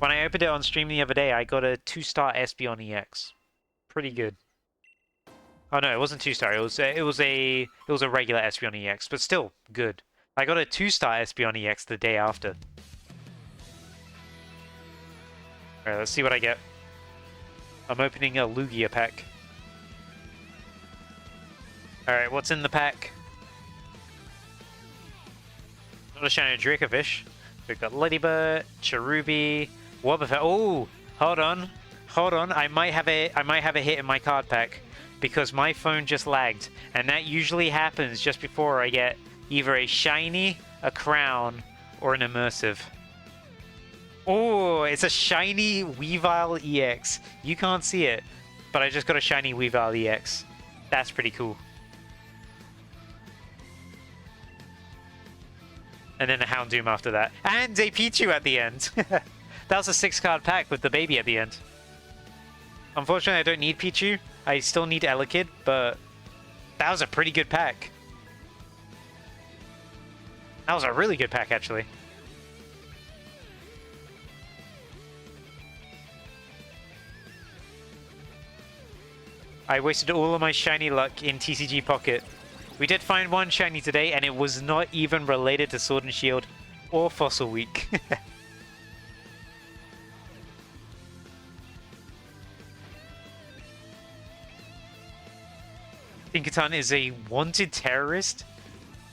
When I opened it on stream the other day, I got a 2-star Espeon EX. Pretty good. Oh no, it wasn't 2-star. It was a regular Espeon EX, but still good. I got a 2-star Espeon EX the day after. Alright, let's see what I get. I'm opening a Lugia pack. Alright, what's in the pack? Not a shiny Dracovish. We've got Ladybird, Cherubi, Wobbuffet. Oh, hold on. I might have a hit in my card pack. because my phone just lagged, and that usually happens just before I get either a shiny, a crown, or an immersive. Oh, it's a shiny Weavile EX. You can't see it, but I just got a shiny Weavile EX. That's pretty cool. And then a Houndoom after that. And a Pichu at the end. That was a 6-card pack with the baby at the end. Unfortunately, I don't need Pichu. I still need Elekid, but that was a pretty good pack. That was a really good pack, actually. I wasted all of my shiny luck in TCG Pocket. We did find one shiny today, and it was not even related to Sword and Shield or Fossil Week. Pinkerton is a wanted terrorist.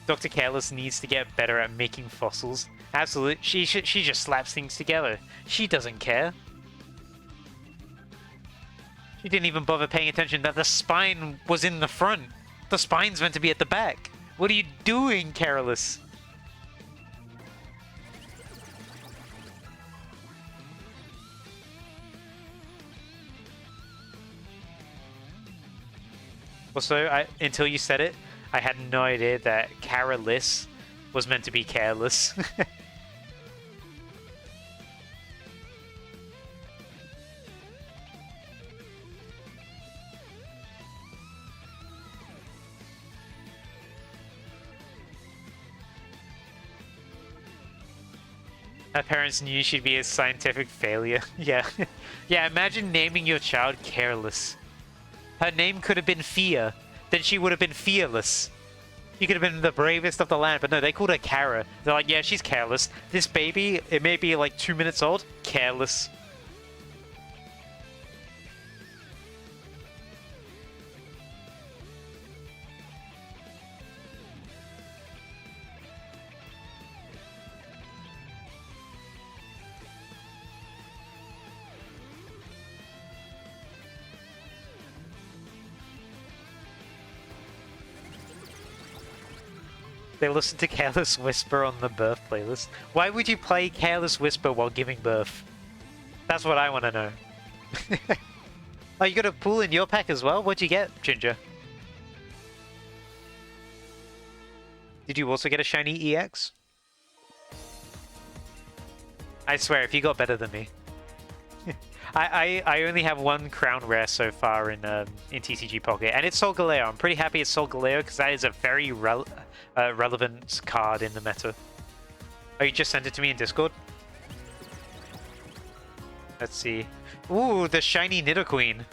Dr. Careless needs to get better at making fossils. Absolutely, she just slaps things together. She doesn't care. She didn't even bother paying attention that the spine was in the front. The spine's meant to be at the back. What are you doing, Careless? Also, until you said it, I had no idea that Careless was meant to be careless. Her parents knew she'd be a scientific failure. Yeah. Yeah, imagine naming your child Careless. Her name could have been Fear. Then she would have been fearless. She could have been the bravest of the land, but no, they called her Kara. They're like, yeah, she's careless. This baby, it may be like 2 minutes old, careless. They listen to Careless Whisper on the birth playlist. Why would you play Careless Whisper while giving birth? That's what I want to know. Oh, you got a pool in your pack as well? What'd you get, Ginger? Did you also get a shiny EX? I swear, if you got better than me. I only have one crown rare so far in TCG Pocket, and it's Solgaleo. I'm pretty happy it's Solgaleo because that is a very relevant card in the meta. Oh, you just sent it to me in Discord? Let's see. Ooh, the shiny Nidoqueen.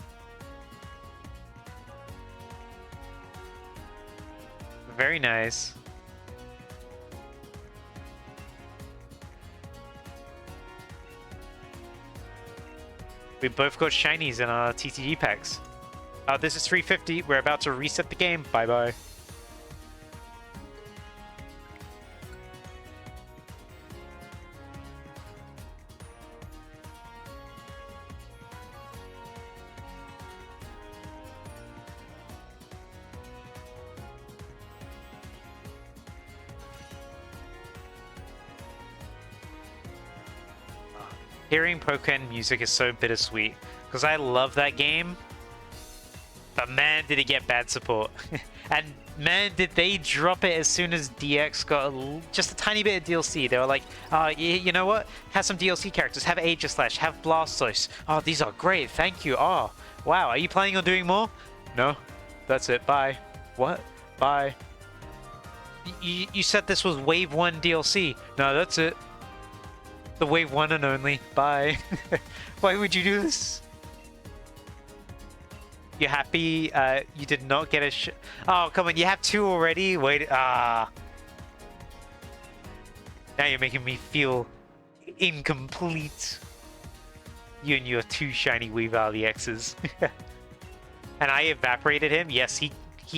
Very nice. We both got shinies in our TCG packs. This is 350. We're about to reset the game. Bye-bye. Hearing Pokémon music is so bittersweet, because I love that game, but man did it get bad support. And man did they drop it as soon as DX got just a tiny bit of DLC. They were like, you know what, have some DLC characters, have Aegislash, have Blastoise. Oh, these are great, thank you. Oh, wow, are you planning on doing more? No, that's it, bye. What? Bye. You said this was Wave 1 DLC. No, that's it. The Wave 1 and only. Bye. Why would you do this? You happy you did not get a Oh, come on. You have 2 already? Wait. Now you're making me feel incomplete. You and your 2 shiny Weavile EXs. And I evaporated him. Yes, he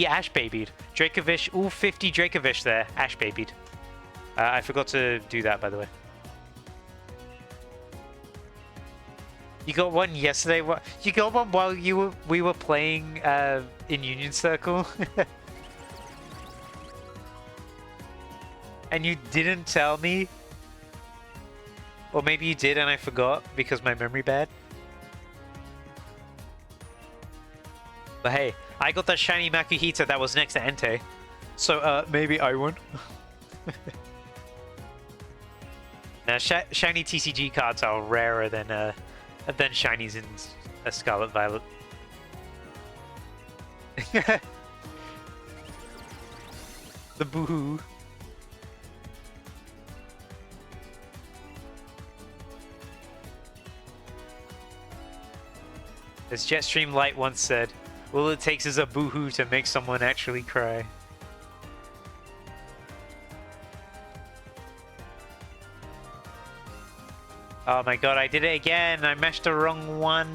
Ash Babied. Dracovish. Ooh, 50 Dracovish there. Ash Babied. I forgot to do that, by the way. You got one yesterday. What? You got one while we were playing in Union Circle, and you didn't tell me, or maybe you did and I forgot because my memory bad. But hey, I got that shiny Makuhita that was next to Entei, so maybe I won. Now, shiny TCG cards are rarer than shinies in Scarlet Violet. The boohoo. As Jetstream Light once said, all it takes is a boohoo to make someone actually cry. Oh my god, I did it again! I mashed the wrong one!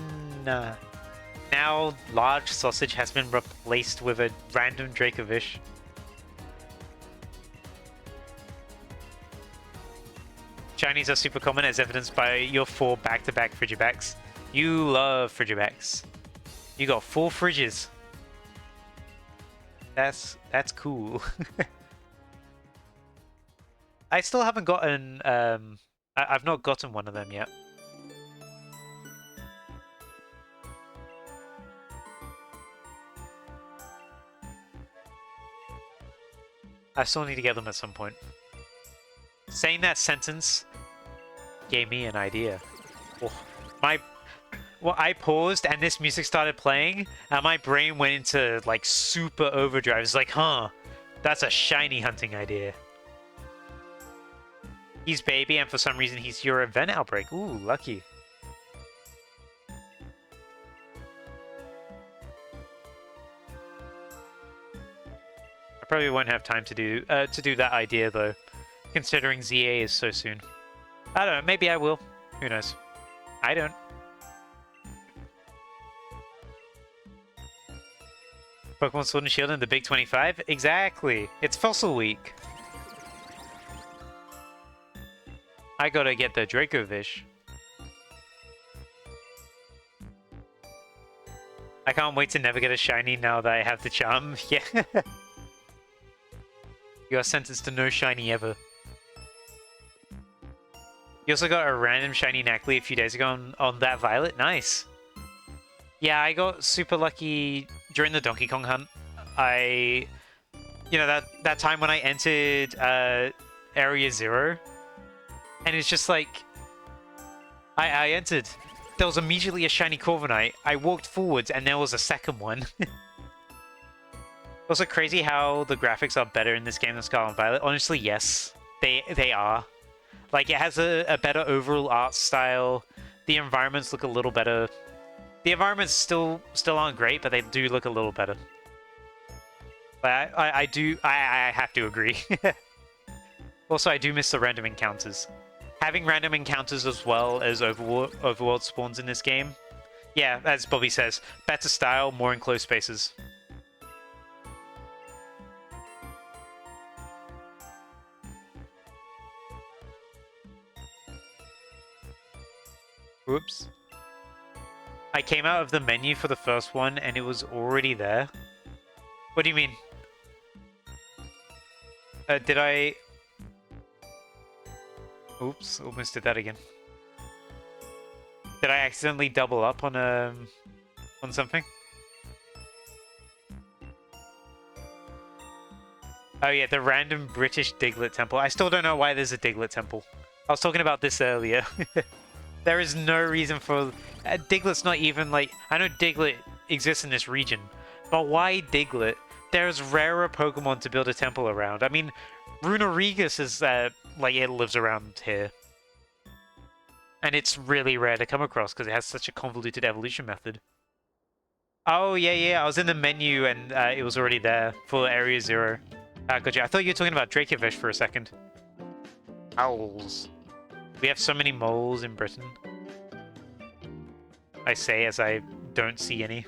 Now, large sausage has been replaced with a random Dracovish. Shinies are super common as evidenced by your 4 back-to-back Frigibacks. You love Frigibacks. You got 4 fridges. That's cool. I still haven't gotten I've not gotten one of them yet. I still need to get them at some point. Saying that sentence gave me an idea. Oh, I paused and this music started playing and my brain went into like super overdrive. It's like, huh, that's a shiny hunting idea. He's baby and for some reason he's your event outbreak. Ooh, lucky. I probably won't have time to do that idea though, considering ZA is so soon. I don't know, maybe I will. Who knows? I don't. Pokemon Sword and Shield in the Big 25? Exactly! It's Fossil Week! I gotta get the Dracovish. I can't wait to never get a shiny now that I have the charm. Yeah. You are sentenced to no shiny ever. You also got a random shiny Nacli a few days ago on that Violet. Nice. Yeah, I got super lucky during the Donkey Kong hunt. You know, that time when I entered Area 0. And it's just like, I entered. There was immediately a shiny Corviknight. I walked forwards and there was a second one. Also crazy how the graphics are better in this game than Scarlet and Violet. Honestly, yes, they are. Like, it has a better overall art style. The environments look a little better. The environments still aren't great, but they do look a little better. But I have to agree. Also, I do miss the random encounters. Having random encounters as well as overworld spawns in this game. Yeah, as Bobby says, better style, more enclosed spaces. Whoops. I came out of the menu for the first one and it was already there. What do you mean? Did I... Oops, almost did that again. Did I accidentally double up on something? Oh yeah, the random British Diglett temple. I still don't know why there's a Diglett temple. I was talking about this earlier. There is no reason for... Diglett's not even like... I know Diglett exists in this region, but why Diglett? There's rarer Pokemon to build a temple around. I mean, Runorigus is, like, it lives around here. And it's really rare to come across because it has such a convoluted evolution method. Oh, yeah, I was in the menu and it was already there for Area 0. Gotcha. I thought you were talking about Dracovish for a second. Owls. We have so many moles in Britain. I say as I don't see any.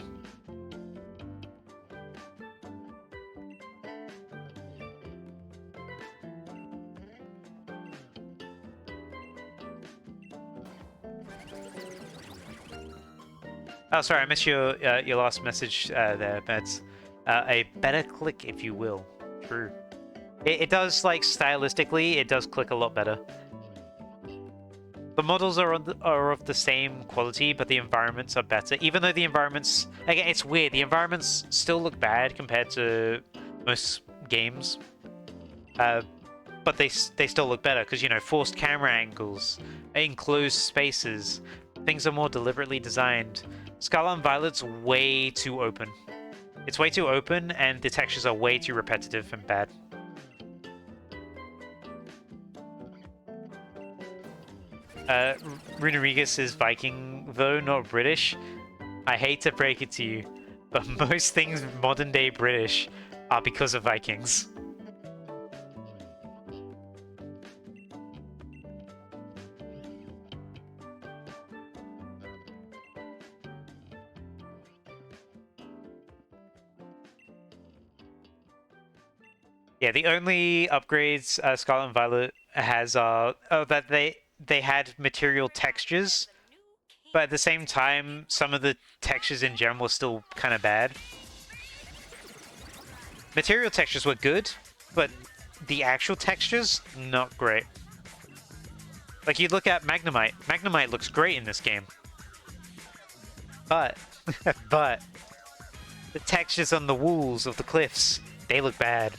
Oh, sorry, I missed your last message there, Mads. A better click, if you will. True. It does, like, stylistically, it does click a lot better. The models are of the same quality, but the environments are better. Even though the environments... Again, it's weird. The environments still look bad compared to most games. But they still look better, because, you know, forced camera angles, enclosed spaces, things are more deliberately designed. Scarlet and Violet's way too open. It's way too open, and the textures are way too repetitive and bad. Runarigus is Viking, though not British. I hate to break it to you, but most things modern day British are because of Vikings. Yeah, the only upgrades Scarlet and Violet has are that they had material textures, but at the same time, some of the textures in general were still kind of bad. Material textures were good, but the actual textures, not great. Like, you look at Magnemite. Magnemite looks great in this game. But, but, the textures on the walls of the cliffs, they look bad.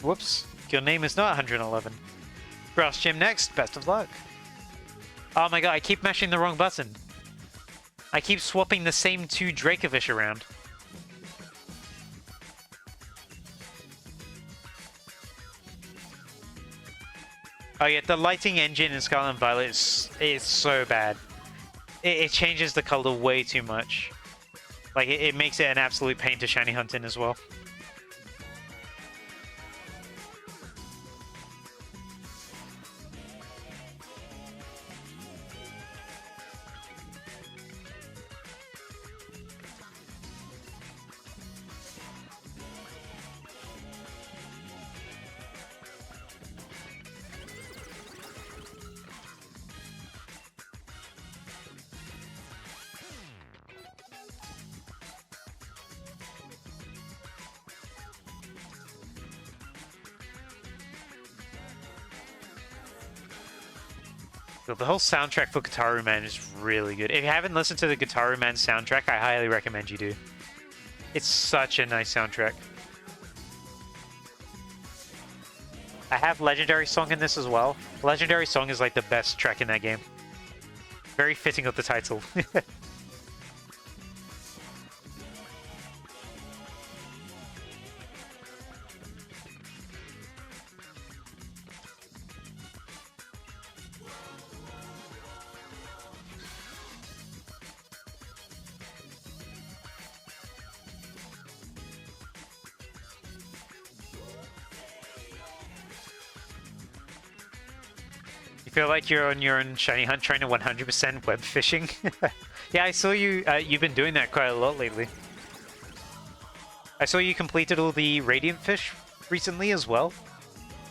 Whoops, your name is not 111. Grass Gym next, best of luck. Oh my god, I keep mashing the wrong button. I keep swapping the same two Dracovish around. Oh yeah, the lighting engine in Scarlet and Violet is so bad. It changes the color way too much. Like, it makes it an absolute pain to shiny hunt in as well. The whole soundtrack for Guitar Man is really good. If you haven't listened to the Guitar Man soundtrack, I highly recommend you do. It's such a nice soundtrack. I have Legendary Song in this as well. Legendary Song is like the best track in that game. Very fitting of the title. You feel like you're on your own shiny hunt trying to 100% web fishing? Yeah, I saw you, you've been doing that quite a lot lately. I saw you completed all the Radiant Fish recently as well.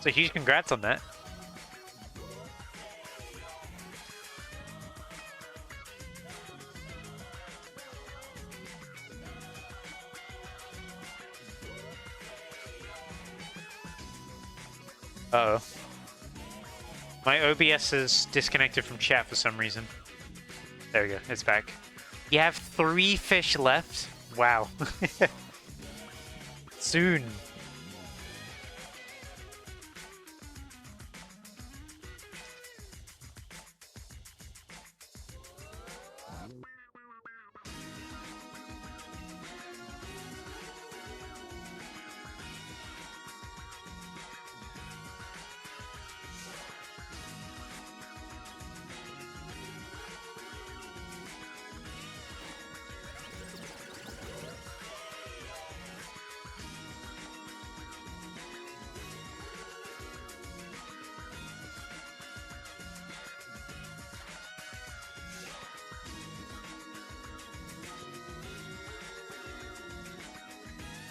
So huge congrats on that. Uh-oh. My OBS is disconnected from chat for some reason. There we go, it's back. You have 3 fish left? Wow. Soon.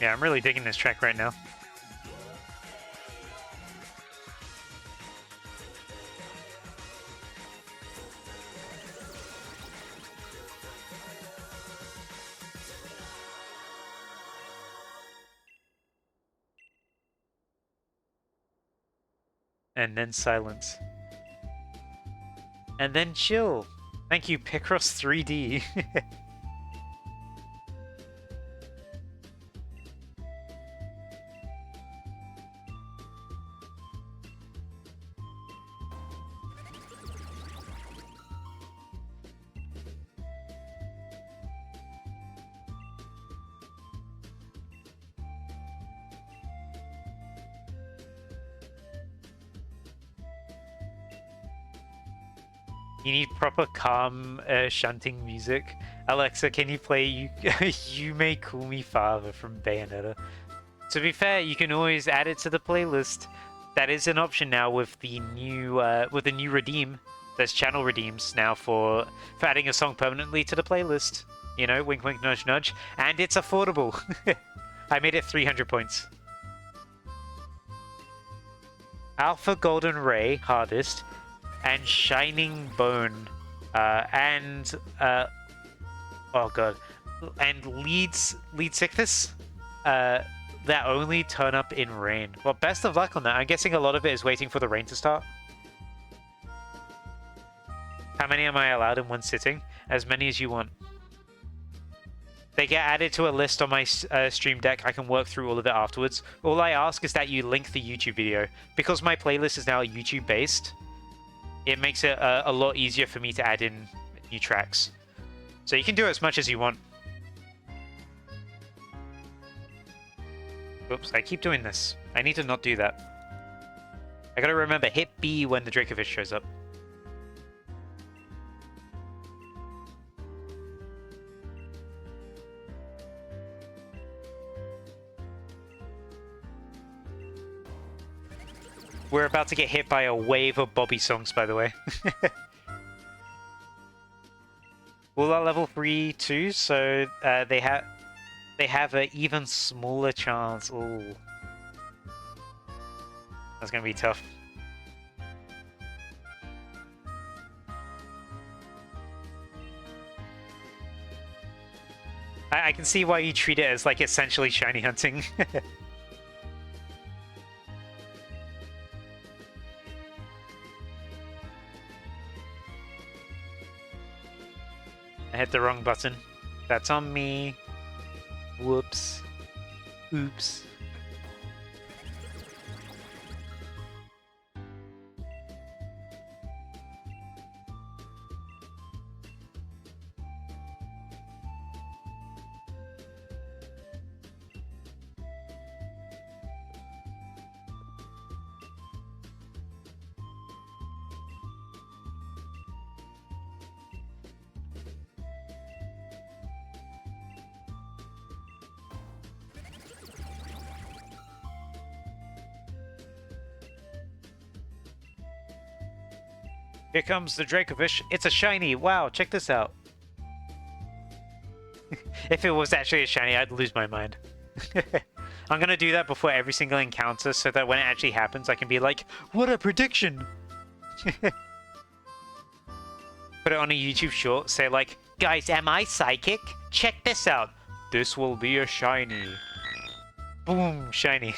Yeah, I'm really digging this track right now. And then silence. And then chill. Thank you, Picross 3D. You need proper calm shunting music. Alexa, can you play You May Call Me Father from Bayonetta? To be fair, you can always add it to the playlist. That is an option now with the new redeem. There's channel redeems now for adding a song permanently to the playlist. You know, wink wink nudge nudge. And it's affordable. I made it 300 points. Alpha Golden Ray, hardest. And Shining Bone, oh god, and Lead Sickness, that only turn up in rain. Well, best of luck on that. I'm guessing a lot of it is waiting for the rain to start. How many am I allowed in one sitting? As many as you want. They get added to a list on my stream deck. I can work through all of it afterwards. All I ask is that you link the YouTube video. Because my playlist is now YouTube based, it makes it a lot easier for me to add in new tracks. So you can do as much as you want. Oops, I keep doing this. I need to not do that. I gotta remember, hit B when the Dracovish shows up. We're about to get hit by a wave of Bobby songs, by the way. All are level 3 too, so they have an even smaller chance. Ooh, that's gonna be tough. I can see why you treat it as like essentially shiny hunting. I hit the wrong button. That's on me. Whoops. Oops. Here comes the Dracovish. It's a shiny. Wow, check this out. If it was actually a shiny, I'd lose my mind. I'm gonna do that before every single encounter so that when it actually happens, I can be like, what a prediction! Put it on a YouTube short, say like, guys, am I psychic? Check this out. This will be a shiny. Boom, shiny.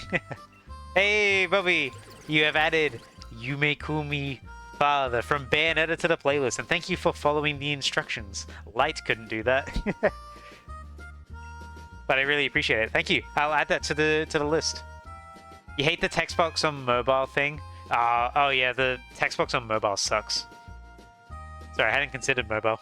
Hey, Bobby, you have added You May Call Me Father from Bayonetta to the playlist, and thank you for following the instructions. Light couldn't do that. But I really appreciate it. Thank you. I'll add that to the list. You hate the text box on mobile thing? Oh yeah, the text box on mobile sucks. Sorry, I hadn't considered mobile.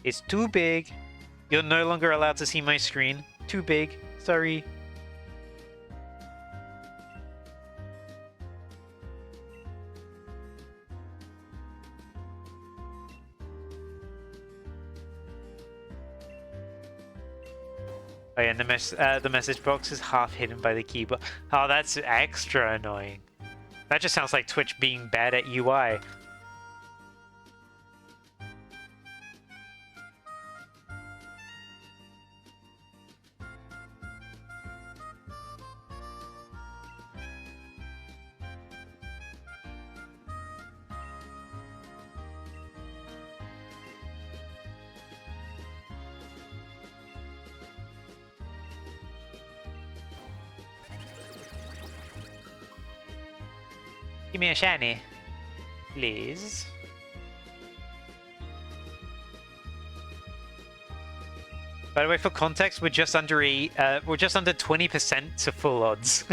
It's too big. You're no longer allowed to see my screen. Too big. Sorry. Oh yeah, and the message box is half hidden by the keyboard. Oh, that's extra annoying. That just sounds like Twitch being bad at UI. Give me a shiny, please. By the way, for context, we're just under 20% to full odds.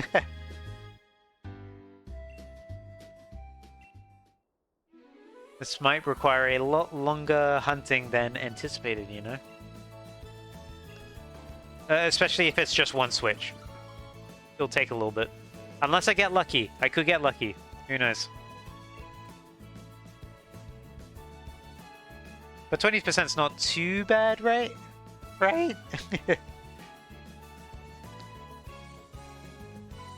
This might require a lot longer hunting than anticipated, you know? Especially if it's just one switch. It'll take a little bit. Unless I get lucky. I could get lucky. Who knows? But 20% is not too bad, right? Right?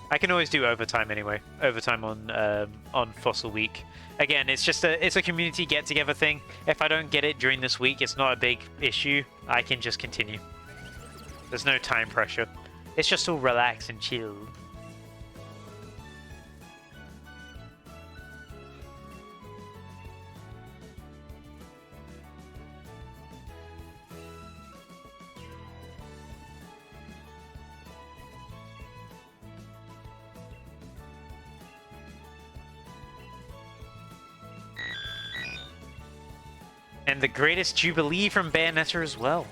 I can always do overtime anyway. Overtime on Fossil Week. Again, it's just a community get-together thing. If I don't get it during this week, it's not a big issue. I can just continue. There's no time pressure. It's just all relax and chill. And the greatest Jubilee from Bayonetta as well.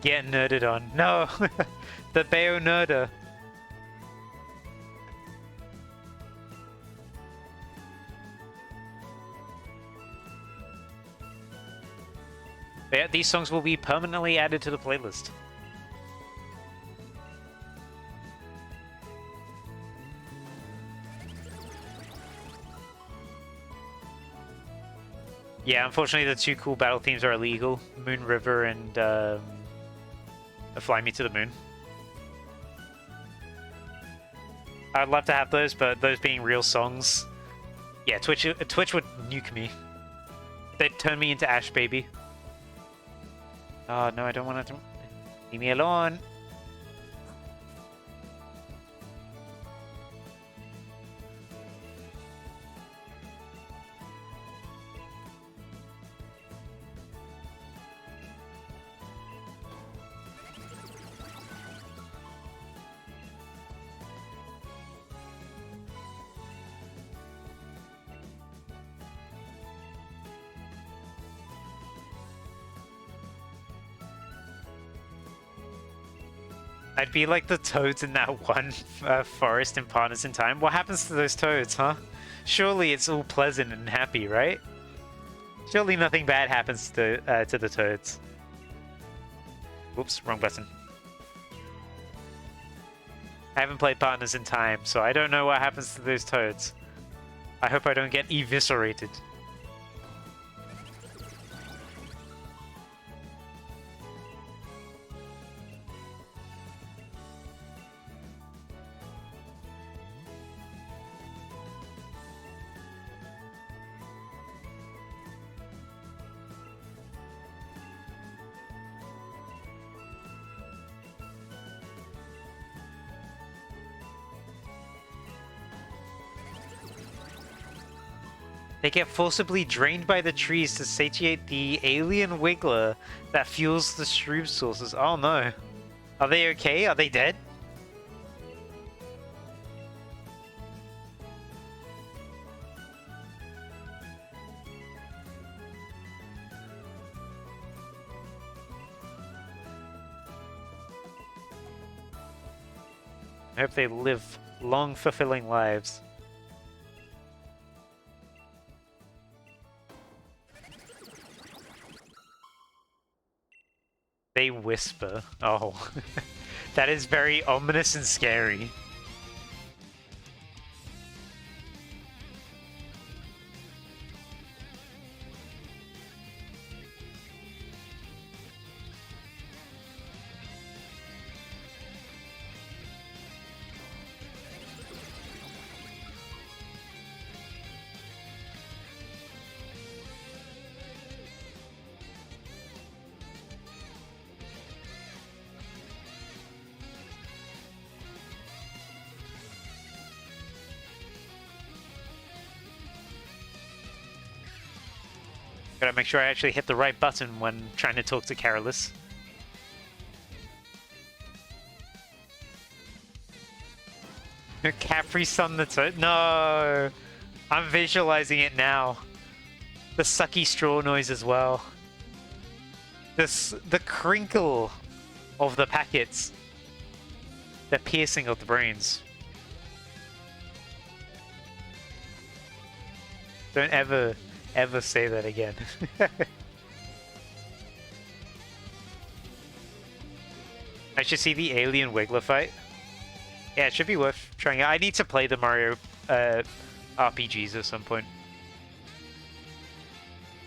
Get nerded on. No! The Bayonetta. Yeah, these songs will be permanently added to the playlist. Yeah, unfortunately the two cool battle themes are illegal. Moon River and Fly Me to the Moon. I'd love to have those, but those being real songs... Yeah, Twitch would nuke me. They'd turn me into Ash Baby. Oh, no, I don't want to... Leave me alone. I'd be like the toads in that one forest in Partners in Time. What happens to those toads, huh? Surely it's all pleasant and happy, right? Surely nothing bad happens to the toads. Oops, wrong button. I haven't played Partners in Time, so I don't know what happens to those toads. I hope I don't get eviscerated. They get forcibly drained by the trees to satiate the alien wiggler that fuels the shroom sources. Oh no. Are they okay? Are they dead? I hope they live long, fulfilling lives. They whisper. Oh. That is very ominous and scary. Gotta make sure I actually hit the right button when trying to talk to Carolus. Capri Sun the Toad. No! I'm visualizing it now. The sucky straw noise as well. The crinkle of the packets. The piercing of the brains. Don't ever say that again. I should see the alien Wiggler fight. Yeah, it should be worth trying out. I need to play the Mario RPGs at some point.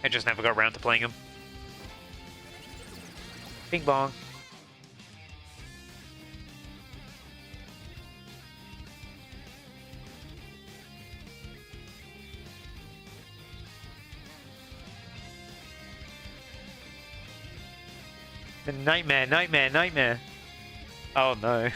I just never got around to playing them. Bing bong. The nightmare, nightmare, nightmare. Oh no.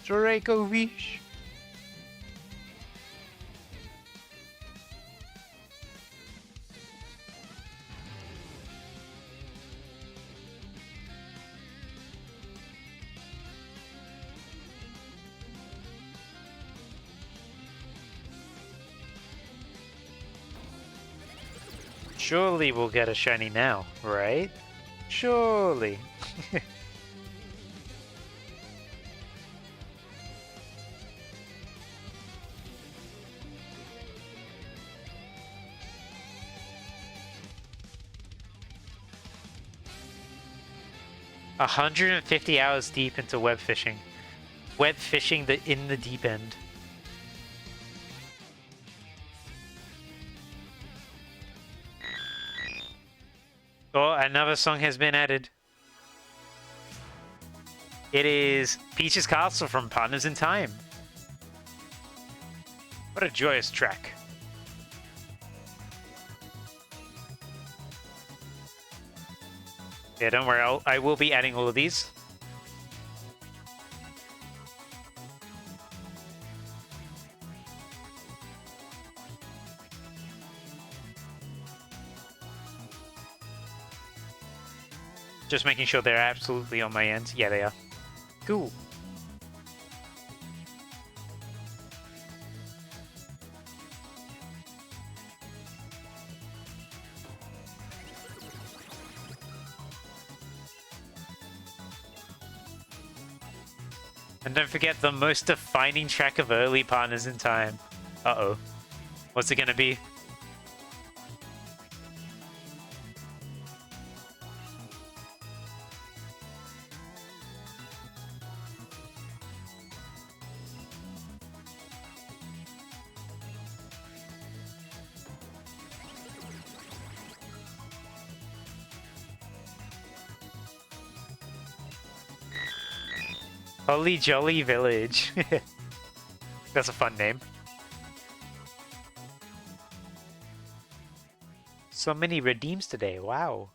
Dracovish. Surely we'll get a shiny now, right? Surely. 150 hours deep into web fishing. Web fishing in the deep end. Oh, another song has been added. It is Peach's Castle from Partners in Time. What a joyous track. Yeah, don't worry, I will be adding all of these. Just making sure they're absolutely on my end. Yeah, they are. Cool. And don't forget the most defining track of early Partners in Time. Uh-oh. What's it gonna be? Holy Jolly Village. That's a fun name. So many redeems today, wow.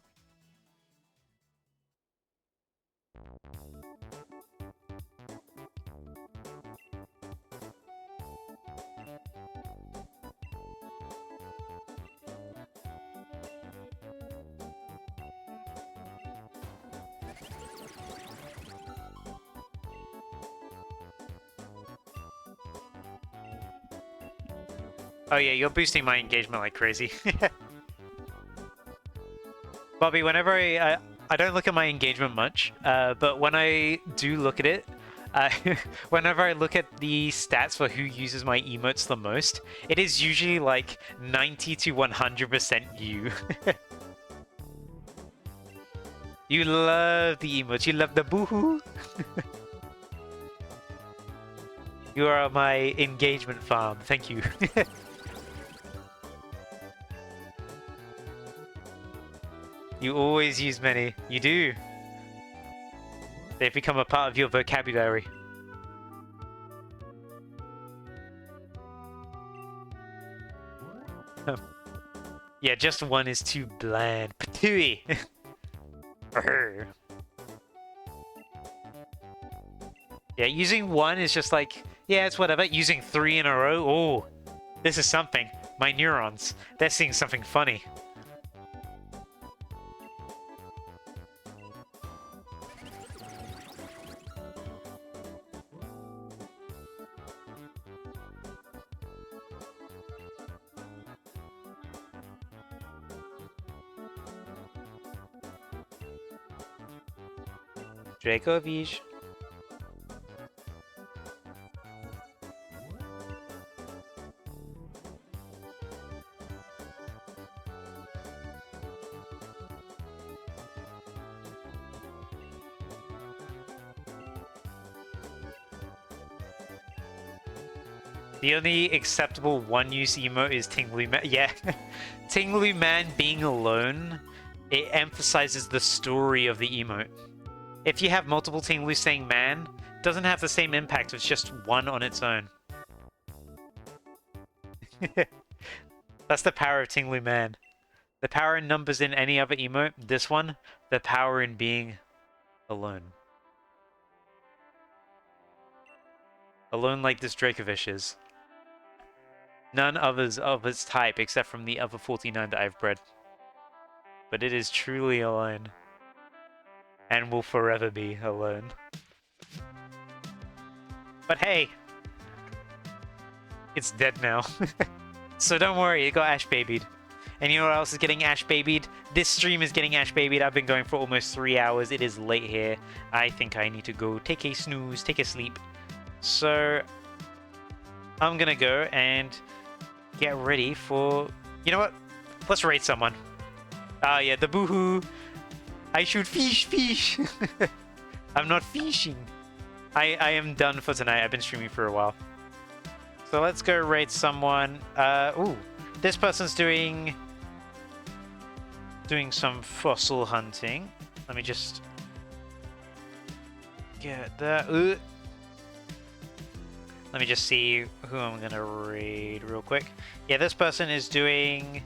Oh yeah, you're boosting my engagement like crazy. Bobby, whenever I don't look at my engagement much, but when I do look at it, whenever I look at the stats for who uses my emotes the most, it is usually like 90 to 100% you. You love the emotes, you love the boohoo. You are my engagement farm, thank you. You always use many. You do. They've become a part of your vocabulary. Yeah, just one is too bland. Patooey! Yeah, using one is just like, yeah, it's whatever. Using 3 in a row, oh, this is something. My neurons, they're seeing something funny. Dracovish. The only acceptable one-use emote is Tingly Man. Yeah, Tingly Man being alone, it emphasizes the story of the emote. If you have multiple Tinglu saying man, it doesn't have the same impact with just one on its own. That's the power of Tinglu Man. The power in numbers in any other emote, this one, the power in being alone. Alone like this Dracovish is. None others of its type except from the other 49 that I've bred. But it is truly alone. And will forever be alone. But hey! It's dead now. So don't worry, it got Ash Babied. And you know what else is getting Ash Babied? This stream is getting Ash Babied. I've been going for almost 3 hours. It is late here. I think I need to go take a snooze, take a sleep. So I'm gonna go and get ready for... You know what? Let's raid someone. Ah, yeah, the boohoo. I should fish. I'm not fishing. I am done for tonight. I've been streaming for a while. So let's go raid someone. Ooh, this person's doing some fossil hunting. Let me just get that. Let me just see who I'm gonna raid real quick. Yeah, this person is doing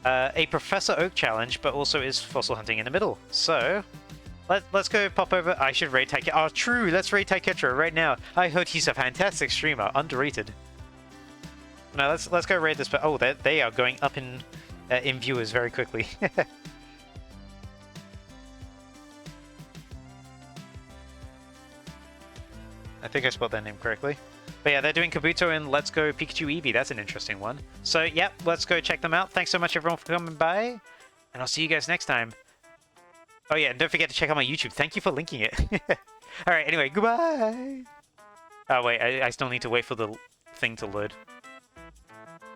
a Professor Oak challenge, but also is fossil hunting in the middle. So let's go pop over. I should raid Taiketra. Oh, true. Let's raid Taiketra right now. I heard he's a fantastic streamer, underrated. No, let's go raid this. Oh, they are going up in viewers very quickly. I think I spelled that name correctly. But yeah, they're doing Kabuto and Let's Go Pikachu Eevee. That's an interesting one. So yeah, let's go check them out. Thanks so much everyone for coming by. And I'll see you guys next time. Oh yeah, and don't forget to check out my YouTube. Thank you for linking it. Alright, anyway, goodbye! Oh wait, I still need to wait for the thing to load.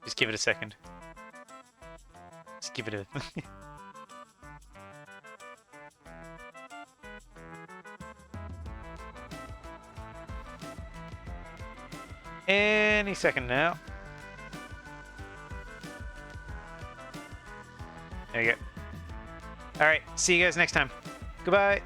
Just give it a second. Just give it a... Any second now. There you go. Alright, see you guys next time. Goodbye!